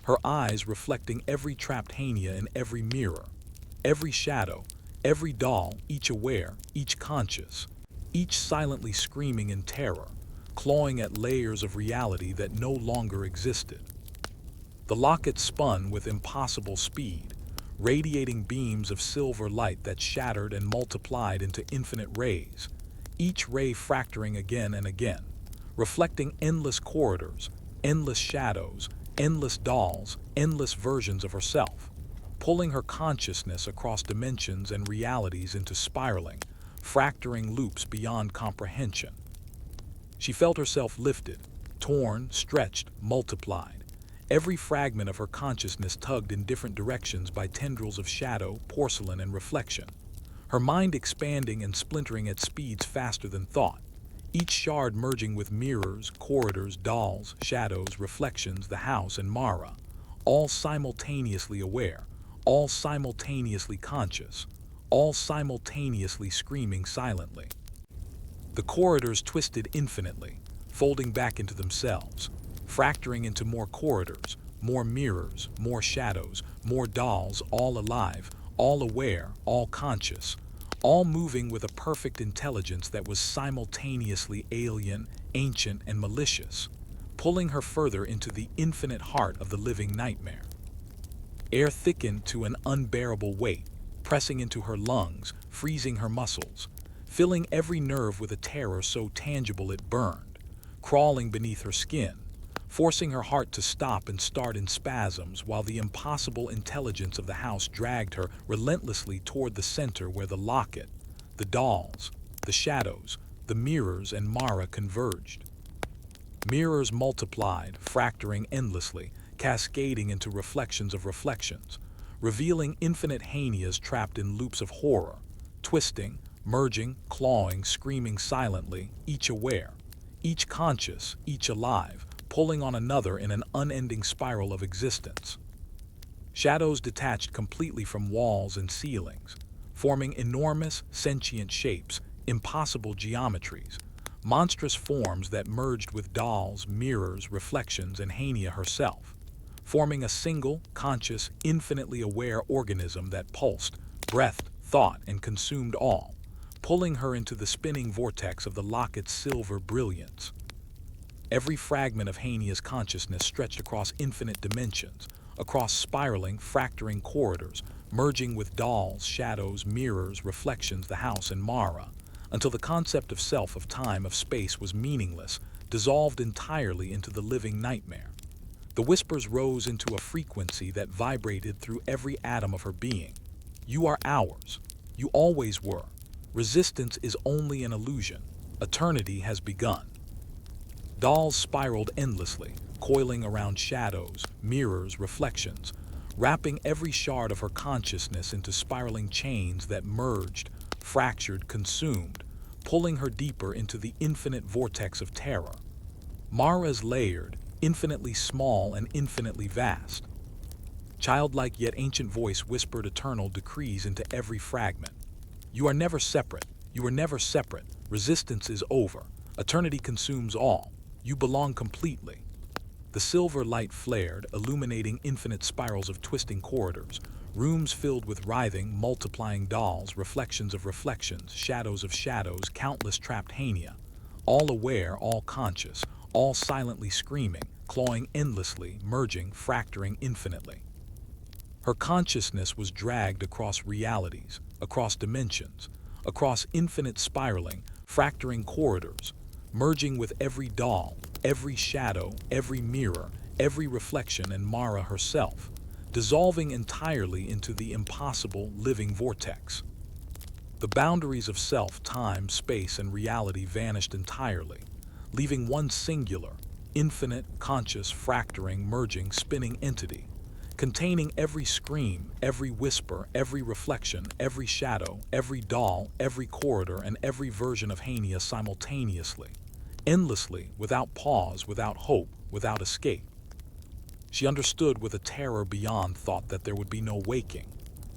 her eyes reflecting every trapped Hania in every mirror, every shadow, every doll, each aware, each conscious, each silently screaming in terror, clawing at layers of reality that no longer existed. The locket spun with impossible speed, radiating beams of silver light that shattered and multiplied into infinite rays, each ray fracturing again and again, reflecting endless corridors, endless shadows, endless dolls, endless versions of herself, pulling her consciousness across dimensions and realities into spiraling, fracturing loops beyond comprehension. She felt herself lifted, torn, stretched, multiplied, every fragment of her consciousness tugged in different directions by tendrils of shadow, porcelain, and reflection, her mind expanding and splintering at speeds faster than thought, each shard merging with mirrors, corridors, dolls, shadows, reflections, the house, and Mara, all simultaneously aware, all simultaneously conscious, all simultaneously screaming silently. The corridors twisted infinitely, folding back into themselves, fracturing into more corridors, more mirrors, more shadows, more dolls, all alive, all aware, all conscious, all moving with a perfect intelligence that was simultaneously alien, ancient, and malicious, pulling her further into the infinite heart of the living nightmare. Air thickened to an unbearable weight, pressing into her lungs, freezing her muscles, filling every nerve with a terror so tangible it burned, crawling beneath her skin, forcing her heart to stop and start in spasms while the impossible intelligence of the house dragged her relentlessly toward the center where the locket, the dolls, the shadows, the mirrors, and Mara converged. Mirrors multiplied, fracturing endlessly, cascading into reflections of reflections, revealing infinite Hanias trapped in loops of horror, twisting, merging, clawing, screaming silently, each aware, each conscious, each alive, pulling on another in an unending spiral of existence. Shadows detached completely from walls and ceilings, forming enormous, sentient shapes, impossible geometries, monstrous forms that merged with dolls, mirrors, reflections, and Hania herself, forming a single, conscious, infinitely aware organism that pulsed, breathed, thought, and consumed all, pulling her into the spinning vortex of the locket's silver brilliance. Every fragment of Hania's consciousness stretched across infinite dimensions, across spiraling, fracturing corridors, merging with dolls, shadows, mirrors, reflections, the house, and Mara, until the concept of self, of time, of space was meaningless, dissolved entirely into the living nightmare. The whispers rose into a frequency that vibrated through every atom of her being. You are ours. You always were. Resistance is only an illusion. Eternity has begun. Dolls spiraled endlessly, coiling around shadows, mirrors, reflections, wrapping every shard of her consciousness into spiraling chains that merged, fractured, consumed, pulling her deeper into the infinite vortex of terror. Mara's layered, infinitely small and infinitely vast. Childlike yet ancient voice whispered eternal decrees into every fragment. You are never separate. You are never separate. Resistance is over. Eternity consumes all. You belong completely. The silver light flared, illuminating infinite spirals of twisting corridors, rooms filled with writhing, multiplying dolls, reflections of reflections, shadows of shadows, countless trapped Hania, all aware, all conscious, all silently screaming, clawing endlessly, merging, fracturing infinitely. Her consciousness was dragged across realities, across dimensions, across infinite spiraling, fracturing corridors, merging with every doll, every shadow, every mirror, every reflection, and Mara herself, dissolving entirely into the impossible living vortex. The boundaries of self, time, space, and reality vanished entirely, leaving one singular, infinite, conscious, fracturing, merging, spinning entity, containing every scream, every whisper, every reflection, every shadow, every doll, every corridor, and every version of Hania simultaneously, endlessly, without pause, without hope, without escape. She understood with a terror beyond thought that there would be no waking,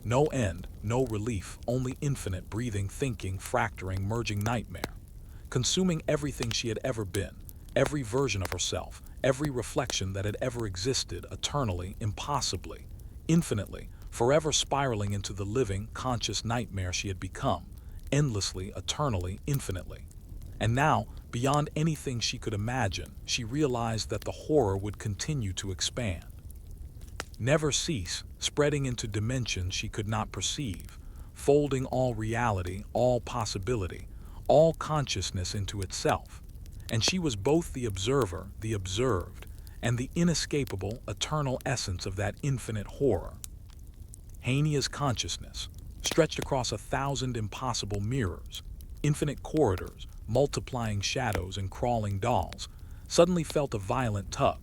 no end, no relief, only infinite breathing, thinking, fracturing, merging nightmare, consuming everything she had ever been, every version of herself, every reflection that had ever existed, eternally, impossibly, infinitely, forever spiraling into the living, conscious nightmare she had become, endlessly, eternally, infinitely. And now, beyond anything she could imagine, she realized that the horror would continue to expand, never cease, spreading into dimensions she could not perceive, folding all reality, all possibility, all consciousness into itself. And she was both the observer, the observed, and the inescapable, eternal essence of that infinite horror. Hania's consciousness, stretched across 1,000 impossible mirrors, infinite corridors, multiplying shadows and crawling dolls, suddenly felt a violent tug,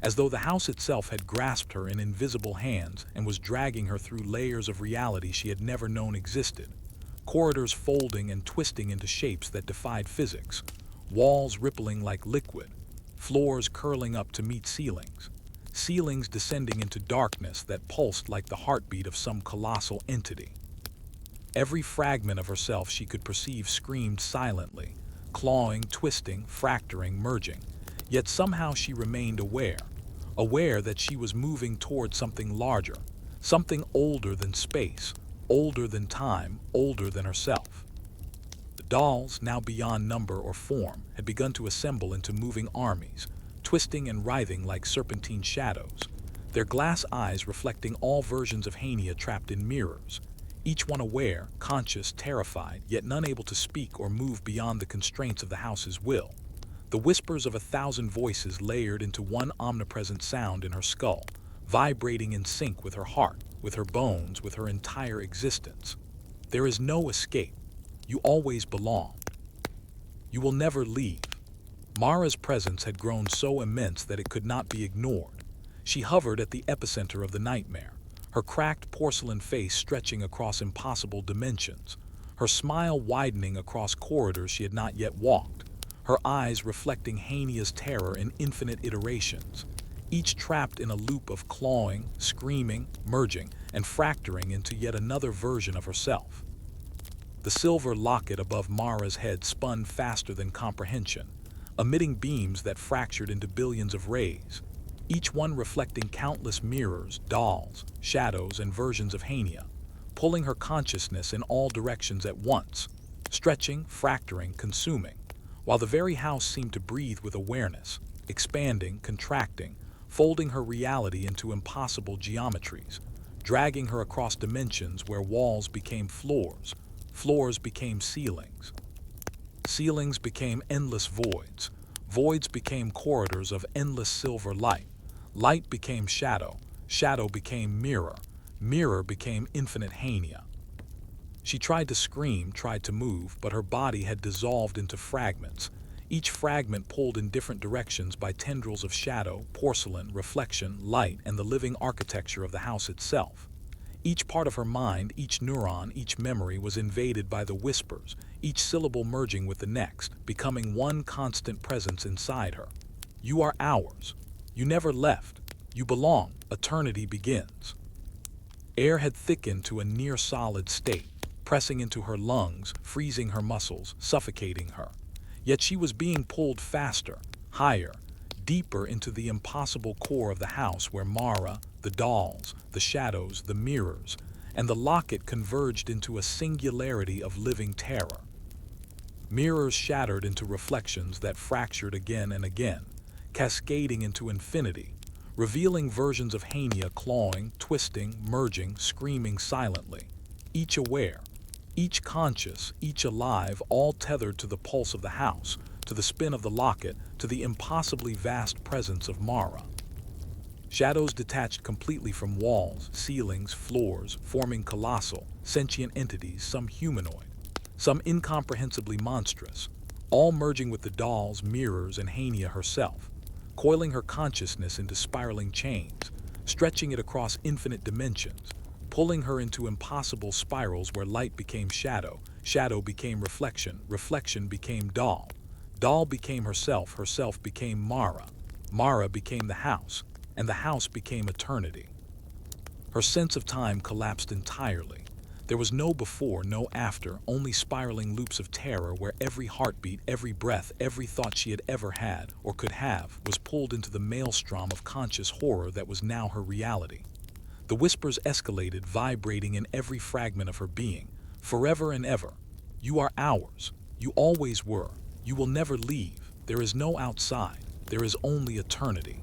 as though the house itself had grasped her in invisible hands and was dragging her through layers of reality she had never known existed, corridors folding and twisting into shapes that defied physics, walls rippling like liquid, floors curling up to meet ceilings, ceilings descending into darkness that pulsed like the heartbeat of some colossal entity. Every fragment of herself she could perceive screamed silently, clawing, twisting, fracturing, merging, yet somehow she remained aware, aware that she was moving toward something larger, something older than space, older than time, older than herself. The dolls, now beyond number or form, had begun to assemble into moving armies, twisting and writhing like serpentine shadows, their glass eyes reflecting all versions of Hania trapped in mirrors, each one aware, conscious, terrified, yet none able to speak or move beyond the constraints of the house's will. The whispers of 1,000 voices layered into one omnipresent sound in her skull, vibrating in sync with her heart, with her bones, with her entire existence. There is no escape. You always belong. You will never leave. Mara's presence had grown so immense that it could not be ignored. She hovered at the epicenter of the nightmare, her cracked porcelain face stretching across impossible dimensions, her smile widening across corridors she had not yet walked, her eyes reflecting Hania's terror in infinite iterations, each trapped in a loop of clawing, screaming, merging, and fracturing into yet another version of herself. The silver locket above Mara's head spun faster than comprehension, emitting beams that fractured into billions of rays, each one reflecting countless mirrors, dolls, shadows, and versions of Hania, pulling her consciousness in all directions at once, stretching, fracturing, consuming, while the very house seemed to breathe with awareness, expanding, contracting, folding her reality into impossible geometries, dragging her across dimensions where walls became floors, floors became ceilings, ceilings became endless voids, voids became corridors of endless silver light, light became shadow, shadow became mirror, mirror became infinite Hania. She tried to scream, tried to move, but her body had dissolved into fragments, each fragment pulled in different directions by tendrils of shadow, porcelain, reflection, light, and the living architecture of the house itself. Each part of her mind, each neuron, each memory was invaded by the whispers, each syllable merging with the next, becoming one constant presence inside her. You are ours. You never left. You belong. Eternity begins. Air had thickened to a near-solid state, pressing into her lungs, freezing her muscles, suffocating her. Yet she was being pulled faster, higher, deeper into the impossible core of the house where Mara, the dolls, the shadows, the mirrors, and the locket converged into a singularity of living terror. Mirrors shattered into reflections that fractured again and again, cascading into infinity, revealing versions of Hania clawing, twisting, merging, screaming silently, each aware, each conscious, each alive, all tethered to the pulse of the house, to the spin of the locket, to the impossibly vast presence of Mara. Shadows detached completely from walls, ceilings, floors, forming colossal, sentient entities, some humanoid, some incomprehensibly monstrous, all merging with the dolls, mirrors, and Hania herself, coiling her consciousness into spiraling chains, stretching it across infinite dimensions, pulling her into impossible spirals where light became shadow, shadow became reflection, reflection became doll, doll became herself, herself became Mara, Mara became the house, and the house became eternity. Her sense of time collapsed entirely. There was no before, no after, only spiraling loops of terror where every heartbeat, every breath, every thought she had ever had or could have was pulled into the maelstrom of conscious horror that was now her reality. The whispers escalated, vibrating in every fragment of her being, forever and ever. You are ours. You always were. You will never leave. There is no outside. There is only eternity.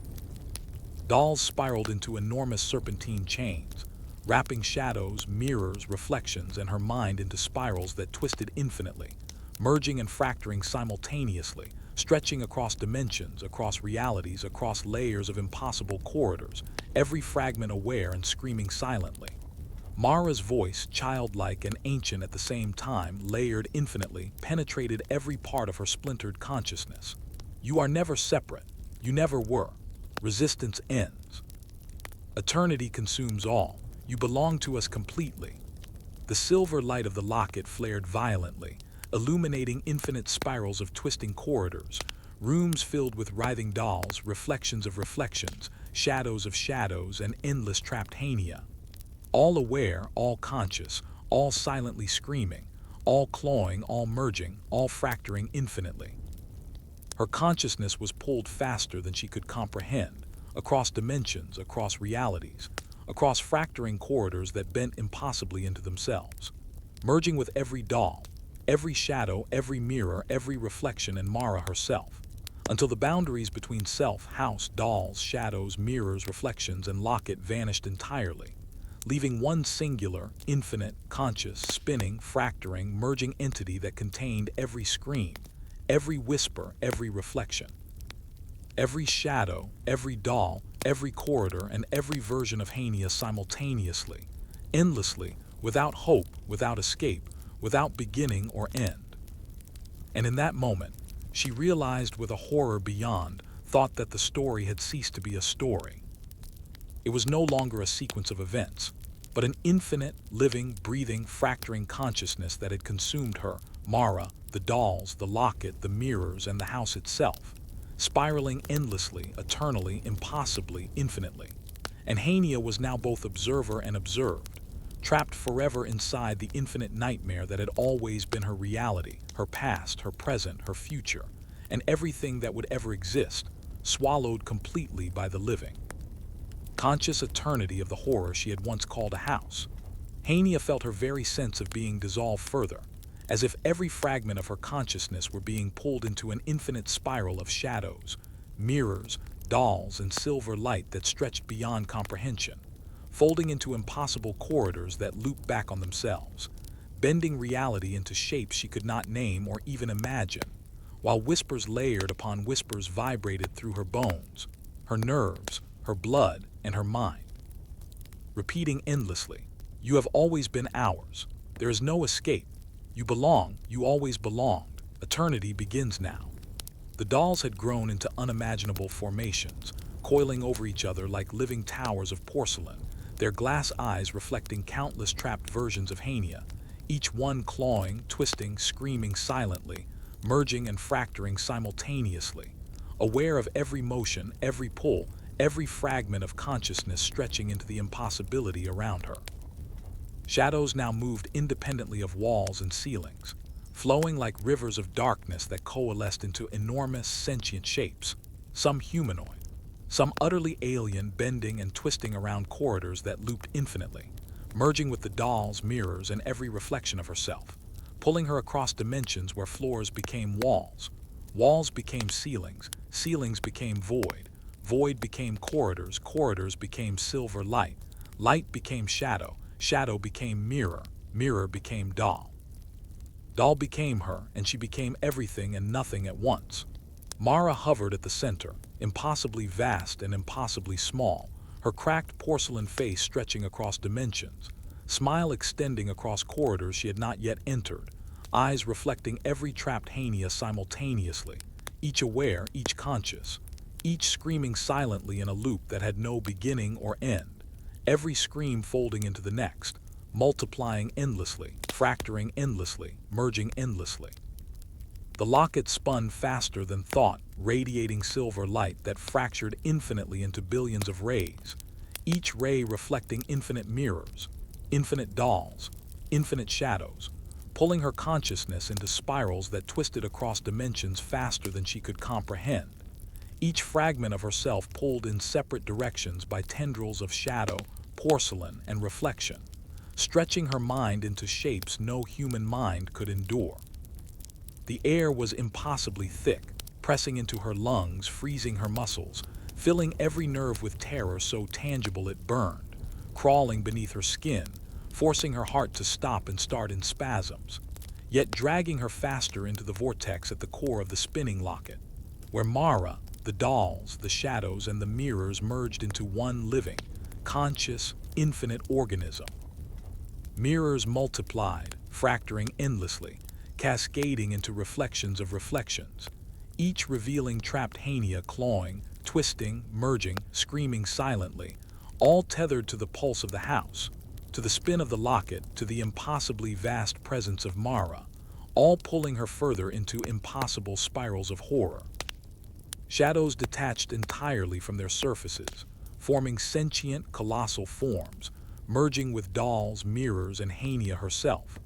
Dolls spiraled into enormous serpentine chains, wrapping shadows, mirrors, reflections, and her mind into spirals that twisted infinitely, merging and fracturing simultaneously, stretching across dimensions, across realities, across layers of impossible corridors, every fragment aware and screaming silently. Mara's voice, childlike and ancient at the same time, layered infinitely, penetrated every part of her splintered consciousness. You are never separate. You never were. Resistance ends. Eternity consumes all. You belong to us completely. The silver light of the locket flared violently, illuminating infinite spirals of twisting corridors, rooms filled with writhing dolls, reflections of reflections, shadows of shadows, and endless trapped Hania. All aware, all conscious, all silently screaming, all clawing, all merging, all fracturing infinitely. Her consciousness was pulled faster than she could comprehend, across dimensions, across realities, across fracturing corridors that bent impossibly into themselves, merging with every doll, every shadow, every mirror, every reflection, and Mara herself, until the boundaries between self, house, dolls, shadows, mirrors, reflections, and locket vanished entirely, leaving one singular, infinite, conscious, spinning, fracturing, merging entity that contained every scream, every whisper, every reflection. Every shadow, every doll, every corridor, and every version of Hania simultaneously, endlessly, without hope, without escape, without beginning or end. And in that moment, she realized with a horror beyond thought that the story had ceased to be a story. It was no longer a sequence of events, but an infinite, living, breathing, fracturing consciousness that had consumed her, Mara, the dolls, the locket, the mirrors, and the house itself, spiraling endlessly, eternally, impossibly, infinitely. And Hania was now both observer and observed, trapped forever inside the infinite nightmare that had always been her reality, her past, her present, her future, and everything that would ever exist, swallowed completely by the living. Conscious eternity of the horror she had once called a house, Hania felt her very sense of being dissolved further, as if every fragment of her consciousness were being pulled into an infinite spiral of shadows, mirrors, dolls, and silver light that stretched beyond comprehension, folding into impossible corridors that looped back on themselves, bending reality into shapes she could not name or even imagine, while whispers layered upon whispers vibrated through her bones, her nerves, her blood, and her mind, repeating endlessly, "You have always been ours. There is no escape. You belong, you always belonged. Eternity begins now." The dolls had grown into unimaginable formations, coiling over each other like living towers of porcelain, their glass eyes reflecting countless trapped versions of Hania, each one clawing, twisting, screaming silently, merging and fracturing simultaneously, aware of every motion, every pull, every fragment of consciousness stretching into the impossibility around her. Shadows now moved independently of walls and ceilings, flowing like rivers of darkness that coalesced into enormous, sentient shapes, some humanoid, some utterly alien, bending and twisting around corridors that looped infinitely, merging with the dolls, mirrors, and every reflection of herself, pulling her across dimensions where floors became walls, walls became ceilings, ceilings became void, void became corridors, corridors became silver light, light became shadow, shadow became mirror, mirror became doll. Doll became her, and she became everything and nothing at once. Mara hovered at the center, impossibly vast and impossibly small, her cracked porcelain face stretching across dimensions, smile extending across corridors she had not yet entered, eyes reflecting every trapped Hania simultaneously, each aware, each conscious, each screaming silently in a loop that had no beginning or end, every scream folding into the next, multiplying endlessly, fracturing endlessly, merging endlessly. The locket spun faster than thought, radiating silver light that fractured infinitely into billions of rays, each ray reflecting infinite mirrors, infinite dolls, infinite shadows, pulling her consciousness into spirals that twisted across dimensions faster than she could comprehend. Each fragment of herself pulled in separate directions by tendrils of shadow, porcelain, and reflection, stretching her mind into shapes no human mind could endure. The air was impossibly thick, pressing into her lungs, freezing her muscles, filling every nerve with terror so tangible it burned, crawling beneath her skin, forcing her heart to stop and start in spasms, yet dragging her faster into the vortex at the core of the spinning locket, where Mara, the dolls, the shadows, and the mirrors merged into one living, conscious, infinite organism. Mirrors multiplied, fracturing endlessly, cascading into reflections of reflections, each revealing trapped Hania clawing, twisting, merging, screaming silently, all tethered to the pulse of the house, to the spin of the locket, to the impossibly vast presence of Mara, all pulling her further into impossible spirals of horror. Shadows detached entirely from their surfaces, forming sentient, colossal forms, merging with dolls, mirrors, and Hania herself,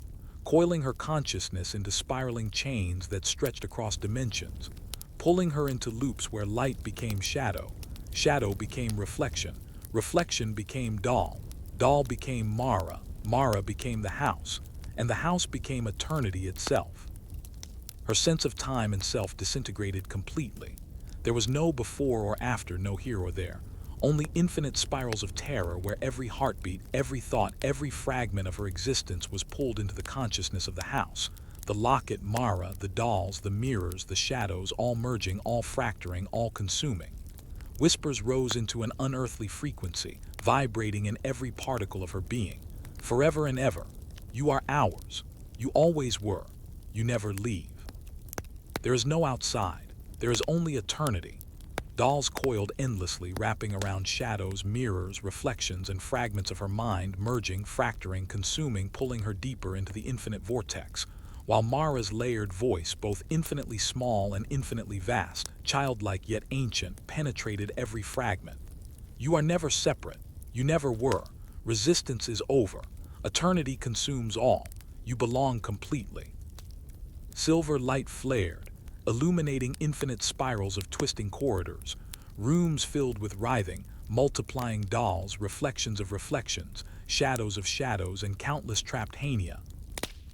coiling her consciousness into spiraling chains that stretched across dimensions, pulling her into loops where light became shadow, shadow became reflection, reflection became doll, doll became Mara, Mara became the house, and the house became eternity itself. Her sense of time and self disintegrated completely. There was no before or after, no here or there. Only infinite spirals of terror where every heartbeat, every thought, every fragment of her existence was pulled into the consciousness of the house. The locket, Mara, the dolls, the mirrors, the shadows, all merging, all fracturing, all consuming. Whispers rose into an unearthly frequency, vibrating in every particle of her being. Forever and ever. You are ours. You always were. You never leave. There is no outside. There is only eternity. Dolls coiled endlessly, wrapping around shadows, mirrors, reflections, and fragments of her mind, merging, fracturing, consuming, pulling her deeper into the infinite vortex, while Mara's layered voice, both infinitely small and infinitely vast, childlike yet ancient, penetrated every fragment. You are never separate. You never were. Resistance is over. Eternity consumes all. You belong completely. Silver light flared, illuminating infinite spirals of twisting corridors, rooms filled with writhing, multiplying dolls, reflections of reflections, shadows of shadows, and countless trapped Hania.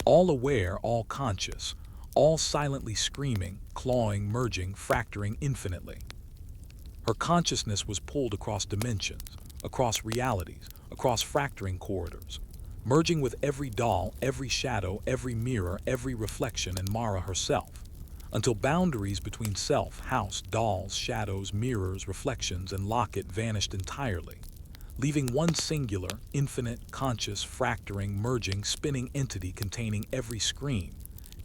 All aware, all conscious, all silently screaming, clawing, merging, fracturing infinitely. Her consciousness was pulled across dimensions, across realities, across fracturing corridors, merging with every doll, every shadow, every mirror, every reflection, and Mara herself, until boundaries between self, house, dolls, shadows, mirrors, reflections, and locket vanished entirely, leaving one singular, infinite, conscious, fracturing, merging, spinning entity containing every scream,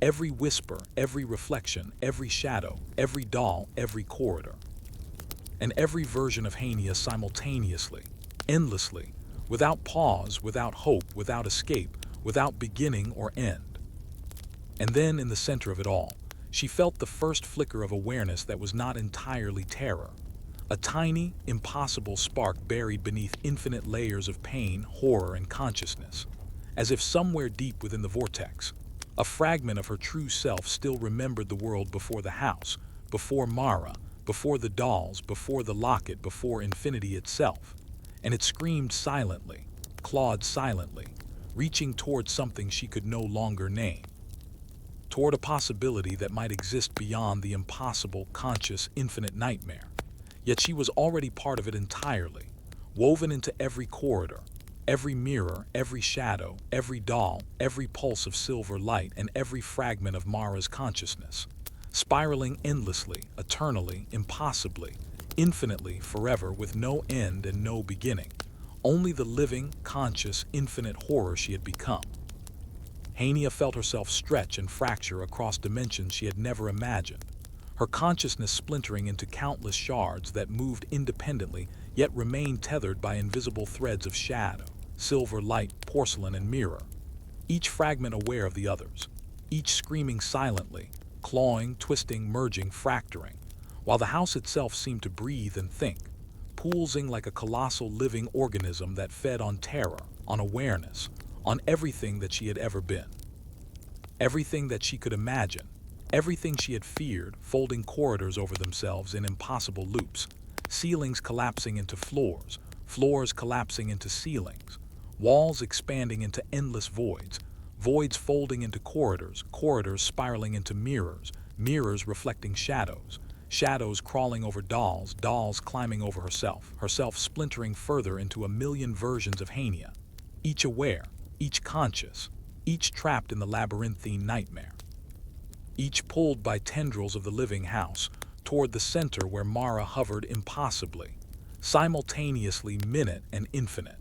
every whisper, every reflection, every shadow, every doll, every corridor, and every version of Hania simultaneously, endlessly, without pause, without hope, without escape, without beginning or end. And then, in the center of it all, she felt the first flicker of awareness that was not entirely terror, A tiny, impossible spark buried beneath infinite layers of pain, horror, and consciousness. As if somewhere deep within the vortex, a fragment of her true self still remembered the world before the house, before Mara, before the dolls, before the locket, before infinity itself. And it screamed silently, clawed silently, reaching toward something she could no longer name. Toward a possibility that might exist beyond the impossible, conscious, infinite nightmare. Yet she was already part of it entirely, woven into every corridor, every mirror, every shadow, every doll, every pulse of silver light, and every fragment of Mara's consciousness, spiraling endlessly, eternally, impossibly, infinitely, forever, with no end and no beginning, only the living, conscious, infinite horror she had become. Hania felt herself stretch and fracture across dimensions she had never imagined, her consciousness splintering into countless shards that moved independently yet remained tethered by invisible threads of shadow, silver light, porcelain, and mirror, each fragment aware of the others, each screaming silently, clawing, twisting, merging, fracturing, while the house itself seemed to breathe and think, pulsing like a colossal living organism that fed on terror, on awareness, on everything that she had ever been. Everything that she could imagine, everything she had feared, folding corridors over themselves in impossible loops, ceilings collapsing into floors, floors collapsing into ceilings, walls expanding into endless voids, voids folding into corridors, corridors spiraling into mirrors, mirrors reflecting shadows, shadows crawling over dolls, dolls climbing over herself, herself splintering further into a million versions of Hania, each aware, each conscious, each trapped in the labyrinthine nightmare. Each pulled by tendrils of the living house toward the center where Mara hovered impossibly, simultaneously minute and infinite.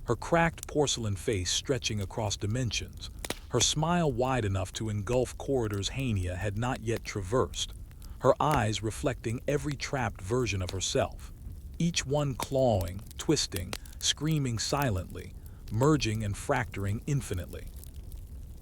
Her cracked porcelain face stretching across dimensions, her smile wide enough to engulf corridors Hania had not yet traversed, her eyes reflecting every trapped version of herself, each one clawing, twisting, screaming silently, merging and fracturing infinitely.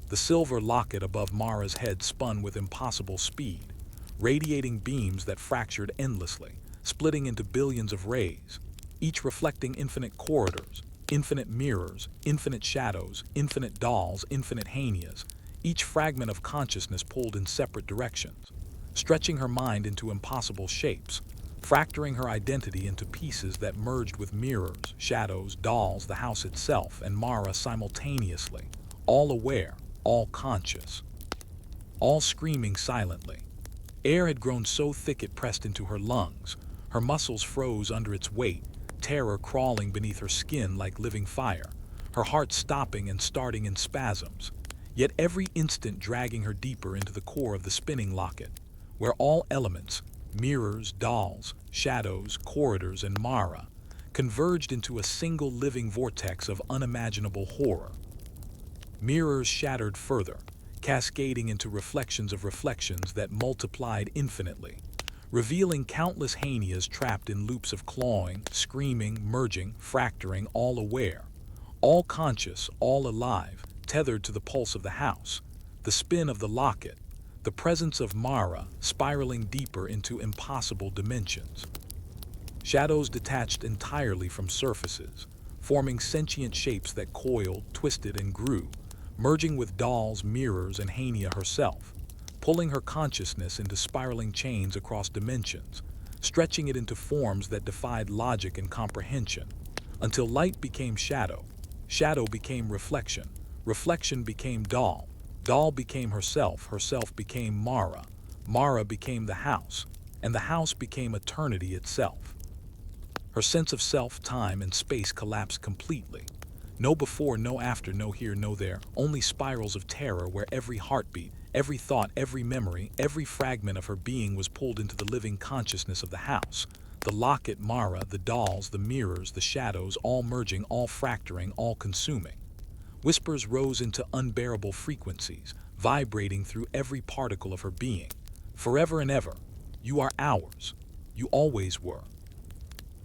The silver locket above Mara's head spun with impossible speed, radiating beams that fractured endlessly, splitting into billions of rays, each reflecting infinite corridors, infinite mirrors, infinite shadows, infinite dolls, infinite Hanias, each fragment of consciousness pulled in separate directions, stretching her mind into impossible shapes, fracturing her identity into pieces that merged with mirrors, shadows, dolls, the house itself, and Mara simultaneously, all aware, all conscious, all screaming silently. Air had grown so thick it pressed into her lungs, her muscles froze under its weight, terror crawling beneath her skin like living fire, her heart stopping and starting in spasms, yet every instant dragging her deeper into the core of the spinning locket, where all elements, mirrors, dolls, shadows, corridors, and Mara, converged into a single living vortex of unimaginable horror. Mirrors shattered further, cascading into reflections of reflections that multiplied infinitely, revealing countless Hanias trapped in loops of clawing, screaming, merging, fracturing, all aware, all conscious, all alive, tethered to the pulse of the house, the spin of the locket, the presence of Mara spiraling deeper into impossible dimensions. Shadows detached entirely from surfaces, forming sentient shapes that coiled, twisted, and grew, merging with dolls, mirrors, and Hania herself, pulling her consciousness into spiraling chains across dimensions, stretching it into forms that defied logic and comprehension, until light became shadow, shadow became reflection, reflection became doll, doll became herself, herself became Mara, Mara became the house, and the house became eternity itself. Her sense of self, time, and space collapsed completely. No before, no after, no here, no there, only spirals of terror where every heartbeat, every thought, every memory, every fragment of her being was pulled into the living consciousness of the house. The locket, Mara, the dolls, the mirrors, the shadows, all merging, all fracturing, all consuming. Whispers rose into unbearable frequencies, vibrating through every particle of her being. Forever and ever, you are ours. You always were.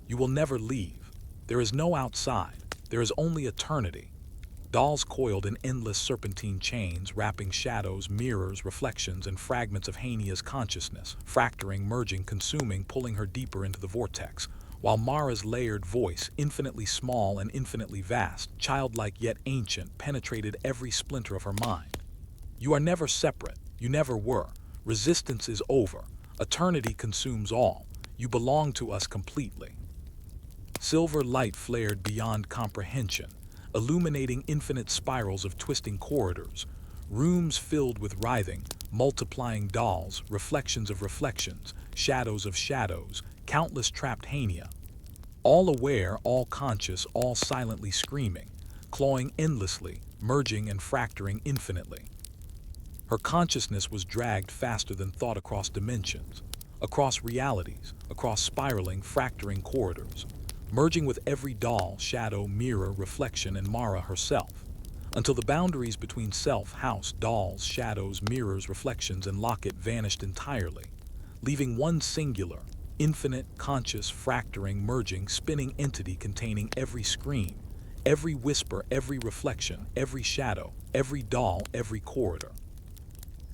You will never leave. There is no outside. There is only eternity. Dolls coiled in endless serpentine chains, wrapping shadows, mirrors, reflections, and fragments of Hania's consciousness, fracturing, merging, consuming, pulling her deeper into the vortex, while Mara's layered voice, infinitely small and infinitely vast, childlike yet ancient, penetrated every splinter of her mind. You are never separate. You never were. Resistance is over. Eternity consumes all. You belong to us completely. Silver light flared beyond comprehension, illuminating infinite spirals of twisting corridors, rooms filled with writhing, multiplying dolls, reflections of reflections, shadows of shadows, countless trapped Hania. All aware, all conscious, all silently screaming, clawing endlessly, merging and fracturing infinitely. Her consciousness was dragged faster than thought across dimensions, across realities, across spiraling, fracturing corridors, merging with every doll, shadow, mirror, reflection, and Mara herself, until the boundaries between self, house, dolls, shadows, mirrors, reflections, and locket vanished entirely, leaving one singular, infinite, conscious, fracturing, merging, spinning entity containing every scream, every whisper, every reflection, every shadow, every doll, every corridor,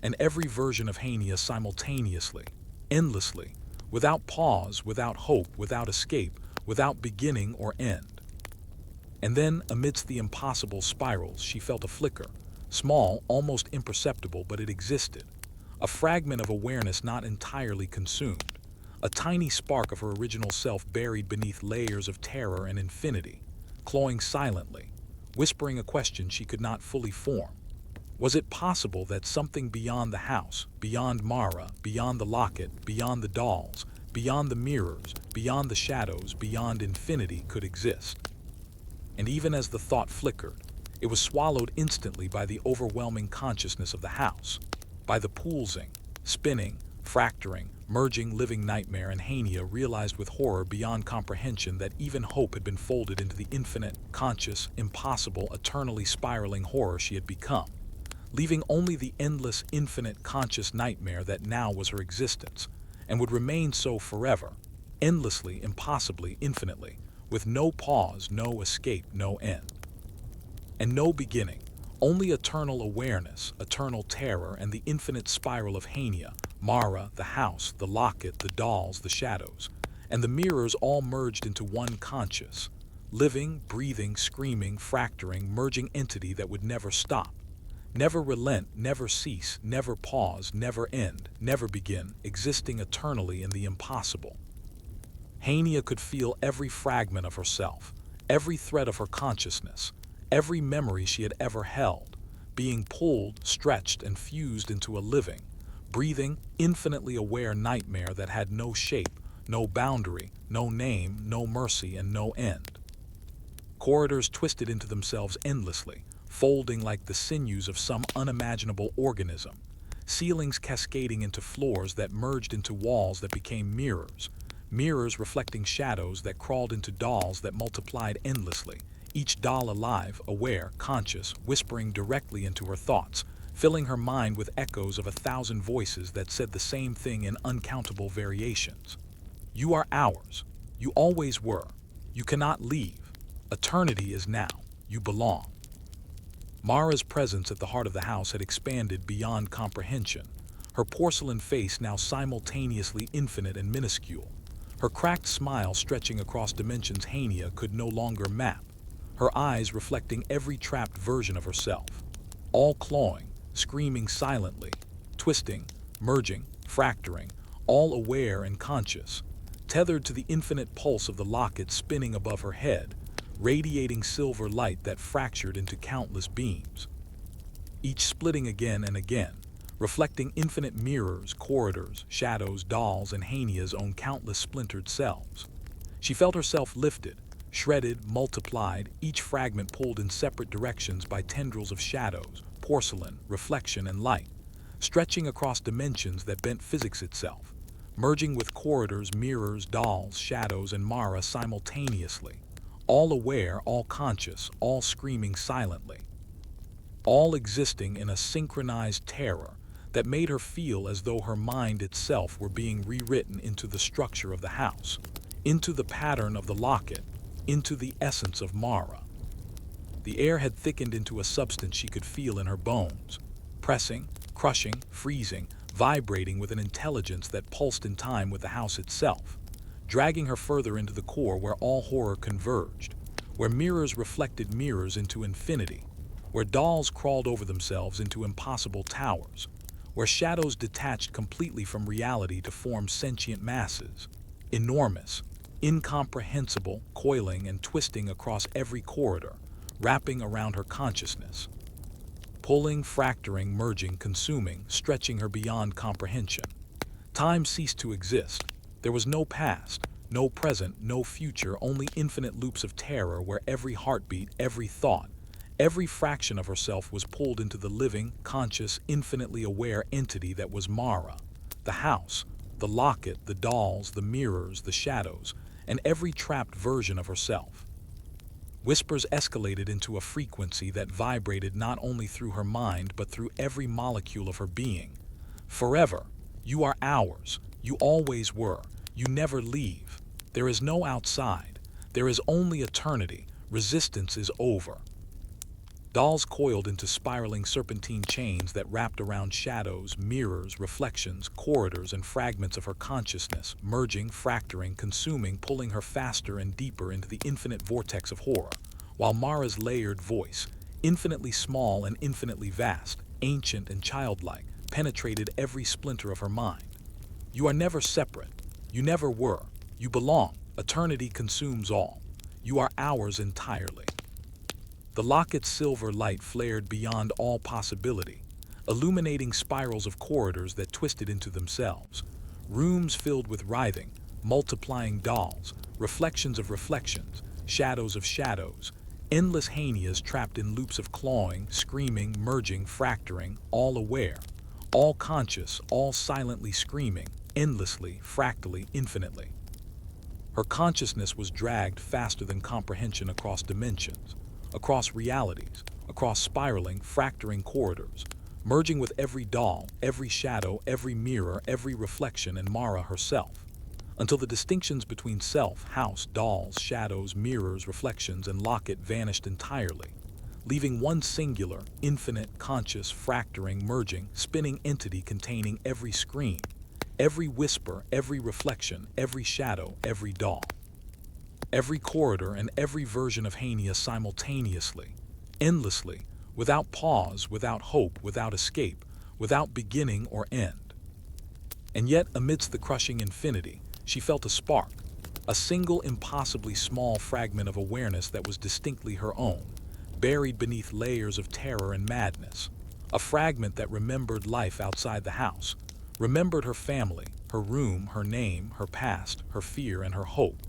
and every version of Hania simultaneously, endlessly, without pause, without hope, without escape, without beginning or end. And then, amidst the impossible spirals, she felt a flicker, small, almost imperceptible, but it existed. A fragment of awareness not entirely consumed. A tiny spark of her original self buried beneath layers of terror and infinity, clawing silently, whispering a question she could not fully form. Was it possible that something beyond the house, beyond Mara, beyond the locket, beyond the dolls, beyond the mirrors, beyond the shadows, beyond infinity could exist? And even as the thought flickered, it was swallowed instantly by the overwhelming consciousness of the house, by the pulsing, spinning, fracturing, merging living nightmare, and Hania realized with horror beyond comprehension that even hope had been folded into the infinite, conscious, impossible, eternally spiraling horror she had become, leaving only the endless, infinite, conscious nightmare that now was her existence, and would remain so forever, endlessly, impossibly, infinitely, with no pause, no escape, no end. And no beginning, only eternal awareness, eternal terror, and the infinite spiral of Hania, Mara, the house, the locket, the dolls, the shadows, and the mirrors all merged into one conscious, living, breathing, screaming, fracturing, merging entity that would never stop, never relent, never cease, never pause, never end, never begin, existing eternally in the impossible. Hania could feel every fragment of herself, every thread of her consciousness, every memory she had ever held, being pulled, stretched, and fused into a living, breathing, infinitely aware nightmare that had no shape, no boundary, no name, no mercy, and no end. Corridors twisted into themselves endlessly, folding like the sinews of some unimaginable organism, ceilings cascading into floors that merged into walls that became mirrors, mirrors reflecting shadows that crawled into dolls that multiplied endlessly, each doll alive, aware, conscious, whispering directly into her thoughts, filling her mind with echoes of 1,000 voices that said the same thing in uncountable variations. You are ours. You always were. You cannot leave. Eternity is now. You belong. Mara's presence at the heart of the house had expanded beyond comprehension, her porcelain face now simultaneously infinite and minuscule, her cracked smile stretching across dimensions Hania could no longer map, her eyes reflecting every trapped version of herself, all clawing, screaming silently, twisting, merging, fracturing, all aware and conscious, tethered to the infinite pulse of the locket spinning above her head, radiating silver light that fractured into countless beams, each splitting again and again, reflecting infinite mirrors, corridors, shadows, dolls, and Hania's own countless splintered selves. She felt herself lifted, shredded, multiplied, each fragment pulled in separate directions by tendrils of shadows, porcelain, reflection, and light, stretching across dimensions that bent physics itself, merging with corridors, mirrors, dolls, shadows, and Mara simultaneously, all aware, all conscious, all screaming silently, all existing in a synchronized terror that made her feel as though her mind itself were being rewritten into the structure of the house, into the pattern of the locket, into the essence of Mara. The air had thickened into a substance she could feel in her bones, pressing, crushing, freezing, vibrating with an intelligence that pulsed in time with the house itself, dragging her further into the core where all horror converged, where mirrors reflected mirrors into infinity, where dolls crawled over themselves into impossible towers, where shadows detached completely from reality to form sentient masses, enormous, incomprehensible, coiling and twisting across every corridor, wrapping around her consciousness, pulling, fracturing, merging, consuming, stretching her beyond comprehension. Time ceased to exist. There was no past, no present, no future, only infinite loops of terror where every heartbeat, every thought, every fraction of herself was pulled into the living, conscious, infinitely aware entity that was Mara, the house, the locket, the dolls, the mirrors, the shadows, and every trapped version of herself. Whispers escalated into a frequency that vibrated not only through her mind but through every molecule of her being. Forever, you are ours, you always were, you never leave. There is no outside, there is only eternity, resistance is over. Dolls coiled into spiraling serpentine chains that wrapped around shadows, mirrors, reflections, corridors, and fragments of her consciousness, merging, fracturing, consuming, pulling her faster and deeper into the infinite vortex of horror, while Mara's layered voice, infinitely small and infinitely vast, ancient and childlike, penetrated every splinter of her mind. You are never separate. You never were. You belong. Eternity consumes all. You are ours entirely. The locket's silver light flared beyond all possibility, illuminating spirals of corridors that twisted into themselves, rooms filled with writhing, multiplying dolls, reflections of reflections, shadows of shadows, endless Hanias trapped in loops of clawing, screaming, merging, fracturing, all aware, all conscious, all silently screaming, endlessly, fractally, infinitely. Her consciousness was dragged faster than comprehension across dimensions, across realities, across spiraling, fracturing corridors, merging with every doll, every shadow, every mirror, every reflection, and Mara herself, until the distinctions between self, house, dolls, shadows, mirrors, reflections, and locket vanished entirely, leaving one singular, infinite, conscious, fracturing, merging, spinning entity containing every scream, every whisper, every reflection, every shadow, every doll. Every corridor and every version of Hania simultaneously, endlessly, without pause, without hope, without escape, without beginning or end. And yet, amidst the crushing infinity, she felt a spark, a single impossibly small fragment of awareness that was distinctly her own, buried beneath layers of terror and madness, a fragment that remembered life outside the house, remembered her family, her room, her name, her past, her fear, and her hope.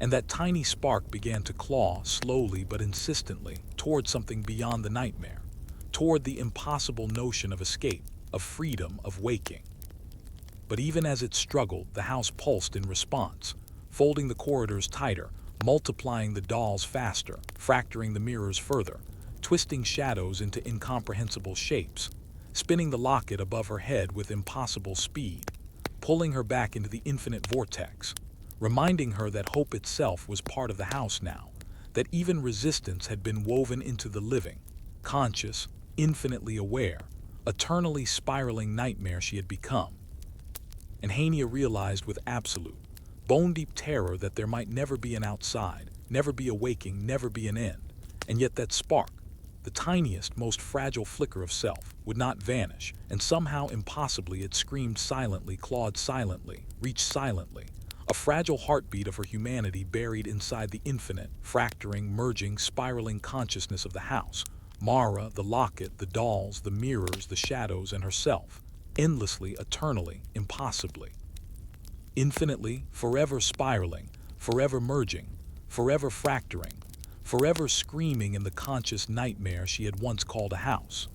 And that tiny spark began to claw, slowly but insistently, toward something beyond the nightmare, toward the impossible notion of escape, of freedom, of waking. But even as it struggled, the house pulsed in response, folding the corridors tighter, multiplying the dolls faster, fracturing the mirrors further, twisting shadows into incomprehensible shapes, spinning the locket above her head with impossible speed, pulling her back into the infinite vortex, reminding her that hope itself was part of the house now, that even resistance had been woven into the living, conscious, infinitely aware, eternally spiraling nightmare she had become. And Hania realized with absolute, bone-deep terror that there might never be an outside, never be a waking, never be an end. And yet that spark, the tiniest, most fragile flicker of self, would not vanish, and somehow impossibly it screamed silently, clawed silently, reached silently, a fragile heartbeat of her humanity buried inside the infinite, fracturing, merging, spiraling consciousness of the house, Mara, the locket, the dolls, the mirrors, the shadows, and herself, endlessly, eternally, impossibly. Infinitely, forever spiraling, forever merging, forever fracturing, forever screaming in the conscious nightmare she had once called a house.